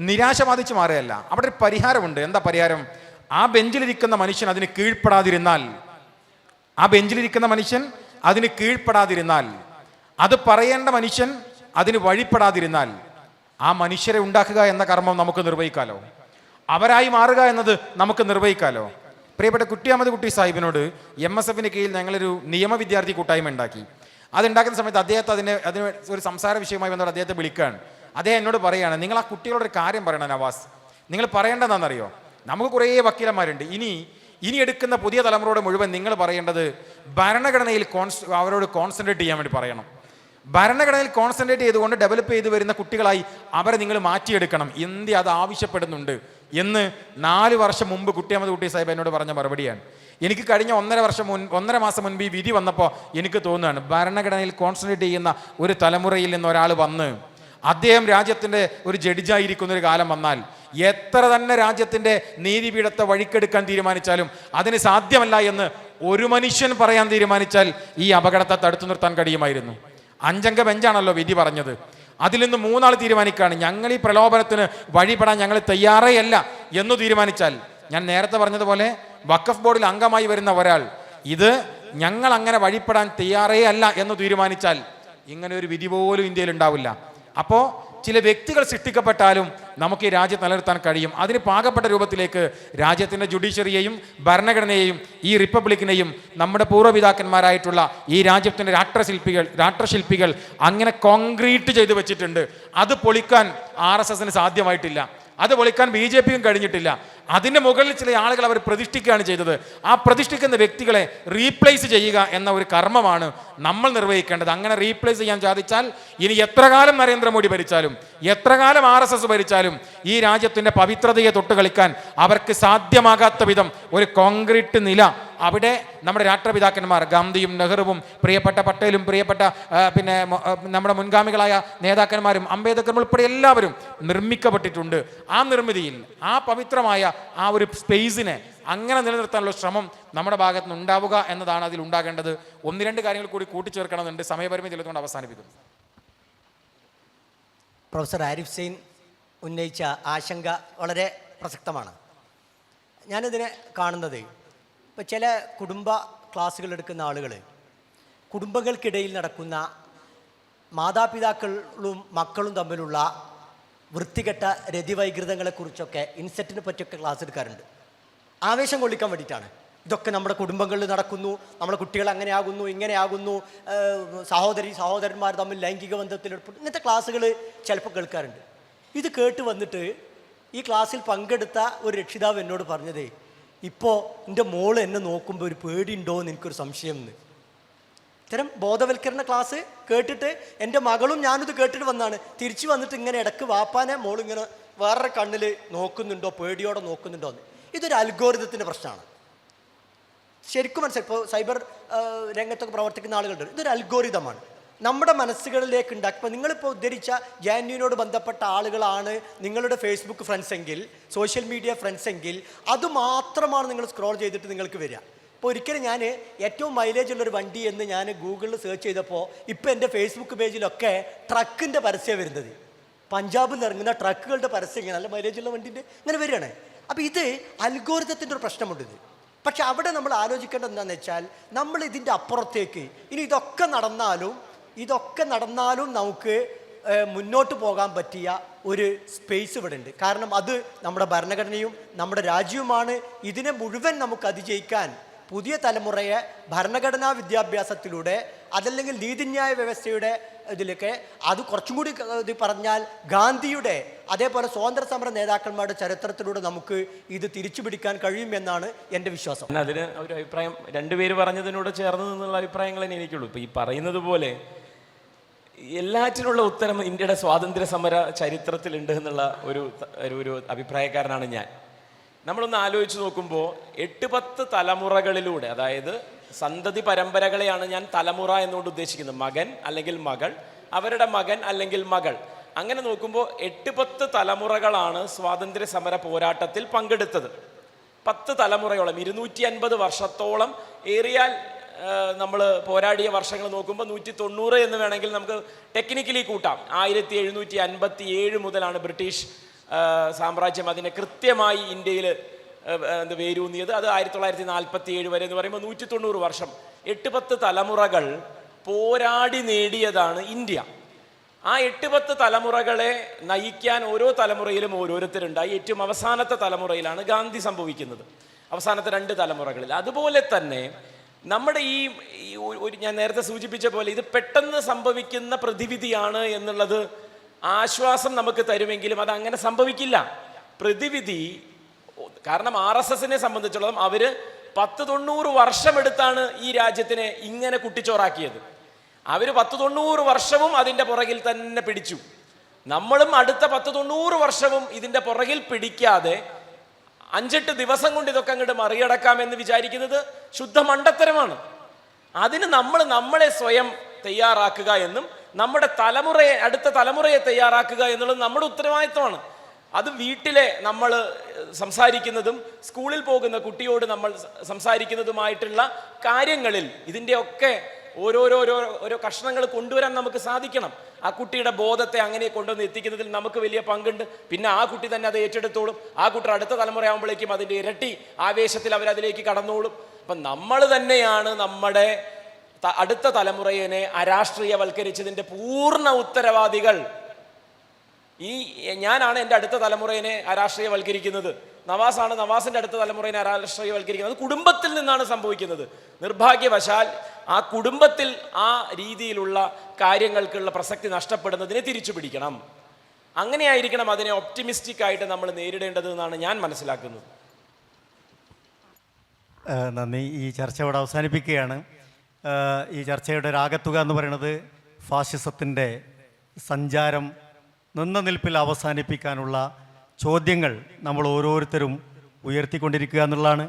നിരാശ ബാധിച്ച് മാറുകയല്ല, അവിടെ ഒരു പരിഹാരമുണ്ട്. എന്താ പരിഹാരം? ആ ബെഞ്ചിലിരിക്കുന്ന മനുഷ്യൻ അതിന് കീഴ്പ്പെടാതിരുന്നാൽ, അത് പറയേണ്ട മനുഷ്യൻ അതിന് വഴിപ്പെടാതിരുന്നാൽ, ആ മനുഷ്യരെ ഉണ്ടാക്കുക എന്ന കർമ്മം നമുക്ക് നിർവഹിക്കാലോ, അവരായി മാറുക എന്നത് നമുക്ക് നിർവഹിക്കാലോ. പ്രിയപ്പെട്ട കുട്ടി അഹമ്മദ് കുട്ടി സാഹിബിനോട് MSFന്റെ കീഴിൽ ഞങ്ങളൊരു നിയമ വിദ്യാർത്ഥി കൂട്ടായ്മ ഉണ്ടാക്കി. അതുണ്ടാക്കുന്ന സമയത്ത് അദ്ദേഹത്തെ അതിന് ഒരു സംസാര വിഷയമായി ബന്ധപ്പെട്ട് അദ്ദേഹത്തെ വിളിക്കുകയാണ്. അദ്ദേഹം എന്നോട് പറയുകയാണ്, നിങ്ങൾ ആ കുട്ടികളോടൊരു കാര്യം പറയണം നവാസ്, നിങ്ങൾ പറയേണ്ടതെന്നറിയോ, നമുക്ക് കുറേ വക്കീലന്മാരുണ്ട്, ഇനി എടുക്കുന്ന പുതിയ തലമുറയോട് മുഴുവൻ നിങ്ങൾ പറയേണ്ടത് ഭരണഘടനയിൽ അവരോട് കോൺസെൻട്രേറ്റ് ചെയ്യാൻ വേണ്ടി പറയണം. ഭരണഘടനയിൽ കോൺസെൻട്രേറ്റ് ചെയ്തുകൊണ്ട് ഡെവലപ്പ് ചെയ്ത് വരുന്ന കുട്ടികളായി അവരെ നിങ്ങൾ മാറ്റിയെടുക്കണം. ഇന്ത്യ അത് ആവശ്യപ്പെടുന്നുണ്ട് എന്ന് 4 വർഷം മുമ്പ് കുട്ടി അഹമ്മദ് കുട്ടി സാഹിബ് എന്നോട് പറഞ്ഞ മറുപടിയാണ്. എനിക്ക് കഴിഞ്ഞ 1.5 മാസം മുൻപ് ഈ വിധി വന്നപ്പോൾ എനിക്ക് തോന്നുകയാണ്, ഭരണഘടനയിൽ കോൺസെൻട്രേറ്റ് ചെയ്യുന്ന ഒരു തലമുറയിൽ നിന്ന് ഒരാൾ വന്ന് അദ്ദേഹം രാജ്യത്തിൻ്റെ ഒരു ജഡ്ജായിരിക്കുന്ന ഒരു കാലം വന്നാൽ എത്ര തന്നെ രാജ്യത്തിൻ്റെ നീതിപീഠത്തെ വഴിക്കെടുക്കാൻ തീരുമാനിച്ചാലും അതിന് സാധ്യമല്ല എന്ന് ഒരു മനുഷ്യൻ പറയാൻ തീരുമാനിച്ചാൽ ഈ അപകടത്തെ തടുത്തു നിർത്താൻ കഴിയുമായിരുന്നു. 5 അംഗ ബെഞ്ചാണല്ലോ വിധി പറഞ്ഞത്. അതിൽ നിന്ന് 3 ആൾ തീരുമാനിക്കുകയാണ്, ഞങ്ങൾ ഈ പ്രലോഭനത്തിന് വഴിപ്പെടാൻ ഞങ്ങൾ തയ്യാറേ അല്ല എന്ന് തീരുമാനിച്ചാൽ, ഞാൻ നേരത്തെ പറഞ്ഞതുപോലെ വഖഫ് ബോർഡിൽ അംഗമായി വരുന്ന ഒരാൾ ഇത് ഞങ്ങൾ അങ്ങനെ വഴിപ്പെടാൻ തയ്യാറേ അല്ല എന്ന് തീരുമാനിച്ചാൽ ഇങ്ങനെ ഒരു വിധി പോലും ഇന്ത്യയിൽ ഉണ്ടാവില്ല. അപ്പോൾ ചില വ്യക്തികൾ സൃഷ്ടിക്കപ്പെട്ടാലും നമുക്ക് ഈ രാജ്യത്ത് നിലനിർത്താൻ കഴിയും. അതിന് പാകപ്പെട്ട രൂപത്തിലേക്ക് രാജ്യത്തിൻ്റെ ജുഡീഷ്യറിയെയും ഭരണഘടനയെയും ഈ റിപ്പബ്ലിക്കിനെയും നമ്മുടെ പൂർവ്വപിതാക്കന്മാരായിട്ടുള്ള ഈ രാജ്യത്തിൻ്റെ രാഷ്ട്രശില്പികൾ അങ്ങനെ കോൺക്രീറ്റ് ചെയ്ത് വെച്ചിട്ടുണ്ട്. അത് പൊളിക്കാൻ RSSന് സാധ്യമായിട്ടില്ല, അത് പൊളിക്കാൻ BJPയും കഴിഞ്ഞിട്ടില്ല. അതിൻ്റെ മുകളിൽ ചില ആളുകൾ അവർ പ്രതിഷ്ഠിക്കുകയാണ് ചെയ്തത്. ആ പ്രതിഷ്ഠിക്കുന്ന വ്യക്തികളെ റീപ്ലേസ് ചെയ്യുക എന്ന ഒരു കർമ്മമാണ് നമ്മൾ നിർവഹിക്കേണ്ടത്. അങ്ങനെ റീപ്ലേസ് ചെയ്യാൻ സാധിച്ചാൽ ഇനി എത്ര കാലം നരേന്ദ്രമോദി ഭരിച്ചാലും എത്ര കാലം RSS ഭരിച്ചാലും ഈ രാജ്യത്തിൻ്റെ പവിത്രതയെ തൊട്ട് കളിക്കാൻ അവർക്ക് സാധ്യമാകാത്ത വിധം ഒരു കോൺക്രീറ്റ് നില അവിടെ നമ്മുടെ രാഷ്ട്രപിതാക്കന്മാർ ഗാന്ധിയും നെഹ്റുവും പ്രിയപ്പെട്ട പട്ടേലും പ്രിയപ്പെട്ട നമ്മുടെ മുൻഗാമികളായ നേതാക്കന്മാരും അംബേദ്കറും ഉൾപ്പെടെ എല്ലാവരും നിർമ്മിക്കപ്പെട്ടിട്ടുണ്ട്. ആ നിർമ്മിതിയിൽ ആ പവിത്രമായ ആ ഒരു സ്പേസിനെ അങ്ങനെ നിലനിർത്താനുള്ള ശ്രമം നമ്മുടെ ഭാഗത്ത് നിന്ന് ഉണ്ടാവുക എന്നതാണ് അതിൽ ഉണ്ടാകേണ്ടത്. 1-2 കാര്യങ്ങൾ കൂടി കൂട്ടിച്ചേർക്കണമെന്നുണ്ട്. സമയപരിമിതി ഉള്ളതുകൊണ്ട് അവസാനിപ്പിക്കുന്നു. പ്രൊഫസർ ആരിഫ് സൈൻ ഉന്നയിച്ച ആശങ്ക വളരെ പ്രസക്തമാണ്. ഞാനിതിനെ കാണുന്നത്, ഇപ്പോൾ ചില കുടുംബ ക്ലാസ്സുകൾ എടുക്കുന്ന ആളുകൾ കുടുംബങ്ങൾക്കിടയിൽ നടക്കുന്ന മാതാപിതാക്കളും മക്കളും തമ്മിലുള്ള വൃത്തികെട്ട രതിവൈകൃതങ്ങളെക്കുറിച്ചൊക്കെ ഇൻസെറ്റിനെ പറ്റിയൊക്കെ ക്ലാസ് എടുക്കാറുണ്ട്. ആവേശം കൊള്ളിക്കാൻ വേണ്ടിയിട്ടാണ്. ഇതൊക്കെ നമ്മുടെ കുടുംബങ്ങളിൽ നടക്കുന്നു, നമ്മുടെ കുട്ടികൾ അങ്ങനെയാകുന്നു ഇങ്ങനെയാകുന്നു, സഹോദരന്മാർ തമ്മിൽ ലൈംഗിക ബന്ധത്തിലെടുപ്പ്, ഇങ്ങനത്തെ ക്ലാസ്സുകൾ ചിലപ്പോൾ കേൾക്കാറുണ്ട്. ഇത് കേട്ട് വന്നിട്ട് ഈ ക്ലാസ്സിൽ പങ്കെടുത്ത ഒരു രക്ഷിതാവ് എന്നോട് പറഞ്ഞത്, ഇപ്പോൾ എൻ്റെ മോള് എന്നെ നോക്കുമ്പോൾ ഒരു പേടിയുണ്ടോ എന്ന് എനിക്കൊരു സംശയം എന്ന്. ഇത്തരം ബോധവൽക്കരണ ക്ലാസ് കേട്ടിട്ട് എൻ്റെ മകളും ഞാനിത് കേട്ടിട്ട് വന്നാണ്. തിരിച്ചു വന്നിട്ട് ഇങ്ങനെ ഇടയ്ക്ക് വാപ്പാനെ മോളിങ്ങനെ വേറൊരു കണ്ണിൽ നോക്കുന്നുണ്ടോ, പേടിയോടെ നോക്കുന്നുണ്ടോ എന്ന്. ഇതൊരു അൽഗോരിതത്തിൻ്റെ പ്രശ്നമാണ്. ശരിക്കും മനസ്സിലായി. ഇപ്പോൾ സൈബർ രംഗത്തൊക്കെ പ്രവർത്തിക്കുന്ന ആളുകളുണ്ട്. ഇതൊരു അൽഗോരിതമാണ് നമ്മുടെ മനസ്സുകളിലേക്ക് ഉണ്ടാക്കി. ഇപ്പോൾ നിങ്ങളിപ്പോൾ ഉദ്ധരിച്ച ജാന്യുവിനോട് ബന്ധപ്പെട്ട ആളുകളാണ് നിങ്ങളുടെ ഫേസ്ബുക്ക് ഫ്രണ്ട്സ് എങ്കിൽ, സോഷ്യൽ മീഡിയ ഫ്രണ്ട്സ് എങ്കിൽ, അതുമാത്രമാണ് നിങ്ങൾ സ്ക്രോൾ ചെയ്തിട്ട് നിങ്ങൾക്ക് വരിക. ഇപ്പോൾ ഒരിക്കലും ഞാൻ ഏറ്റവും മൈലേജ് ഉള്ളൊരു വണ്ടി എന്ന് ഞാൻ ഗൂഗിളിൽ സെർച്ച് ചെയ്തപ്പോൾ ഇപ്പോൾ എൻ്റെ ഫേസ്ബുക്ക് പേജിലൊക്കെ ട്രക്കിൻ്റെ പരസ്യം വരുന്നത്. പഞ്ചാബിൽ നിന്ന് ഇറങ്ങുന്ന ട്രക്കുകളുടെ പരസ്യം ഇങ്ങനെ നല്ല മൈലേജുള്ള വണ്ടിൻ്റെ ഇങ്ങനെ വരികയാണ്. അപ്പോൾ ഇത് അൽഗോരിതത്തിൻ്റെ ഒരു പ്രശ്നമുണ്ട് ഇത്. പക്ഷെ അവിടെ നമ്മൾ ആലോചിക്കേണ്ടത് എന്താണെന്ന് വെച്ചാൽ, നമ്മൾ ഇതിൻ്റെ അപ്പുറത്തേക്ക് ഇനി ഇതൊക്കെ നടന്നാലും നമുക്ക് മുന്നോട്ട് പോകാൻ പറ്റിയ ഒരു സ്പേസ് ഇവിടെ ഉണ്ട്. കാരണം അത് നമ്മുടെ ഭരണഘടനയും നമ്മുടെ രാജ്യവുമാണ്. ഇതിനെ മുഴുവൻ നമുക്ക് അതിജയിക്കാൻ പുതിയ തലമുറയെ ഭരണഘടനാ വിദ്യാഭ്യാസത്തിലൂടെ, അതല്ലെങ്കിൽ നീതിന്യായ വ്യവസ്ഥയുടെ ഇതിലൊക്കെ, അത് കുറച്ചും കൂടി ഇത് പറഞ്ഞാൽ ഗാന്ധിയുടെ അതേപോലെ സ്വാതന്ത്ര്യ സമര നേതാക്കന്മാരുടെ ചരിത്രത്തിലൂടെ നമുക്ക് ഇത് തിരിച്ചു പിടിക്കാൻ കഴിയുമെന്നാണ് എൻ്റെ വിശ്വാസം. അതിന് ഒരു അഭിപ്രായം, രണ്ടുപേര് പറഞ്ഞതിനോട് ചേർന്ന് നിന്നുള്ള അഭിപ്രായങ്ങൾ തന്നെ എനിക്കുള്ളൂ. ഇപ്പോൾ ഈ പറയുന്നത് പോലെ എല്ലാറ്റിനുള്ള ഉത്തരം ഇന്ത്യയുടെ സ്വാതന്ത്ര്യ സമര ചരിത്രത്തിലുണ്ട് എന്നുള്ള ഒരു അഭിപ്രായക്കാരനാണ് ഞാൻ. നമ്മളൊന്ന് ആലോചിച്ച് നോക്കുമ്പോൾ 8-10 തലമുറകളിലൂടെ, അതായത് സന്തതി പരമ്പരകളെയാണ് ഞാൻ തലമുറ എന്നുകൊണ്ട് ഉദ്ദേശിക്കുന്നത്. മകൻ അല്ലെങ്കിൽ മകൾ, അവരുടെ മകൻ അല്ലെങ്കിൽ മകൾ, അങ്ങനെ നോക്കുമ്പോൾ 8-10 തലമുറകളാണ് സ്വാതന്ത്ര്യ സമര പോരാട്ടത്തിൽ പങ്കെടുത്തത്. 10 തലമുറയോളം 250 വർഷത്തോളം ഏറിയാൽ നമ്മൾ പോരാടിയ വർഷങ്ങൾ നോക്കുമ്പോൾ 190 എന്ന് വേണമെങ്കിൽ നമുക്ക് ടെക്നിക്കലി കൂട്ടാം. 1757 മുതലാണ് ബ്രിട്ടീഷ് സാമ്രാജ്യം അതിനെ കൃത്യമായി ഇന്ത്യയിൽ വേരൂന്നിയത്. അത് 1947 വരെ എന്ന് പറയുമ്പോൾ 190 വർഷം, 8-10 തലമുറകൾ പോരാടി നേടിയതാണ് ഇന്ത്യ. ആ 8-10 തലമുറകളെ നയിക്കാൻ ഓരോ തലമുറയിലും ഓരോരുത്തരുണ്ടായി. ഏറ്റവും അവസാനത്തെ തലമുറയിലാണ് ഗാന്ധി സംഭവിക്കുന്നത്, അവസാനത്തെ 2 തലമുറകളിൽ. അതുപോലെ തന്നെ നമ്മുടെ ഈ ഞാൻ നേരത്തെ സൂചിപ്പിച്ച പോലെ ഇത് പെട്ടെന്ന് സംഭവിക്കുന്ന പ്രതിവിധിയാണ് എന്നുള്ളത് ആശ്വാസം നമുക്ക് തരുമെങ്കിലും അത് അങ്ങനെ സംഭവിക്കില്ല. പ്രതിവിധി, കാരണം RSSനെ സംബന്ധിച്ചിടത്തോളം അവർ 10-90 വർഷമെടുത്താണ് ഈ രാജ്യത്തിനെ ഇങ്ങനെ കുട്ടിച്ചോറാക്കിയത്. അവർ 10-90 വർഷവും അതിൻ്റെ പുറകിൽ തന്നെ പിടിച്ചു. നമ്മളും അടുത്ത 10-90 വർഷവും ഇതിൻ്റെ പുറകിൽ പിടിക്കാതെ 5-8 ദിവസം കൊണ്ട് ഇതൊക്കെ അങ്ങോട്ട് മറികടക്കാമെന്ന് വിചാരിക്കുന്നത് ശുദ്ധ മണ്ടത്തരമാണ്. അതിന് നമ്മളെ സ്വയം തയ്യാറാക്കുക എന്നും നമ്മുടെ അടുത്ത തലമുറയെ തയ്യാറാക്കുക എന്നുള്ളത് നമ്മുടെ ഉത്തരവാദിത്വമാണ്. അത് വീട്ടിലെ നമ്മൾ സംസാരിക്കുന്നതും സ്കൂളിൽ പോകുന്ന കുട്ടിയോട് നമ്മൾ സംസാരിക്കുന്നതുമായിട്ടുള്ള കാര്യങ്ങളിൽ ഇതിൻ്റെയൊക്കെ ഓരോ കഷ്ണങ്ങൾ കൊണ്ടുവരാൻ നമുക്ക് സാധിക്കണം. ആ കുട്ടിയുടെ ബോധത്തെ അങ്ങനെ കൊണ്ടുവന്ന് എത്തിക്കുന്നതിൽ നമുക്ക് വലിയ പങ്കുണ്ട്. പിന്നെ ആ കുട്ടി തന്നെ അത് ഏറ്റെടുത്തോളും. ആ കുട്ടി അടുത്ത തലമുറയാകുമ്പോഴേക്കും അതിൻ്റെ ഇരട്ടി ആവേശത്തിൽ അവരതിലേക്ക് കടന്നോളും. അപ്പം നമ്മൾ തന്നെയാണ് നമ്മുടെ അടുത്ത തലമുറയെ അരാഷ്ട്രീയവൽക്കരിച്ചതിൻ്റെ പൂർണ്ണ ഉത്തരവാദികൾ. ഞാനാണ് എൻ്റെ അടുത്ത തലമുറയെ അരാഷ്ട്രീയവൽക്കരിക്കുന്നത്, നവാസാണ് നവാസിൻ്റെ അടുത്ത തലമുറയെ അരാഷ്ട്രീയവൽക്കരിക്കുന്നത്. അത് കുടുംബത്തിൽ നിന്നാണ് സംഭവിക്കുന്നത്. നിർഭാഗ്യവശാൽ ആ കുടുംബത്തിൽ ആ രീതിയിലുള്ള കാര്യങ്ങൾക്കുള്ള പ്രസക്തി നഷ്ടപ്പെടുന്നതിനെ തിരിച്ചു പിടിക്കണം. അങ്ങനെയായിരിക്കണം അതിനെ ഒപ്റ്റിമിസ്റ്റിക് ആയിട്ട് നമ്മൾ നേരിടേണ്ടത് എന്നാണ് ഞാൻ മനസ്സിലാക്കുന്നത്. നന്ദി. ഈ ചർച്ച ഇവിടെ അവസാനിപ്പിക്കുകയാണ്. ഈ ചർച്ചയുടെ ഒരാകത്തുക എന്ന് പറയുന്നത് ഫാഷിസത്തിൻ്റെ സഞ്ചാരം നിന്ന നിൽപ്പിൽ അവസാനിപ്പിക്കാനുള്ള ചോദ്യങ്ങൾ നമ്മൾ ഓരോരുത്തരും ഉയർത്തിക്കൊണ്ടിരിക്കുക എന്നുള്ളതാണ്.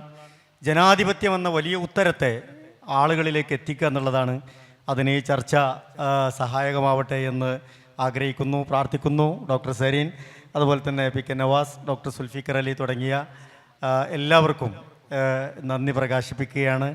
ജനാധിപത്യം എന്ന വലിയ ഉത്തരത്തെ ആളുകളിലേക്ക് എത്തിക്കുക എന്നുള്ളതാണ്. അതിന് ഈ ചർച്ച സഹായകമാവട്ടെ എന്ന് ആഗ്രഹിക്കുന്നു, പ്രാർത്ഥിക്കുന്നു. ഡോക്ടർ സരീൻ, അതുപോലെ തന്നെ P K Navas, doctor Zulfikar Ali തുടങ്ങിയ എല്ലാവർക്കും നന്ദി പ്രകാശിപ്പിക്കുകയാണ്.